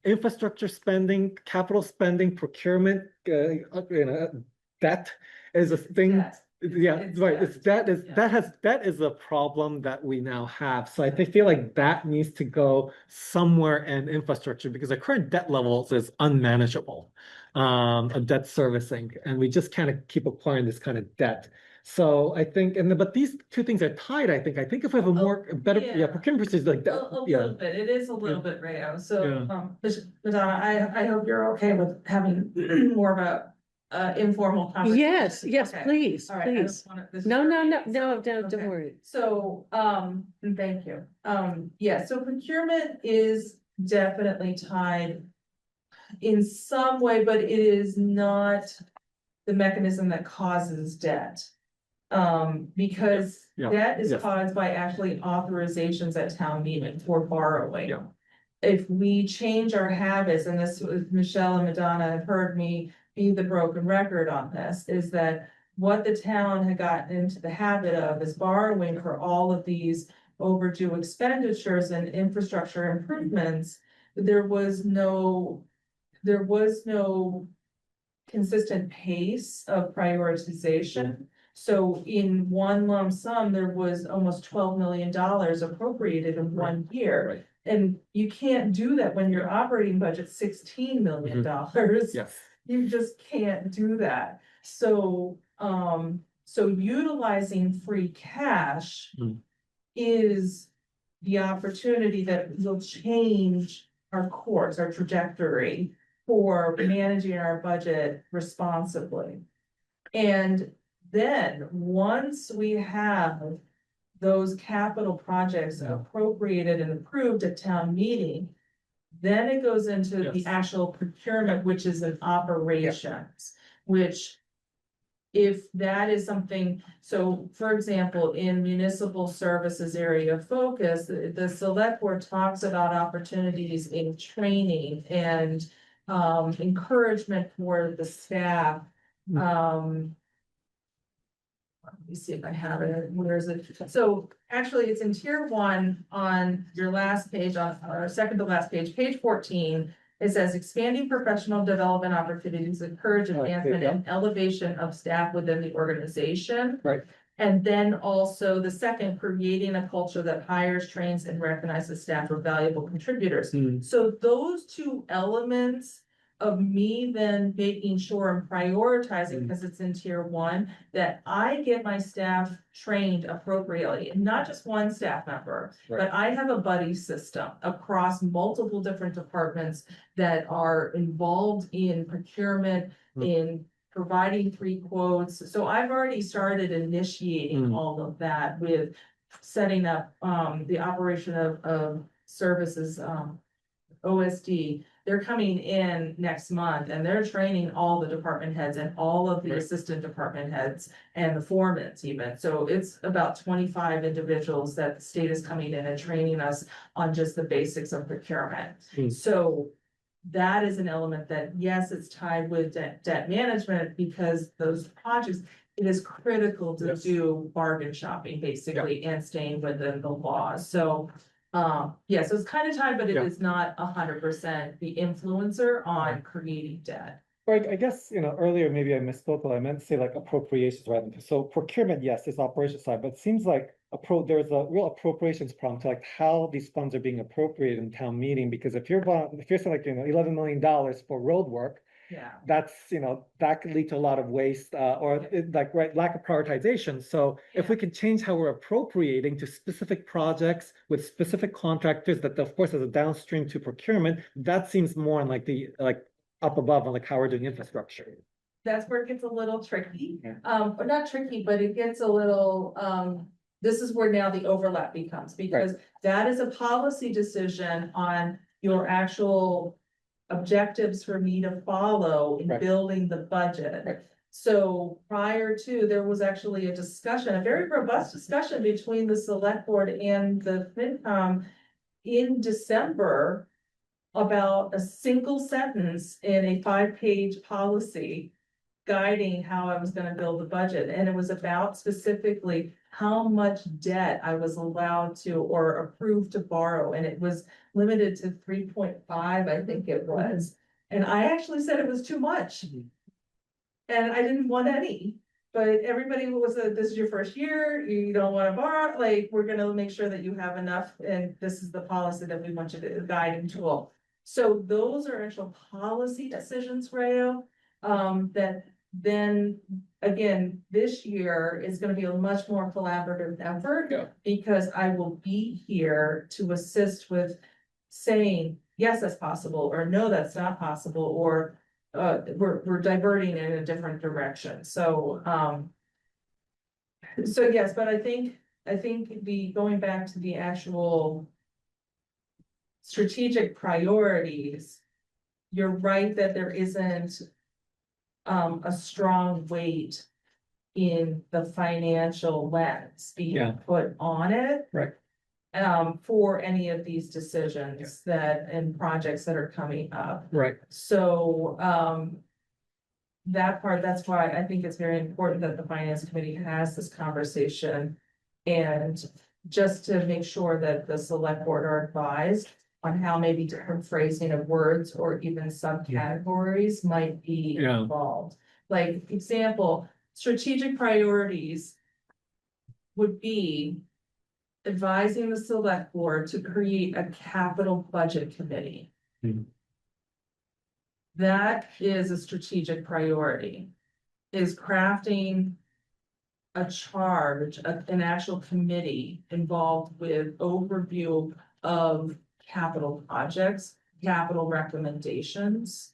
infrastructure spending, capital spending, procurement, debt is a thing. Yes. Yeah, It's right. debt. That is a problem that we now have. So I feel like that needs to go somewhere in infrastructure because the current debt levels is unmanageable, of debt servicing, and we just can't keep acquiring this kind of debt. So I think, but these 2 things are tied. I think if we have a better yeah. procurement procedures like that, A little bit, it is a little bit, Rayo, so, Yeah. Madonna, I hope you're okay with having more of a informal conversation. Yes, Okay. please, All right, I please. just wanna- this is No, your meeting, so- don't okay. worry. So, thank you. Yeah, so procurement is definitely tied in some way, but it is not the mechanism that causes debt. Because Yeah, debt is yes. caused by actually authorizations at town meeting for borrowing. Yeah. If we change our habits, and this was Michelle and Madonna have heard me be the broken record on this, is that what the town had gotten into the habit of is borrowing for all of these overdue expenditures and infrastructure improvements. There was no consistent pace of prioritization. So in one lump sum, there was almost $12 million appropriated in one year. Right. And you can't do that when your operating budget's $16 million. Yes. You just can't do that. So, so utilizing free cash Mm. is the opportunity that will change our course, our trajectory for managing our budget responsibly. And then, once we have those capital projects appropriated and approved at town meeting, then it goes into the Yes. actual procurement, which is an operations, which if that is something, so for example, in municipal services area of focus, the select board talks about opportunities in training and encouragement for the staff. Let me see if I have it. Where is it? So actually, it's in tier 1 on your last page, on or second to last page, page 14. It says expanding professional development opportunities, encourage Right, advancement yeah. and elevation of staff within the organization. Right. And then also the second, creating a culture that hires, trains, and recognizes staff are valuable contributors. Mm. So those two elements of me then making sure I'm prioritizing, because it's in tier 1, that I get my staff trained appropriately, and not just one staff member, Right. but I have a buddy system across multiple different departments that are involved in procurement, in providing 3 quotes. So I've already started initiating all of that with setting up the operation of services, OSD. They're coming in next month and they're training all the department heads and all of the Right. assistant department heads and the foremen even. So it's about 25 individuals that the state is coming in and training us on just the basics of procurement. So that is an element that, yes, it's tied with debt management, because those projects, it is critical to Yes. do bargain shopping basically and staying within the laws. So yeah, so it's kind of tied, but it Yeah. is not 100% the influencer on creating debt. Right, I guess, earlier maybe I misspoke, but I meant to say like appropriations rather than, so procurement, yes, is operation side, but it seems like there's a real appropriations problem to like how these funds are being appropriated in town meeting, because if you're saying like, $11 million for road work, Yeah. that's, that could lead to a lot of waste, lack of prioritization. So if we can change how we're appropriating to specific projects with specific contractors that of course is a downstream to procurement, that seems more in like up above on like how we're doing infrastructure. That's where it gets a little tricky. Yeah. Or not tricky, but it gets a little, this is where now the overlap becomes, because that is a policy decision on your actual objectives for me to follow in Right. building the budget. Right. So prior to, there was actually a discussion, a very robust discussion between the select board and the FinCom in December about a single sentence in a 5-page policy guiding how I was gonna build the budget. And it was about specifically how much debt I was allowed to or approved to borrow. And it was limited to 3.5, I think it was. And I actually said it was too much. And I didn't want any. But everybody was, this is your first year, you don't wanna borrow, like, we're gonna make sure that you have enough, and this is the policy that we want you to guide and tool. So those are actual policy decisions, Rayo, that then, again, this year is gonna be a much more collaborative effort. Yeah. Because I will be here to assist with saying, yes, that's possible, or no, that's not possible, or we're diverting in a different direction. So, so yes, but I think the going back to the actual strategic priorities, you're right that there isn't a strong weight in the financial lens Yeah. being put on it. Right. For any of these decisions and projects that are coming up. Right. So, that's why I think it's very important that the finance committee has this conversation. And just to make sure that the select board are advised on how maybe different phrasing of words or even subcategories might be Yeah. involved. Like, example, strategic priorities would be advising the select board to create a capital budget committee. Mhm. That is a strategic priority, is crafting a charge, an actual committee involved with overview of capital projects, capital recommendations.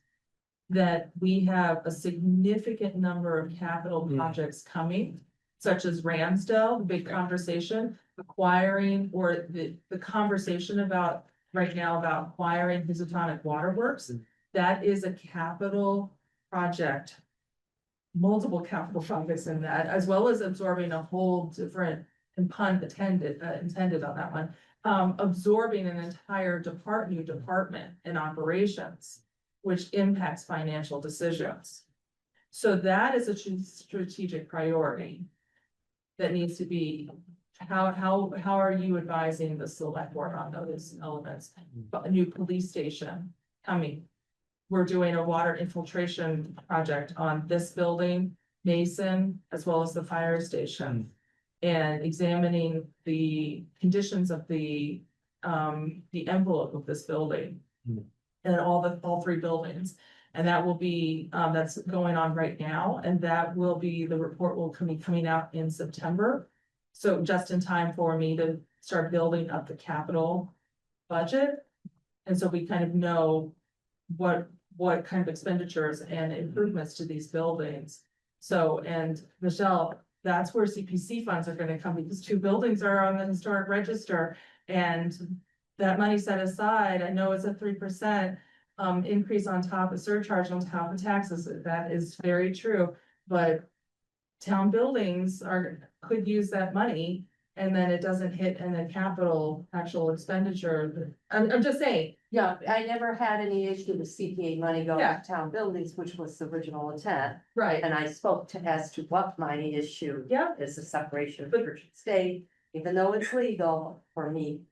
That we have a significant number of capital projects coming, such as Ramsdale, the big conversation, acquiring, or the conversation about, right now about acquiring Housatonic Waterworks. That is a capital project. Multiple capital projects in that, as well as absorbing a whole different, and pun intended on that one. Absorbing an entire new department in operations, which impacts financial decisions. So that is a strategic priority that needs to be, how are you advising the select board on those elements? A new police station coming. We're doing a water infiltration project on this building, Mason, as well as the fire station. And examining the conditions of the envelope of this building. And all three buildings. And that will be, that's going on right now, and that will be, the report will be coming out in September. So just in time for me to start building up the capital budget. And so we kind of know what kind of expenditures and improvements to these buildings. So, and Michelle, that's where CPC funds are gonna come, because 2 buildings are on the historic register. And that money set aside, I know it's a 3% increase on top of surcharge on top of taxes. That is very true, but town buildings could use that money, and then it doesn't hit in the capital actual expenditure. I'm just saying. Yeah, I never had any issue with CPA money going Yeah. to town buildings, which was the original intent. Right. And I spoke as to what my issue Yeah. is, the separation of church and state, even though it's legal for me,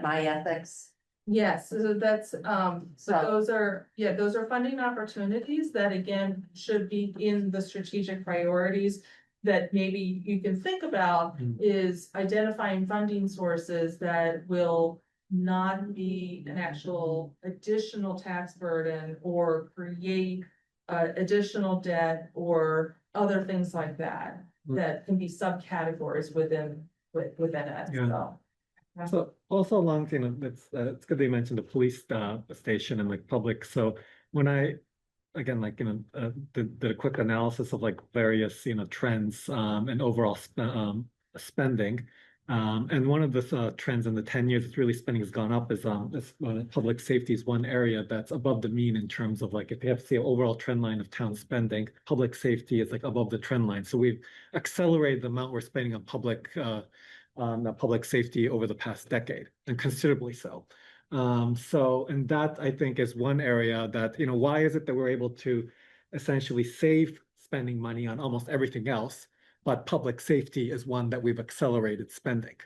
my ethics. Yes, so that's, so So- those are funding opportunities that again should be in the strategic priorities. That maybe you can think about is identifying funding sources that will not be an actual additional tax burden or create additional debt or other things like that. That can be subcategories within it, Yeah. so. So also along, it's good that you mentioned the police station and like public. So when I, again, did a quick analysis of like various, trends and overall spending. And one of the trends in the 10 years that really spending has gone up is public safety is one area that's above the mean in terms of like, if you have to see an overall trend line of town spending, public safety is like above the trend line. So we've accelerated the amount we're spending on public safety over the past decade, and considerably so. And that I think is one area that, why is it that we're able to essentially save spending money on almost everything else, but public safety is one that we've accelerated spending.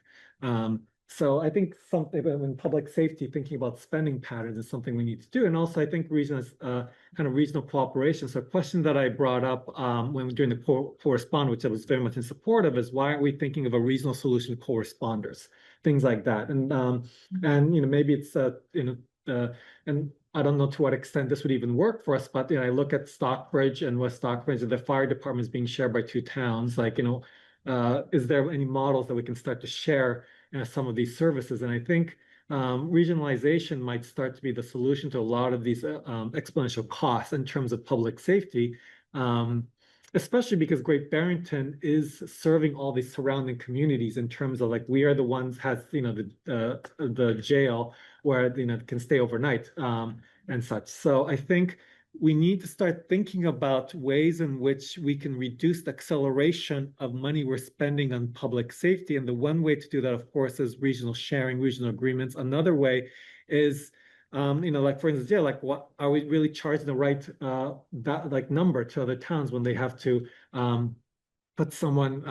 So I think something in public safety, thinking about spending patterns is something we need to do. And also I think regional cooperation. So a question that I brought up when during the correspond, which I was very much in support of, is why aren't we thinking of a regional solution corresponders, things like that. And maybe it's and I don't know to what extent this would even work for us, but I look at Stockbridge and West Stockbridge, and the fire department is being shared by 2 towns. Like, is there any models that we can start to share some of these services? And I think regionalization might start to be the solution to a lot of these exponential costs in terms of public safety, especially because Great Barrington is serving all these surrounding communities in terms of like, we are the ones has the jail where can stay overnight. and such. So I think we need to start thinking about ways in which we can reduce the acceleration of money we're spending on public safety. And the one way to do that, of course, is regional sharing, regional agreements. Another way is, like for instance, like what are we really charging the right like number to other towns when they have to put someone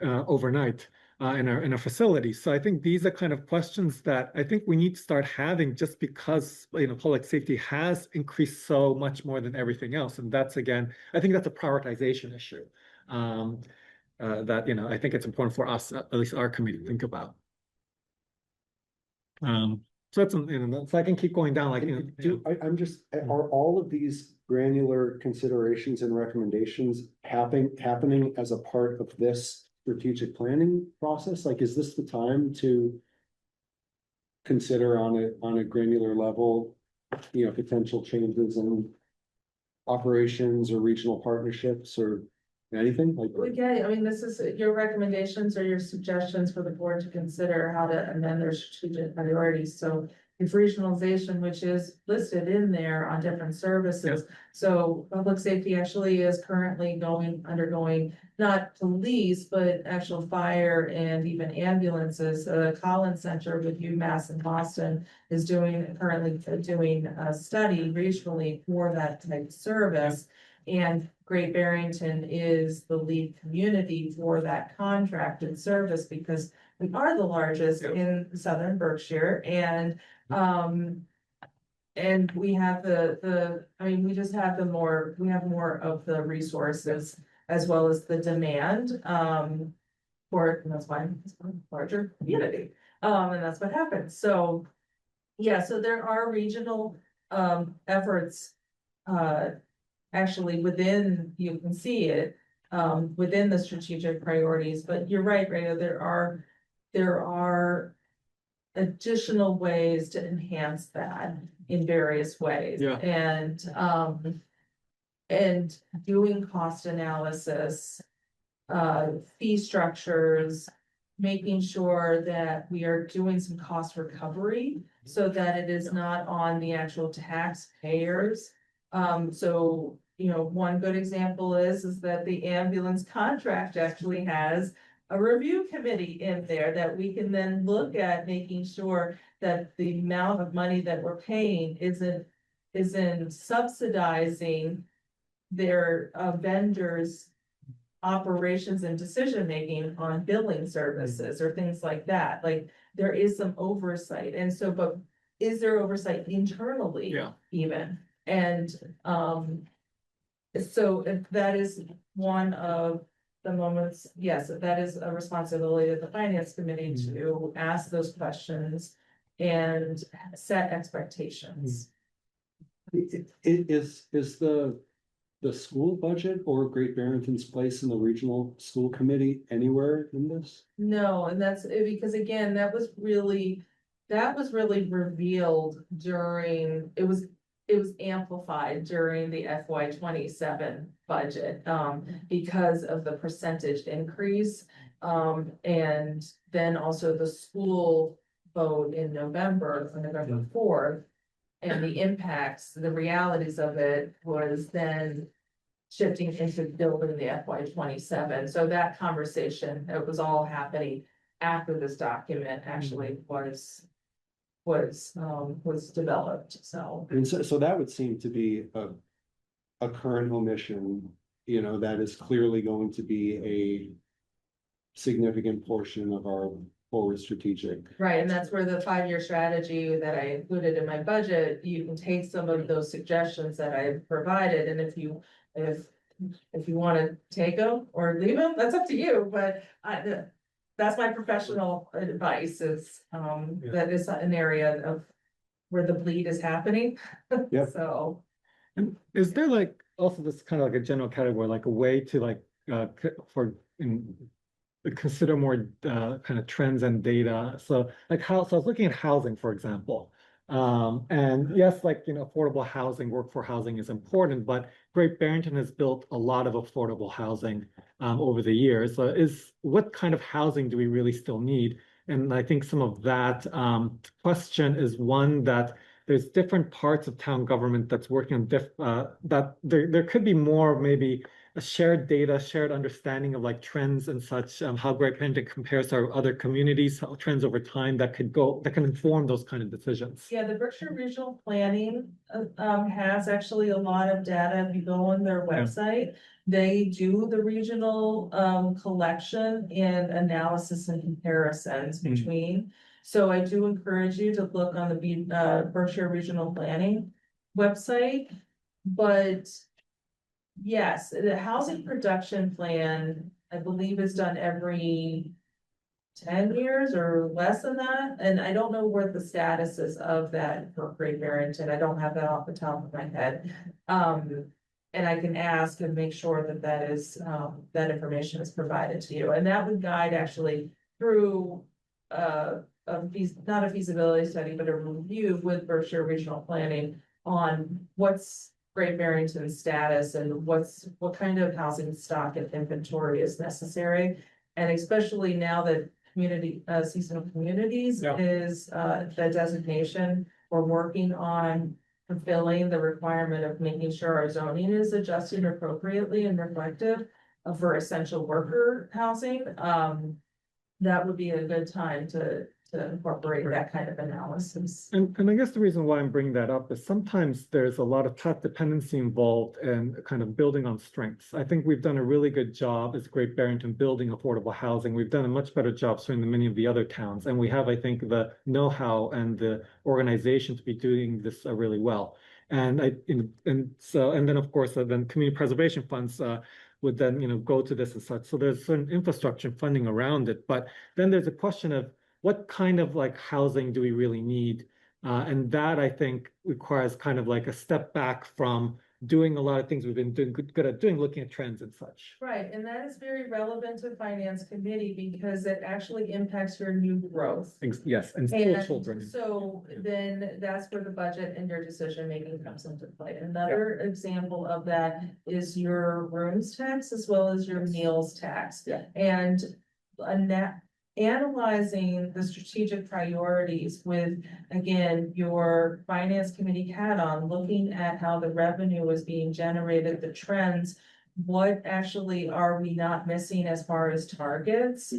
overnight in a facility. So I think these are kind of questions that I think we need to start having, just because public safety has increased so much more than everything else. And that's, again, I think that's a prioritization issue that I think it's important for us, at least our committee, to think about. So that's so I can keep going down, like are all of these granular considerations and recommendations happening as a part of this strategic planning process? Like, is this the time to consider on a granular level, potential changes in operations or regional partnerships or anything like? Okay, I mean, this is your recommendations or your suggestions for the board to consider how to amend their strategic priorities. So if regionalization, which is listed in there on different services. So public safety actually is currently undergoing not police, but actual fire and even ambulances. Collins Center with UMass in Boston is currently doing a study regionally for that type of service. And Great Barrington is the lead community for that contracted service, because we are the largest in southern Berkshire, and we have we just have we have more of the resources as well as the demand for, and that's why it's a larger community. And that's what happens. So yeah, so there are regional efforts actually within, you can see it within the strategic priorities. But you're right, Rhea, there are additional ways to enhance that in various ways. Yeah. And doing cost analysis, fee structures, making sure that we are doing some cost recovery so that it is not on the actual taxpayers. So, one good example is that the ambulance contract actually has a review committee in there that we can then look at, making sure that the amount of money that we're paying isn't subsidizing their vendors' operations and decision-making on billing services or things like that. Like, there is some oversight. And so, but is there oversight internally? Yeah. Even? And so if that is one of the moments, yes, that is a responsibility of the finance committee to ask those questions and set expectations. Is the school budget or Great Barrington's place in the regional school committee anywhere in this? No, and that's because, again, that was really revealed during, it was amplified during the FY 27 budget, because of the percentage increase. And then also the school vote in November 4th, and the impacts, the realities of it was then shifting into building the FY 27. So that conversation, it was all happening after this document actually was developed, so. And so that would seem to be a current omission, that is clearly going to be a significant portion of our forward strategic. Right, and that's where the 5-year strategy that I included in my budget, you can take some of those suggestions that I've provided, and if you want to take them or leave them, that's up to you, but that's my professional advice is, that is an area of where the bleed is happening. Yep. So. And is there also this kind of like a general category, like a way to consider more kind of trends and data? So so I was looking at housing, for example. And yes, affordable housing, workforce housing is important, but Great Barrington has built a lot of affordable housing over the years. So what kind of housing do we really still need? And I think some of that question is one that there's different parts of town government that's working on that there could be more maybe a shared data, shared understanding of like trends and such, how Great Barrington compares to our other communities, how trends over time that can inform those kind of decisions. Yeah, the Berkshire Regional Planning has actually a lot of data. If you go on their Yeah. website, they do the regional collection and analysis and comparisons Mm. between. So I do encourage you to look on the Berkshire Regional Planning website. But yes, the housing production plan, I believe, is done every 10 years or less than that, and I don't know what the status is of that for Great Barrington, I don't have that off the top of my head. And I can ask and make sure that that is, that information is provided to you, and that would guide actually through not a feasibility study, but a review with Berkshire Regional Planning on what's Great Barrington's status and what kind of housing stock and inventory is necessary. And especially now that seasonal communities Yeah. is the designation, we're working on fulfilling the requirement of making sure our zoning is adjusted appropriately and reflective for essential worker housing. That would be a good time to incorporate that kind of analysis. And I guess the reason why I'm bringing that up is sometimes there's a lot of path dependency involved in kind of building on strengths. I think we've done a really good job as Great Barrington building affordable housing. We've done a much better job so in many of the other towns, and we have, I think, the know-how and the organization to be doing this really well. And then of course then community preservation funds would then go to this and such. So there's certain infrastructure funding around it, but then there's a question of what kind of like housing do we really need? And that I think requires kind of like a step back from doing a lot of things we've been doing good at doing, looking at trends and such. Right, and that is very relevant to finance committee because it actually impacts your new growth. Yes, and school children. And so then that's where the budget and your decision making comes into play. Another example of that is your rooms tax as well as your meals tax. Yeah. And analyzing the strategic priorities with, again, your finance committee hat on, looking at how the revenue is being generated, the trends, what actually are we not missing as far as targets?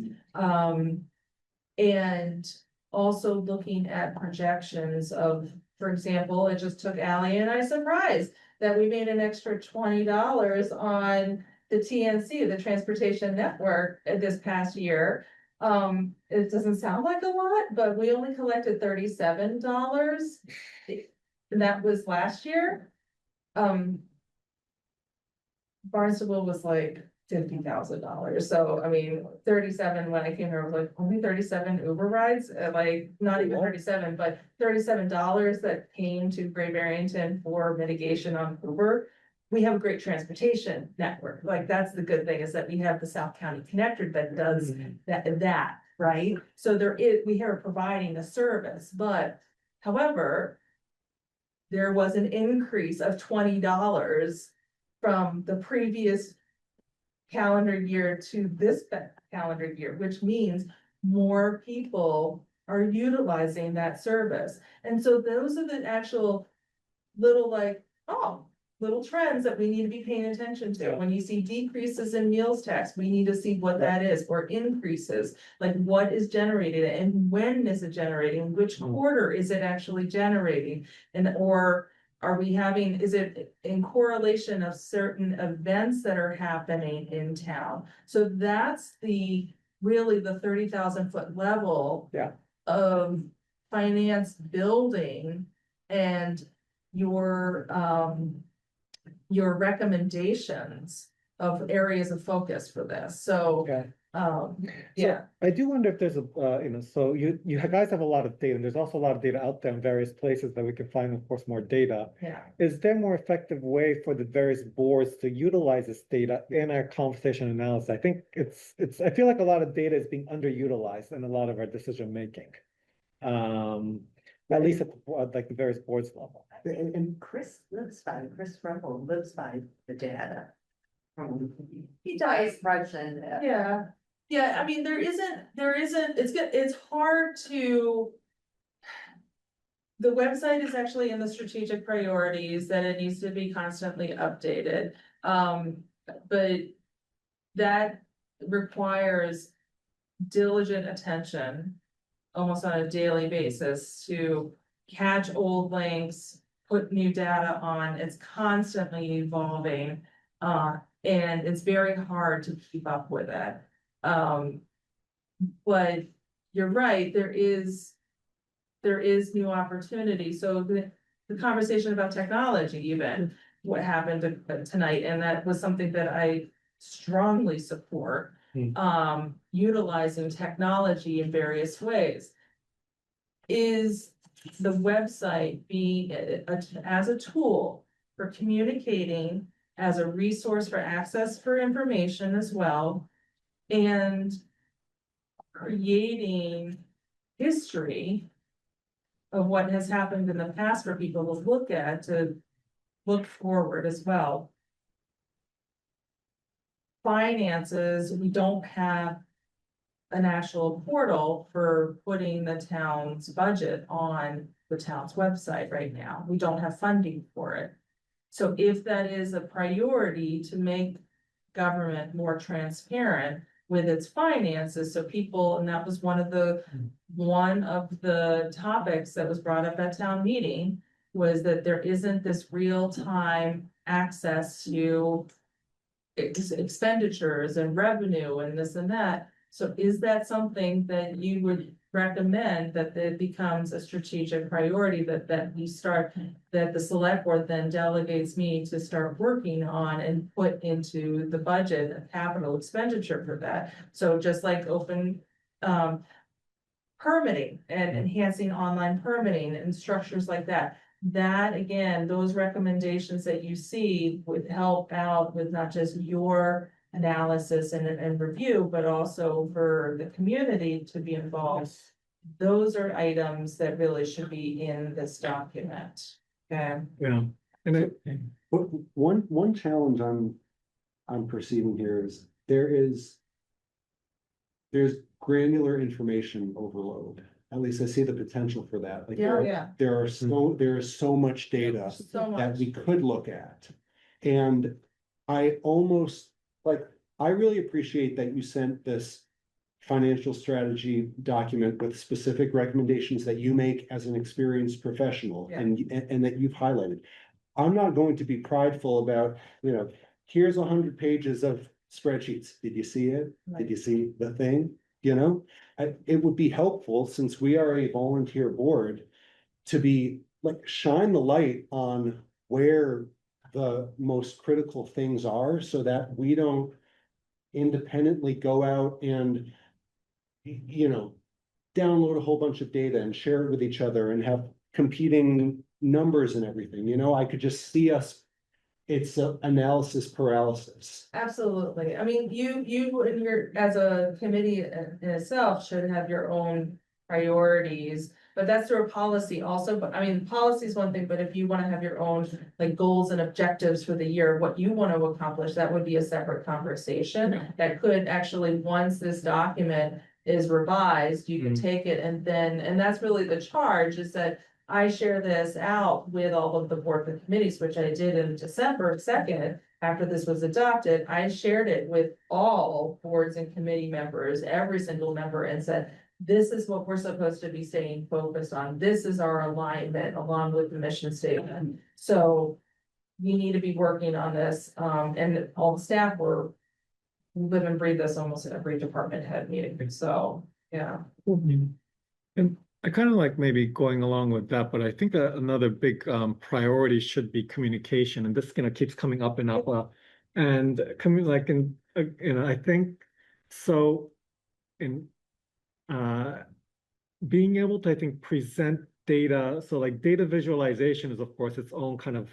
And also looking at projections of, for example, it just took Ally and I surprised that we made an extra $20 on the TNC, the Transportation Network, this past year. It doesn't sound like a lot, but we only collected $37. And that was last year. Barnstable was like $50,000. So, I mean, 37, when I came here, I was like, only 37 Uber rides, like not even 37, but $37 that came to Great Barrington for mitigation on Uber. We have a great transportation network. Like, that's the good thing, is that we have the South County Connector that does that, right? So we are providing a service, but however, there was an increase of $20 from the previous calendar year to this calendar year, which means more people are utilizing that service. And so those are the actual little little trends that we need to be paying attention to. When you see decreases in meals tax, we need to see what that is, or increases, like what is generated and when is it generating, which quarter is it actually generating, or are we having, is it in correlation of certain events that are happening in town? So that's really the 30,000 foot level of finance building and your recommendations of areas of focus for this. So, yeah. I do wonder if there's so you guys have a lot of data, and there's also a lot of data out there in various places that we can find, of course, more data. Yeah. Is there a more effective way for the various boards to utilize this data in our conversation analysis? I think I feel like a lot of data is being underutilized in a lot of our decision making. At least at the various boards level. And Chris Rumpel lives by the data. He does Russian. Yeah. Yeah, I mean, there isn't, it's hard to. The website is actually in the strategic priorities that it needs to be constantly updated. But that requires diligent attention almost on a daily basis to catch old links, put new data on. It's constantly evolving. And it's very hard to keep up with it. But you're right, there is new opportunity. So the conversation about technology, even what happened tonight, and that was something that I strongly support. Utilizing technology in various ways. Is the website be as a tool for communicating, as a resource for access for information as well, and creating history of what has happened in the past for people to look at, to look forward as well. Finances, we don't have an actual portal for putting the town's budget on the town's website right now. We don't have funding for it. So if that is a priority to make government more transparent with its finances, so people, and that was one of the topics that was brought up at town meeting, was that there isn't this real-time access to expenditures and revenue and this and that. So is that something that you would recommend that it becomes a strategic priority that the select board then delegates me to start working on and put into the budget a capital expenditure for that? So just like open permitting and enhancing online permitting and structures like that. That, again, those recommendations that you see would help out with not just your analysis and review, but also for the community to be involved. Those are items that really should be in this document. Okay. Yeah, and One challenge I'm perceiving here is there's granular information overload. At least I see the potential for that. Like Yeah. there is so much data So that much. we could look at. And I really appreciate that you sent this financial strategy document with specific recommendations that you make as an experienced professional and that you've highlighted. I'm not going to be prideful about, here's 100 pages of spreadsheets. Did you see it? Right. Did you see the thing? It would be helpful, since we are a volunteer board, to be shine the light on where the most critical things are, so that we don't independently go out and download a whole bunch of data and share it with each other and have competing numbers and everything. I could just see us, it's analysis paralysis. Absolutely. I mean, you in your, as a committee in itself, should have your own priorities, but that's through a policy also. But I mean, policy is one thing, but if you want to have your own goals and objectives for the year, what you want to accomplish, that would be a separate conversation. That could actually, once this document is revised, you can take it and that's really the charge, is that I share this out with all of the board and committees, which I did in December 2nd, after this was adopted. I shared it with all boards and committee members, every single member, and said, this is what we're supposed to be staying focused on. This is our alignment along with the mission statement. So we need to be working on this. And all the staff we live and breathe this almost at every department head meeting. So, yeah. And I kind of like maybe going along with that, but I think that another big priority should be communication, and this keeps coming up and up. I think so. In being able to, present data. So data visualization is, of course, its own kind of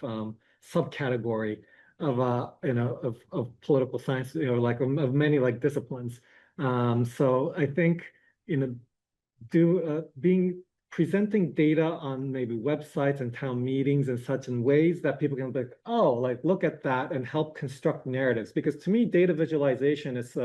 subcategory of of political science, of many disciplines. So I think presenting data on maybe websites and town meetings and such in ways that people can be like, oh, look at that, and help construct narratives. Because to me, data visualization is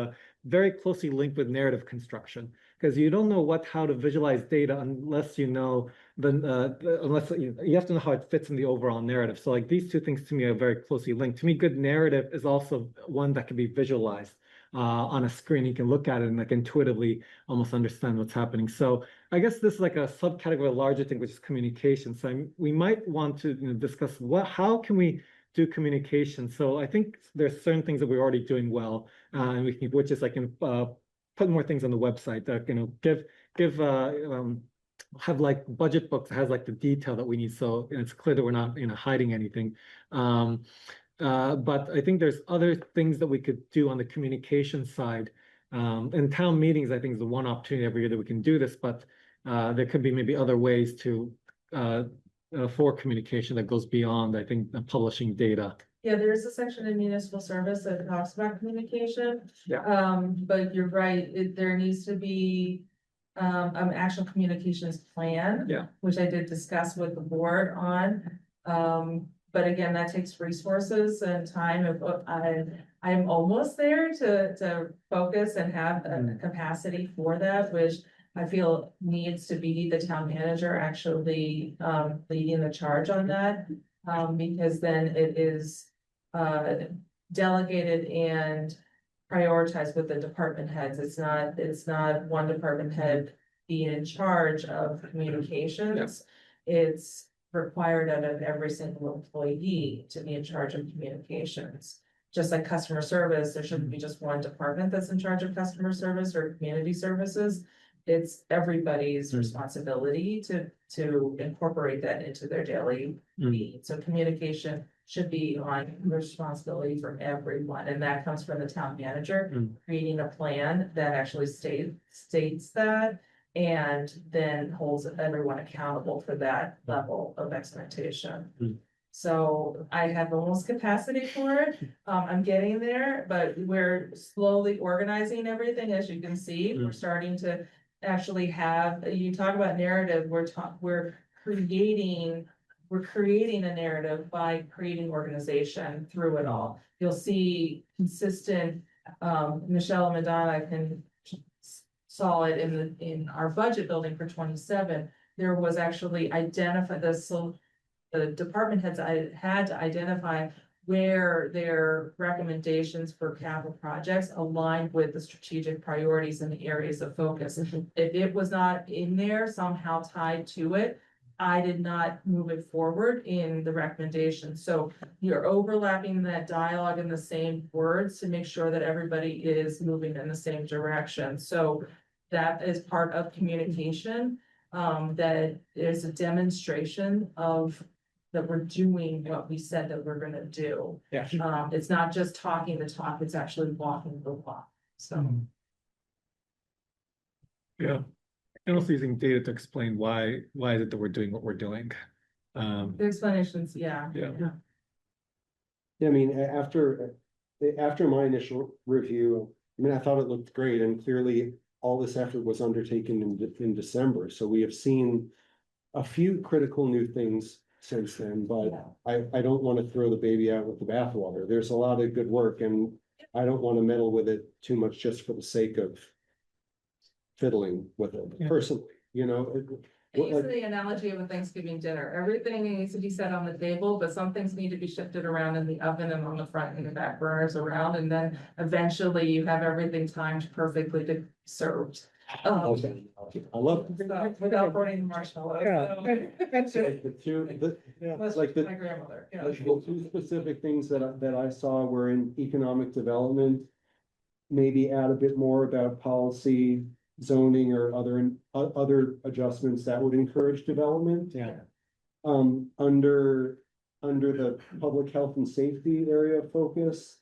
very closely linked with narrative construction. because you don't know how to visualize data unless you know unless you have to know how it fits in the overall narrative. So like these two things to me are very closely linked. To me, good narrative is also one that can be visualized on a screen. You can look at it and like intuitively almost understand what's happening. So I guess this is like a subcategory, a larger thing, which is communication. So we might want to discuss how can we do communication. So I think there's certain things that we're already doing well, and we can, which is like put more things on the website that give have like budget books that has like the detail that we need, so it's clear that we're not hiding anything. But I think there's other things that we could do on the communication side. And town meetings, I think, is the one opportunity every year that we can do this, but there could be maybe other ways to for communication that goes beyond, I think, publishing data. Yeah, there is a section in municipal service that talks about communication. Yeah. But you're right, there needs to be an actual communications plan. Yeah. Which I did discuss with the board on. But again, that takes resources and time. I'm almost there to focus and have a capacity for that, which I feel needs to be the town manager actually leading the charge on that. Because then it is delegated and prioritized with the department heads. It's not one department head being in charge of communications. It's required out of every single employee to be in charge of communications. Just like customer service, there shouldn't be just one department that's in charge of customer service or community services. It's everybody's responsibility to incorporate that into their daily need. So communication should be on responsibility for everyone, and that comes from the town manager creating a plan that actually states that, and then holds everyone accountable for that level of expectation. So I have almost capacity for it. I'm getting there, but we're slowly organizing everything. As you can see, we're starting to actually have, you talk about narrative, we're creating a narrative by creating organization through it all. You'll see consistent, Michelle and Madonna saw it in our budget building for 27. There was actually identified the department heads had to identify where their recommendations for capital projects aligned with the strategic priorities and the areas of focus. If it was not in there, somehow tied to it, I did not move it forward in the recommendation. So you're overlapping that dialogue in the same words to make sure that everybody is moving in the same direction. So that is part of communication, that is a demonstration of that we're doing what we said that we're gonna do. Yeah. It's not just talking the talk, it's actually walking the walk, so. Yeah. And also using data to explain why is it that we're doing what we're doing. The explanations, yeah. Yeah. Yeah, I mean, after my initial review, I mean, I thought it looked great, and clearly all this effort was undertaken in December. So we have seen a few critical new things since then, but I don't want to throw the baby out with the bathwater. There's a lot of good work, and I don't want to meddle with it too much just for the sake of fiddling with it personally, you know. I use the analogy of a Thanksgiving dinner. Everything needs to be set on the table, but some things need to be shifted around in the oven and on the front and the back burners around, and then eventually you have everything timed perfectly to be served. I love Without burning the marshmallows. like My grandmother. the two specific things that I saw were in economic development. Maybe add a bit more about policy, zoning, or other adjustments that would encourage development. Yeah. Under the public health and safety area of focus,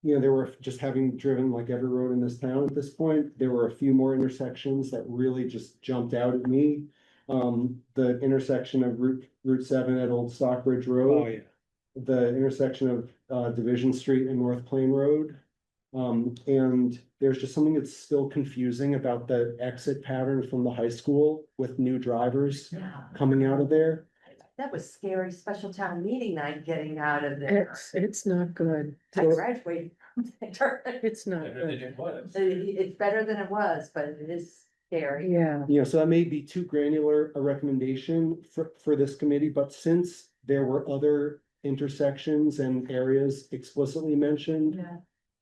you know, there were, just having driven like every road in this town at this point, there were a few more intersections that really just jumped out at me. The intersection of Route 7 at Old Stockbridge Road. Oh, yeah. The intersection of Division Street and North Plain Road. And there's just something that's still confusing about the exit pattern from the high school with new drivers coming out of there. That was scary special town meeting night getting out of there. It's not good. I graduated from there. It's not Better than good. it was. It's better than it was, but it is scary. Yeah. You know, so that may be too granular a recommendation for this committee, but since there were other intersections and areas explicitly mentioned, Yeah.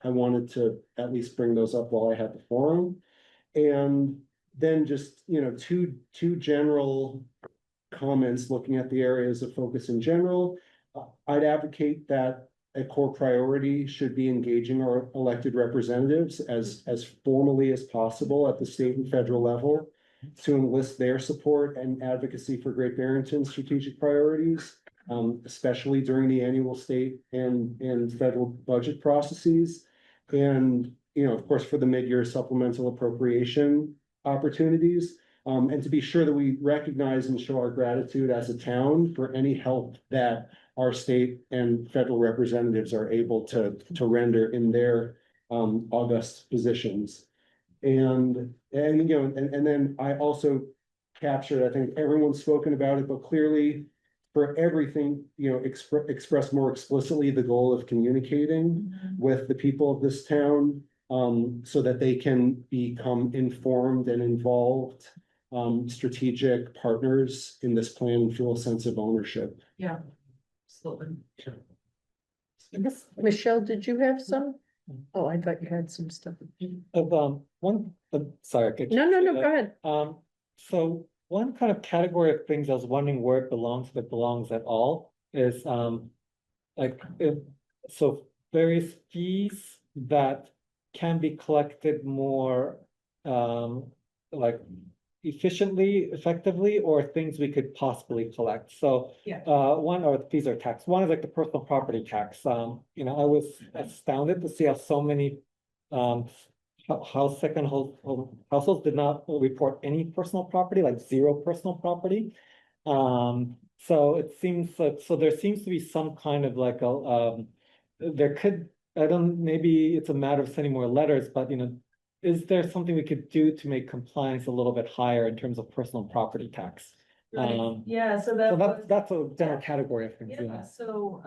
I wanted to at least bring those up while I had the forum. And then just, you know, two general comments looking at the areas of focus in general. I'd advocate that a core priority should be engaging our elected representatives as formally as possible at the state and federal level to enlist their support and advocacy for Great Barrington's strategic priorities, especially during the annual state and federal budget processes. And, you know, of course, for the mid-year supplemental appropriation opportunities. And to be sure that we recognize and show our gratitude as a town for any help that our state and federal representatives are able to render in their august positions. And you know, and then I also captured, I think everyone's spoken about it, but clearly for everything, you know, express more explicitly the goal of communicating with the people of this town, so that they can become informed and involved strategic partners in this plan and feel a sense of ownership. Yeah, absolutely. Michelle, did you have some? Oh, I thought you had some stuff. Sorry. I could No, say go that. ahead. So one kind of category of things I was wondering where it belongs, if it belongs at all, is so various fees that can be collected more like efficiently, effectively, or things we could possibly collect. So Yeah. One are the fees or tax. One is like the personal property tax. You know, I was astounded to see how so many households did not report any personal property, like zero personal property. So it seems like, so there seems to be some kind of like there could, maybe it's a matter of sending more letters, but you know, is there something we could do to make compliance a little bit higher in terms of personal property tax? Yeah, so So that was. that's a general category of things. Yeah, so,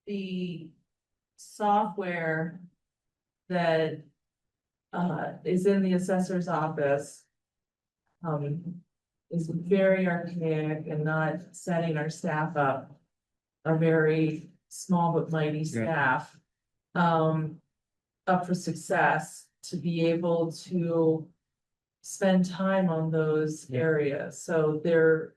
the software that, is in the assessor's office, is very archaic and not setting our staff up, a very small but mighty staff, up for success to be able to spend time on those areas. So their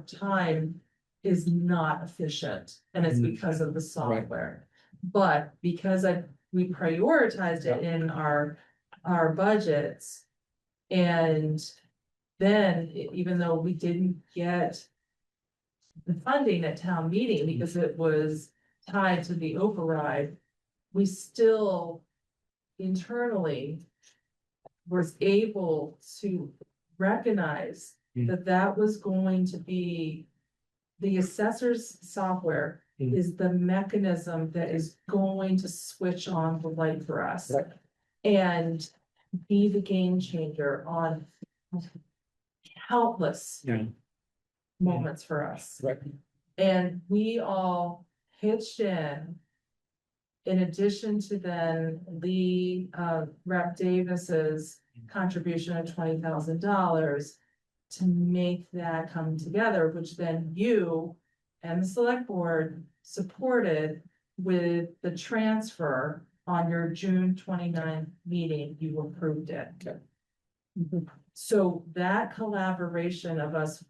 time is not efficient, and it's because of the software. But because we prioritized it in our budgets, and then even though we didn't get the funding at town meeting because it was tied to the override, we still internally was able to recognize that that was going to be the assessor's software is the mechanism that is going to switch on the light for us and be the game changer on countless moments for us. And we all pitched in addition to then Lee, Rep Davis's contribution of $20,000 to make that come together, which then you and the select board supported with the transfer on your June 29th meeting, you approved it. So that collaboration of us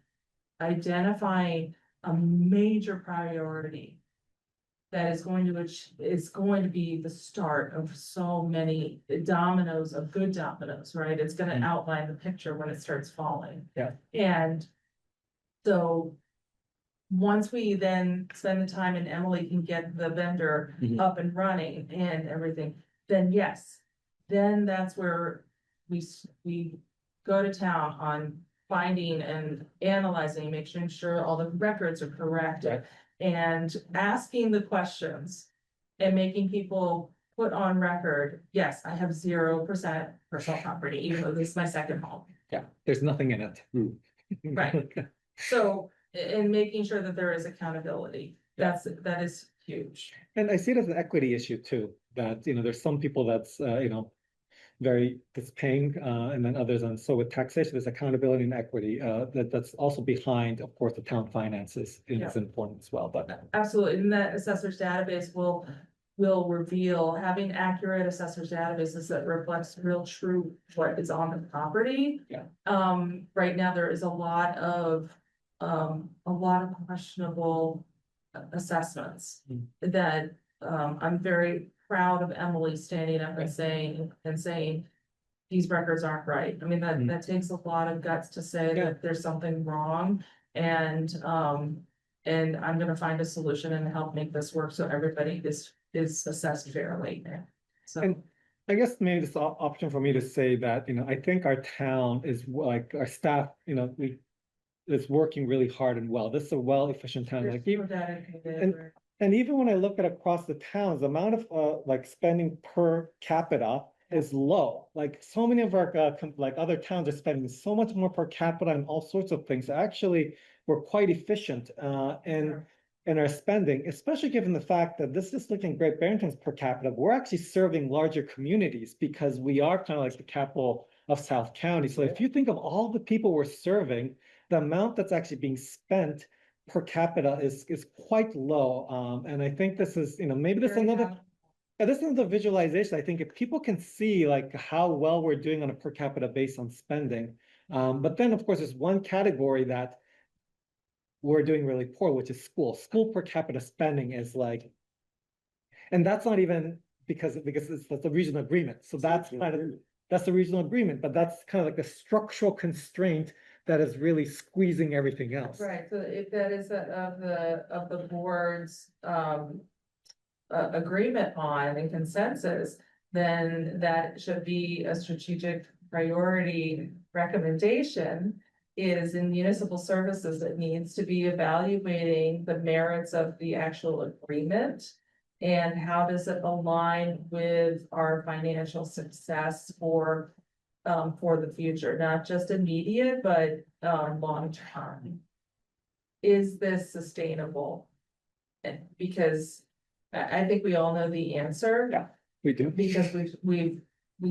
identifying a major priority that is going to be the start of so many dominoes of good dominoes, right? It's gonna outline the picture when it starts falling. Yeah. And so once we then spend the time and Emily can get the vendor up and running and everything, then yes, then that's where we go to town on finding and analyzing, making sure all the records are correct. And asking the questions and making people put on record, yes, I have 0% personal property, even though this is my second home. Yeah, there's nothing in it. Right. So and making sure that there is accountability. That is huge. And I see it as an equity issue too, that, there's some people that's, that's paying, and then others, and so with taxation, there's accountability and equity, that's also behind, of course, the town finances is important as well, but. Absolutely, and that assessor's database will reveal, having accurate assessor's databases that reflects real true what is on the property. Yeah. Right now, there is a lot of questionable assessments that, I'm very proud of Emily standing up and saying, these records aren't right. I mean, that takes a lot of guts to say that there's something wrong, and I'm gonna find a solution and help make this work so everybody is assessed fairly. So. And I guess maybe this option for me to say that, I think our town is like, our staff, is working really hard and well. This is a well-efficient town, like and even when I look at across the towns, the amount of like spending per capita is low. Like so many of our like other towns are spending so much more per capita and all sorts of things. Actually, we're quite efficient in our spending, especially given the fact that this is looking at Great Barrington's per capita. We're actually serving larger communities because we are kind of like the capital of South County. So if you think of all the people we're serving, the amount that's actually being spent per capita is quite low. And I think this is, maybe this is another visualization. I think if people can see like how well we're doing on a per capita base on spending, but then of course there's one category that we're doing really poor, which is school. School per capita spending is like, and that's not even because that's a regional agreement. So that's the regional agreement, but that's kind of like a structural constraint that is really squeezing everything else. Right, so if that is of the board's agreement on and consensus, then that should be a strategic priority recommendation. Is in municipal services that needs to be evaluating the merits of the actual agreement. And how does it align with our financial success for the future, not just immediate, but long term. Is this sustainable? Because I think we all know the answer. Yeah, we do. Because we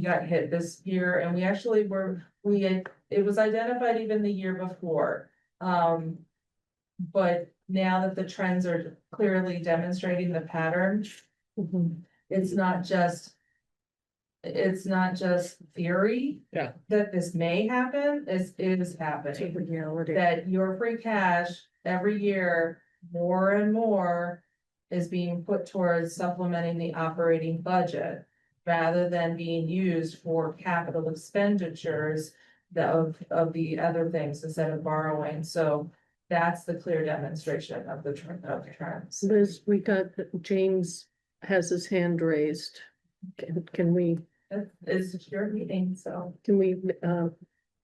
got hit this year, and we actually it was identified even the year before. But now that the trends are clearly demonstrating the pattern, it's not just theory. Yeah. That this may happen, it is happening. That your free cash every year, more and more is being put towards supplementing the operating budget, rather than being used for capital expenditures of the other things instead of borrowing. So that's the clear demonstration of the trends. Liz, we got, James has his hand raised. Can we, It's your meeting, so.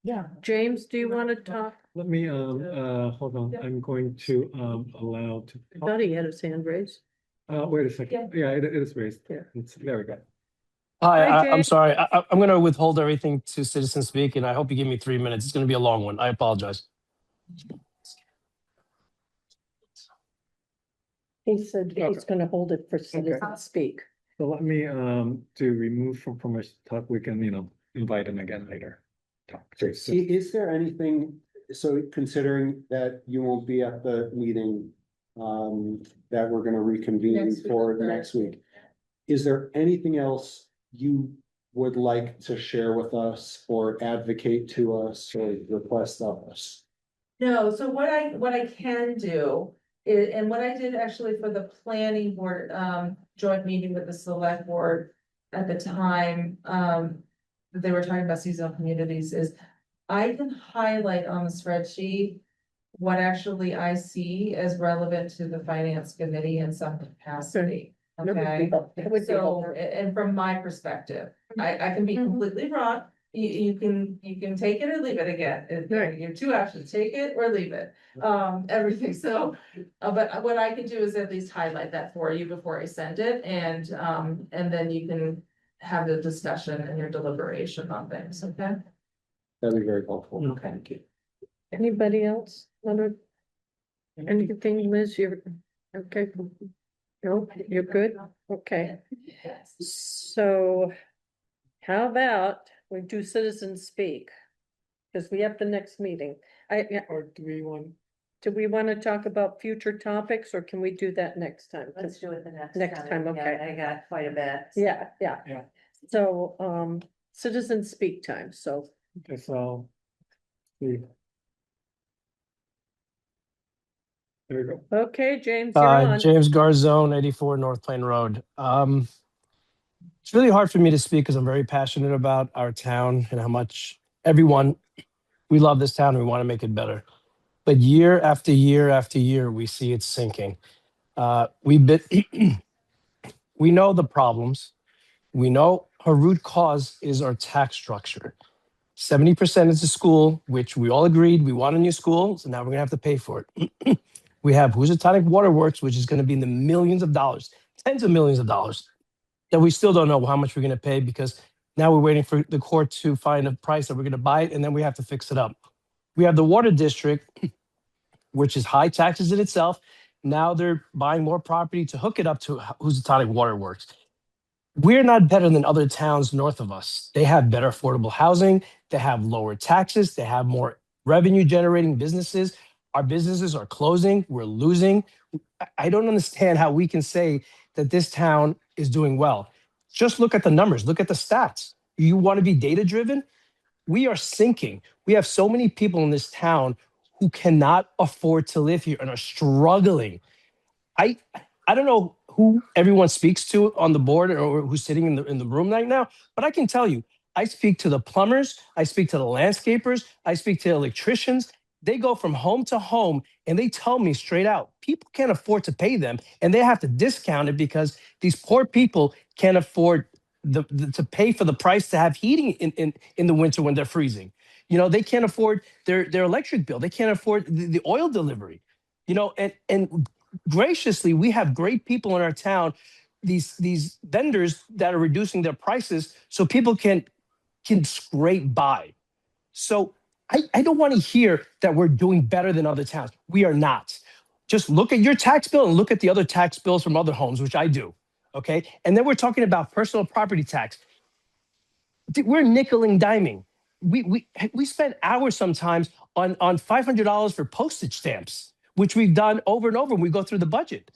Yeah, James, do you want to talk? Let me, hold on, I'm going to, allow to. I thought he had his hand raised. Wait a second. Yeah, it is raised. Yeah. There we go. Hi, Hi, I'm James. sorry. I'm going to withhold everything to citizen speak, and I hope you give me 3 minutes. It's going to be a long one. I apologize. He said he's Okay. gonna hold it for citizen speak. So let me, to remove from permission to talk, we can, invite him again later. Talk. Is there anything, so considering that you won't be at the meeting, that we're gonna reconvene Next week, for correct. next week? Is there anything else you would like to share with us or advocate to us or request of us? No, so what I can do is, and what I did actually for the planning board, joint meeting with the select board at the time, that they were talking about seasonal communities, is I can highlight on the spreadsheet what actually I see as relevant to the finance committee in some capacity. Okay, That would be so, helpful. and from my perspective, I can be completely wrong. You can take it or leave it again. Right. You have two options, take it or leave it, everything, so. But what I can do is at least highlight that for you before I send it, and then you can have the discussion and your deliberation on things, okay? That'd be very helpful. Okay. Thank you. Anybody else? Anything, Liz, you're, okay? No, you're good? Okay, so how about we do citizen speak? Because we have the next meeting. Or do we want? Do we want to talk about future topics or can we do that next time? Let's do it the next. Next time, okay. Yeah, I got quite a bit. Yeah, yeah. Yeah. So, citizen speak time, so. Okay, so. See. There we go. Okay, James, you're on. James Garzone, 84 North Plain Road. It's really hard for me to speak because I'm very passionate about our town and how much everyone, we love this town and we want to make it better. But year after year after year, we see it sinking. We know the problems. We know our root cause is our tax structure. 70% is the school, which we all agreed we want a new school, so now we're gonna have to pay for it. We have Housatonic Waterworks, which is gonna be in the millions of dollars, tens of millions of dollars, that we still don't know how much we're gonna pay because now we're waiting for the court to find a price that we're gonna buy it, and then we have to fix it up. We have the water district, which is high taxes in itself. Now they're buying more property to hook it up to Housatonic Waterworks. We're not better than other towns north of us. They have better affordable housing. They have lower taxes. They have more revenue generating businesses. Our businesses are closing. We're losing. I don't understand how we can say that this town is doing well. Just look at the numbers. Look at the stats. You want to be data driven? We are sinking. We have so many people in this town who cannot afford to live here and are struggling. I don't know who everyone speaks to on the board or who's sitting in the room right now, but I can tell you, I speak to the plumbers, I speak to the landscapers, I speak to electricians. They go from home to home and they tell me straight out, people can't afford to pay them and they have to discount it because these poor people can't afford to pay for the price to have heating in the winter when they're freezing. You know, they can't afford their electric bill. They can't afford the oil delivery. You know, and graciously, we have great people in our town, these vendors that are reducing their prices so people can scrape by. So I don't want to hear that we're doing better than other towns. We are not. Just look at your tax bill and look at the other tax bills from other homes, which I do. Okay. And then we're talking about personal property tax. We're nickel and diming. We spend hours sometimes on $500 for postage stamps, which we've done over and over when we go through the budget.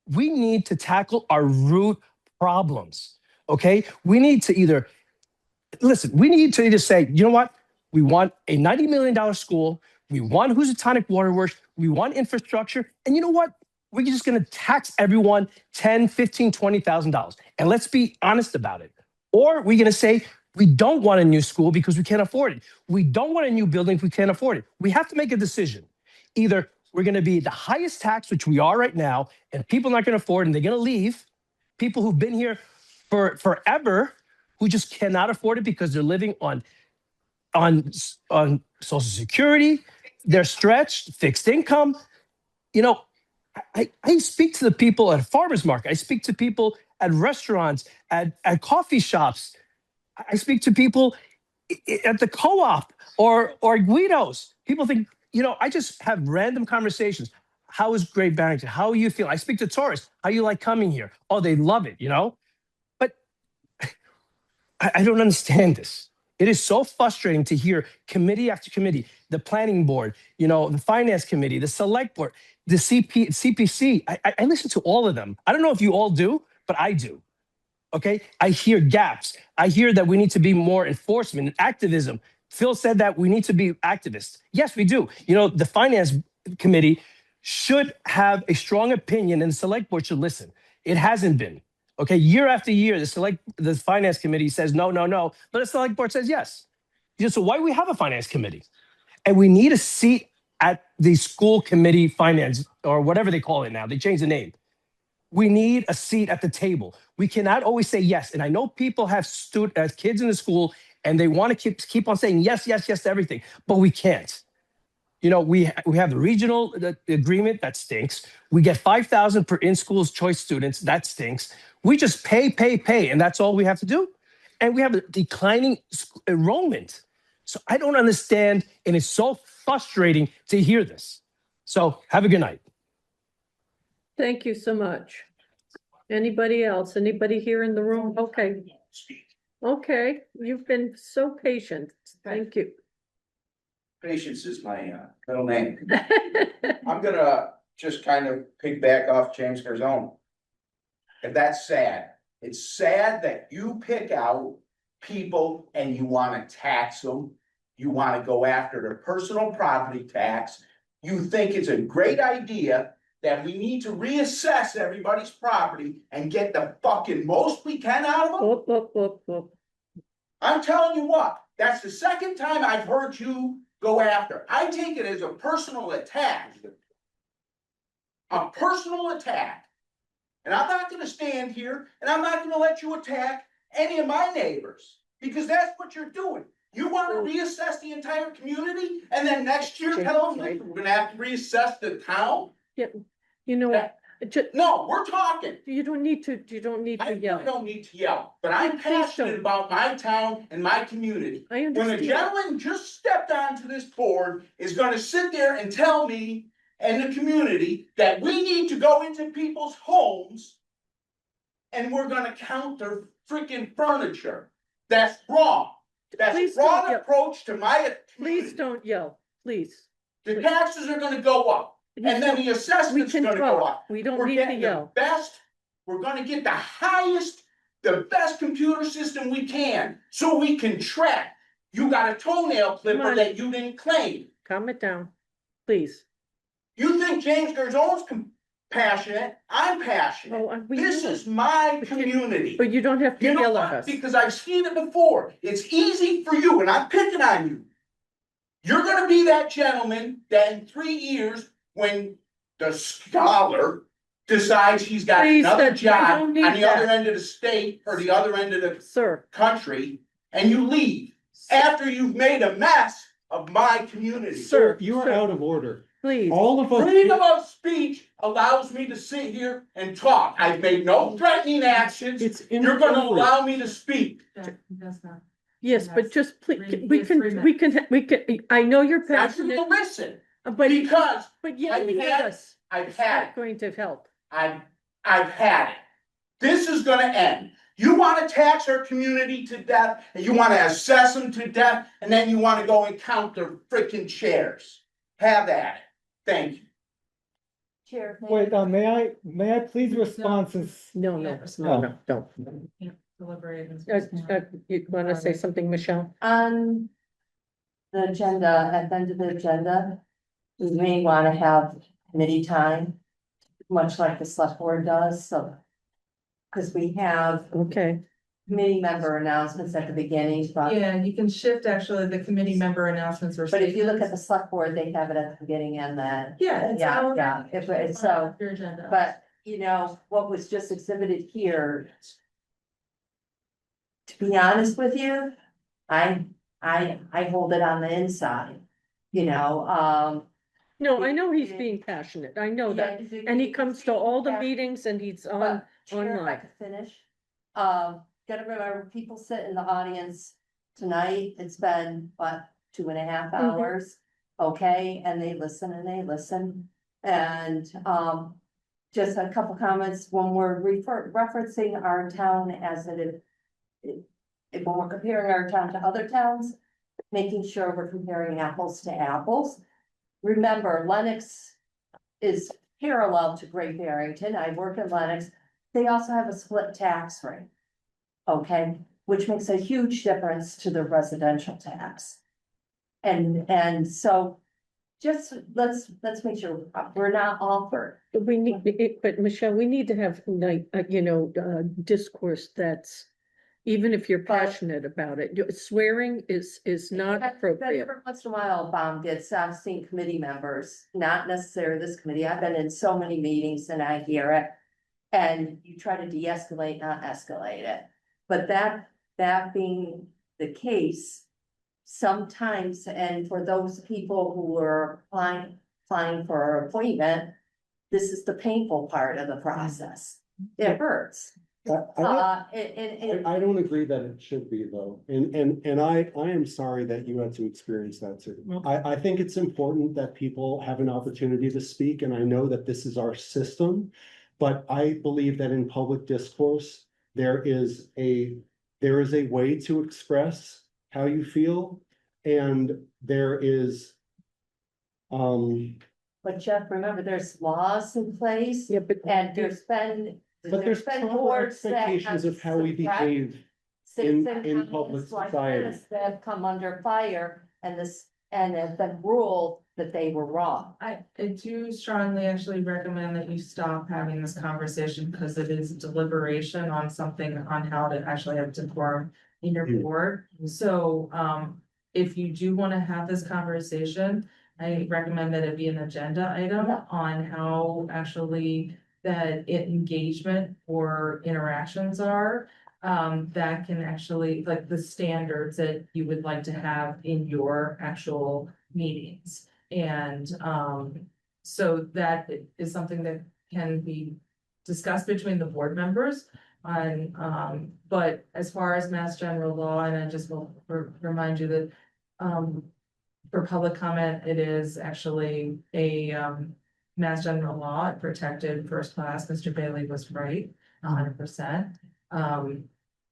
We need to tackle our root problems. Okay. We need to either say, you know what? We want a $90 million school. We want Housatonic Waterworks. We want infrastructure. And you know what? We're just going to tax everyone $10,000, $15,000, $20,000. And let's be honest about it. Or we're going to say, we don't want a new school because we can't afford it. We don't want a new building if we can't afford it. We have to make a decision. Either we're going to be the highest tax, which we are right now, and people are not going to afford it, and they're going to leave. People who've been here for forever, who just cannot afford it because they're living on Social Security, they're stretched, fixed income. You know, I speak to the people at farmers market. I speak to people at restaurants, at coffee shops. I speak to people at the co-op or Guido's. People think, you know, I just have random conversations. How is Great Barrington? How are you feeling? I speak to tourists. How you like coming here? Oh, they love it, you know? But I don't understand this. It is so frustrating to hear committee after committee, the planning board, you know, the finance committee, the select board, the CPC. I listen to all of them. I don't know if you all do, but I do. Okay. I hear gaps. I hear that we need to be more enforcement and activism. Phil said that we need to be activists. Yes, we do. You know, the finance committee should have a strong opinion and the select board should listen. It hasn't been. Okay, year after year, the finance committee says no, but the select board says yes. You know, so why do we have a finance committee? And we need a seat at the school committee finance or whatever they call it now. They changed the name. We need a seat at the table. We cannot always say yes. And I know people have kids in the school and they want to keep on saying yes to everything, but we can't. You know, we have the regional agreement that stinks. We get $5,000 per in-schools choice students. That stinks. We just pay, and that's all we have to do. And we have a declining enrollment. So I don't understand, and it's so frustrating to hear this. So have a good night. Thank you so much. Anybody else? Anybody here in the room? Okay. Okay, you've been so patient. Thank you. Patience is my middle name. I'm gonna just kind of piggyback off James Garzone. And that's sad. It's sad that you pick out people and you wanna tax them. You wanna go after their personal property tax. You think it's a great idea that we need to reassess everybody's property and get the fucking most we can out of them. Whoop, whoop, whoop, whoop. I'm telling you what, that's the second time I've heard you go after. I take it as a personal attack. A personal attack. And I'm not gonna stand here and I'm not gonna let you attack any of my neighbors. Because that's what you're doing. You wanna reassess the entire community and then next year tell them that we're gonna have to reassess the town? Yeah, you know what? No, we're talking. You don't need to I yell. don't need to yell, but I'm passionate about my town and my community. I When a understand. gentleman just stepped onto this board is gonna sit there and tell me and the community that we need to go into people's homes and we're gonna count their freaking furniture. That's wrong. That's Please a wrong don't yell. approach to my Please community. don't yell, please. The taxes are gonna go up and then the We assessment's can gonna go talk. up. We don't We're need to getting the yell. best, we're gonna get the highest, the best computer system we can, so we can track. You got a toenail clipper on. that you didn't claim. Calm it down, please. You think James Garzone's passionate, I'm passionate. Oh, we This know. is my But you- community. But you don't have to You know yell at what? us. Because I've seen it before. It's easy for you, and I'm picking on you. You're gonna be that gentleman that in 3 years, when the scholar decides he's got Please, another I job don't on need the other that. end of the state or the other end of the Sir, country, and you leave after you've made a mess of my community. Sir. You are out of order. please. All of us. Freedom of speech allows me to sit here and talk. I've made no threatening actions. It's You're gonna inappropriate. allow me to speak. Yes, but just please, Three- we yes, can, 3 we can, I know you're Now you passionate, will listen, but because yelling I've at had- us I've is had not it. going to help. I've had it. This is gonna end. You wanna tax our community to death, and you wanna assess them to death, and then you wanna go and count their freaking shares. Have at it. Thank you. Chair. Wait, may I please respond since, No, don't. Deliberate. You wanna say something, Michelle? On the agenda, at the end of the agenda, we may want to have committee time, much like the select board does, so. Because we have Okay, committee member announcements at the beginning, but, Yeah, you can shift actually the committee member announcements or. but if you look at the select board, they have it at the beginning and then. Yeah, it's Yeah, all- yeah, if it's so, Your agenda. but, you know, what was just exhibited here. To be honest with you, I hold it on the inside, you know, no, I know he's being passionate, I know that, and he comes to all the meetings and he's on, But Chair, if I online. could finish, gotta remember, people sit in the audience tonight, it's been, what, 2.5 hours? Okay, and they listen and they listen, and, just a couple comments, when we're referencing our town as when we're comparing our town to other towns, making sure we're comparing apples to apples. Remember, Lennox is parallel to Great Barrington. I work in Lennox. They also have a split tax rate. Okay, which makes a huge difference to the residential tax. And so just let's make sure we're not offered. We need, but Michelle, we need to have like, discourse that's, even if you're passionate about it, swearing is not appropriate. Every once in a while, Bob gets, I've seen committee members, not necessarily this committee, I've been in so many meetings and I hear it. And you try to de-escalate, not escalate it. But that being the case, sometimes, and for those people who are applying for an appointment, this is the painful part of the process. It hurts. I don't agree that it should be though, and I am sorry that you had to experience that too. I think it's important that people have an opportunity to speak, and I know that this is our system. But I believe that in public discourse, there is a way to express how you feel, and there is. But Jeff, remember, there's laws in place, Yeah, but and there's There's been proper boards that expectations have of how we suppressed behave citizen in public comments like society. this that have come under fire, and have been ruled that they were wrong. I do strongly actually recommend that you stop having this conversation because it is deliberation on something on how to actually have decorum in your board. So, if you do want to have this conversation, I recommend that it be an agenda item Yeah. on how actually that engagement or interactions are. That can actually, like the standards that you would like to have in your actual meetings. And, so that is something that can be discussed between the board members. On, but as far as mass general law, and I just will remind you that, for public comment, it is actually a, mass general law, protected first class. Mr. Bailey was right, 100%.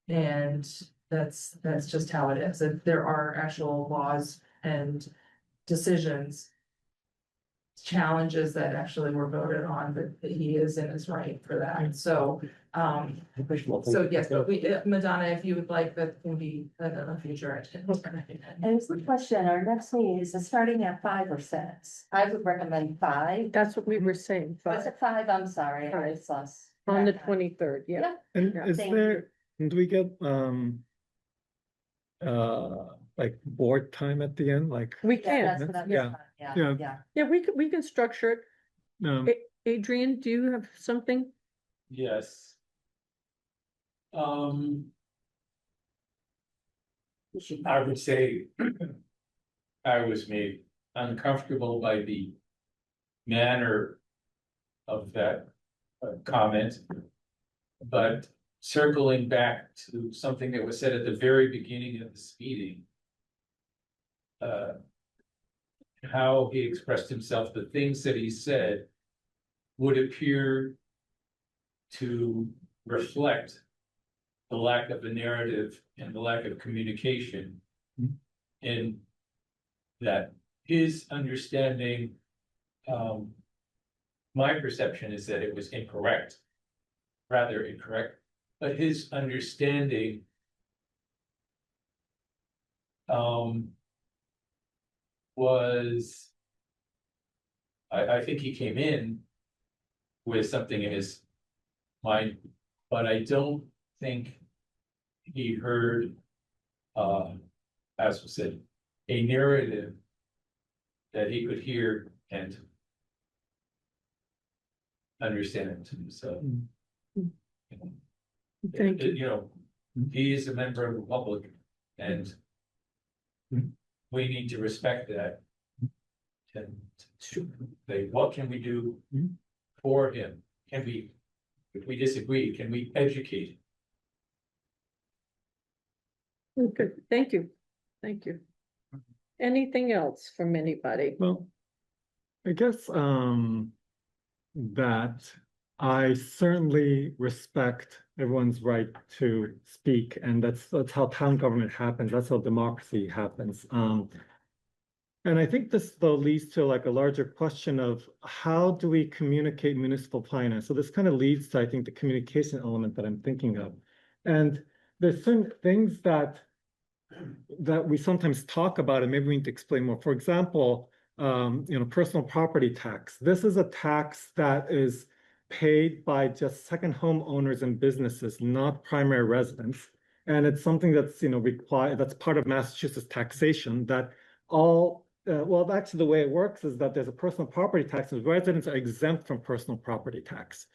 And that's just how it is. If there are actual laws and decisions, challenges that actually were voted on, but he is in his right for that. So, so yes, but Madonna, if you would like, that can be a future agenda. And it's the question, our next meeting is it starting at 5 or 6? I would recommend 5. That's what we were saying, Was but it 5? I'm sorry, I Five. just lost. on the track. 23rd, yeah. Yeah. And Yeah. is Thank there, do we get, like board time at the end, like, We Yeah, can, that's what I'm, Yeah. yeah, Yeah. yeah. yeah, we can structure it. um, Adrian, do you have something? Yes. I would say I was made uncomfortable by the manner of that comment. But circling back to something that was said at the very beginning of this meeting, how he expressed himself, the things that he said would appear to reflect the lack of a narrative and the lack of communication. In that his understanding, my perception is that it was incorrect, rather incorrect, but his understanding was, I think he came in with something in his mind, but I don't think he heard, as was said, a narrative that he could hear and understand. So, you know, Thank you. you know, he is a member of the public, and we need to respect that. And say, what can we do for him? Can we, if we disagree, can we educate? Okay, thank you, thank you. Anything else from anybody? well, I guess, that I certainly respect everyone's right to speak, and that's how town government happens, that's how democracy happens. And I think this though leads to like a larger question of how do we communicate municipal finance? So this kind of leads to, I think, the communication element that I'm thinking of. And there's certain things that we sometimes talk about, and maybe we need to explain more. For example, personal property tax. This is a tax that is paid by just second home owners and businesses, not primary residents. And it's something that's, required, that's part of Massachusetts taxation, that all, well, actually the way it works is that there's a personal property tax and residents are exempt from personal property tax,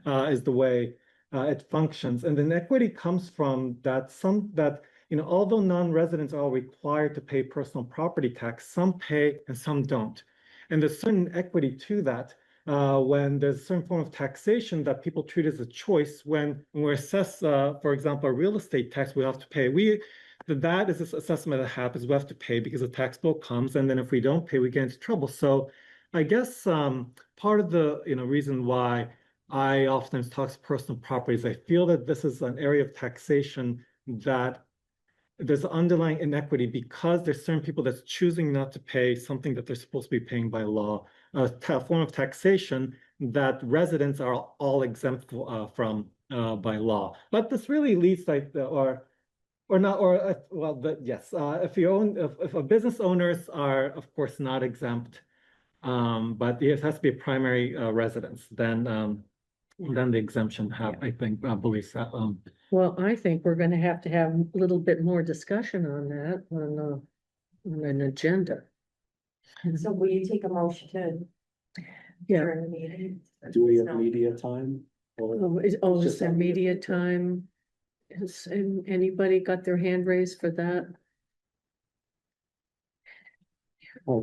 is the way it functions. And the inequity comes from that although non-residents are required to pay personal property tax, some pay and some don't. And there's certain equity to that, when there's a certain form of taxation that people treat as a choice when we assess, for example, a real estate tax we have to pay. That is this assessment that happens, we have to pay because the tax bill comes, and then if we don't pay, we get into trouble. So I guess part of the reason why I often talk to personal properties, I feel that this is an area of taxation that there's underlying inequity because there's certain people that's choosing not to pay something that they're supposed to be paying by law, a form of taxation that residents are all exempt from by law. But this really leads like or not, or well, but yes, if a business owners are of course not exempt, but it has to be a primary residence, then the exemption have, I think, believes that. Well, I think we're gonna have to have a little bit more discussion on that on an agenda. So will you take a motion to? Yeah. adjourn the meeting? Do we have No. media time? Or Is Just there that media media time? Has anybody got their hand raised for that?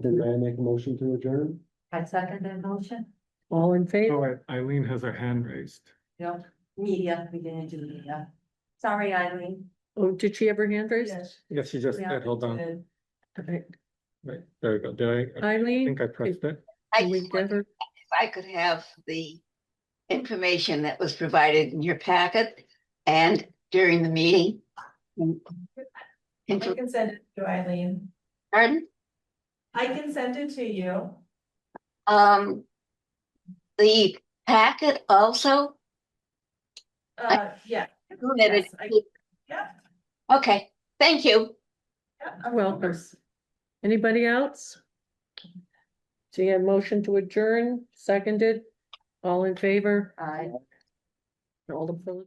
did I make a motion to adjourn? I second that motion. All in favor? Oh, Eileen has her hand raised. No, media, we didn't do media. Sorry, Eileen. Oh, did she have her hand raised? Yes, she just Yeah, did, hold on. did. Okay. Right, there we go. Did I Eileen, think I pressed it? can we get her? If I could have the information that was provided in your packet and during the meeting. I can send it to Eileen. Pardon? I can send it to you. The packet also? Yeah. Yes, Yeah. Okay, thank you. Yeah, of Welcome. course. Anybody else? So you have motion to adjourn, seconded, all in favor? Aye. All opposed?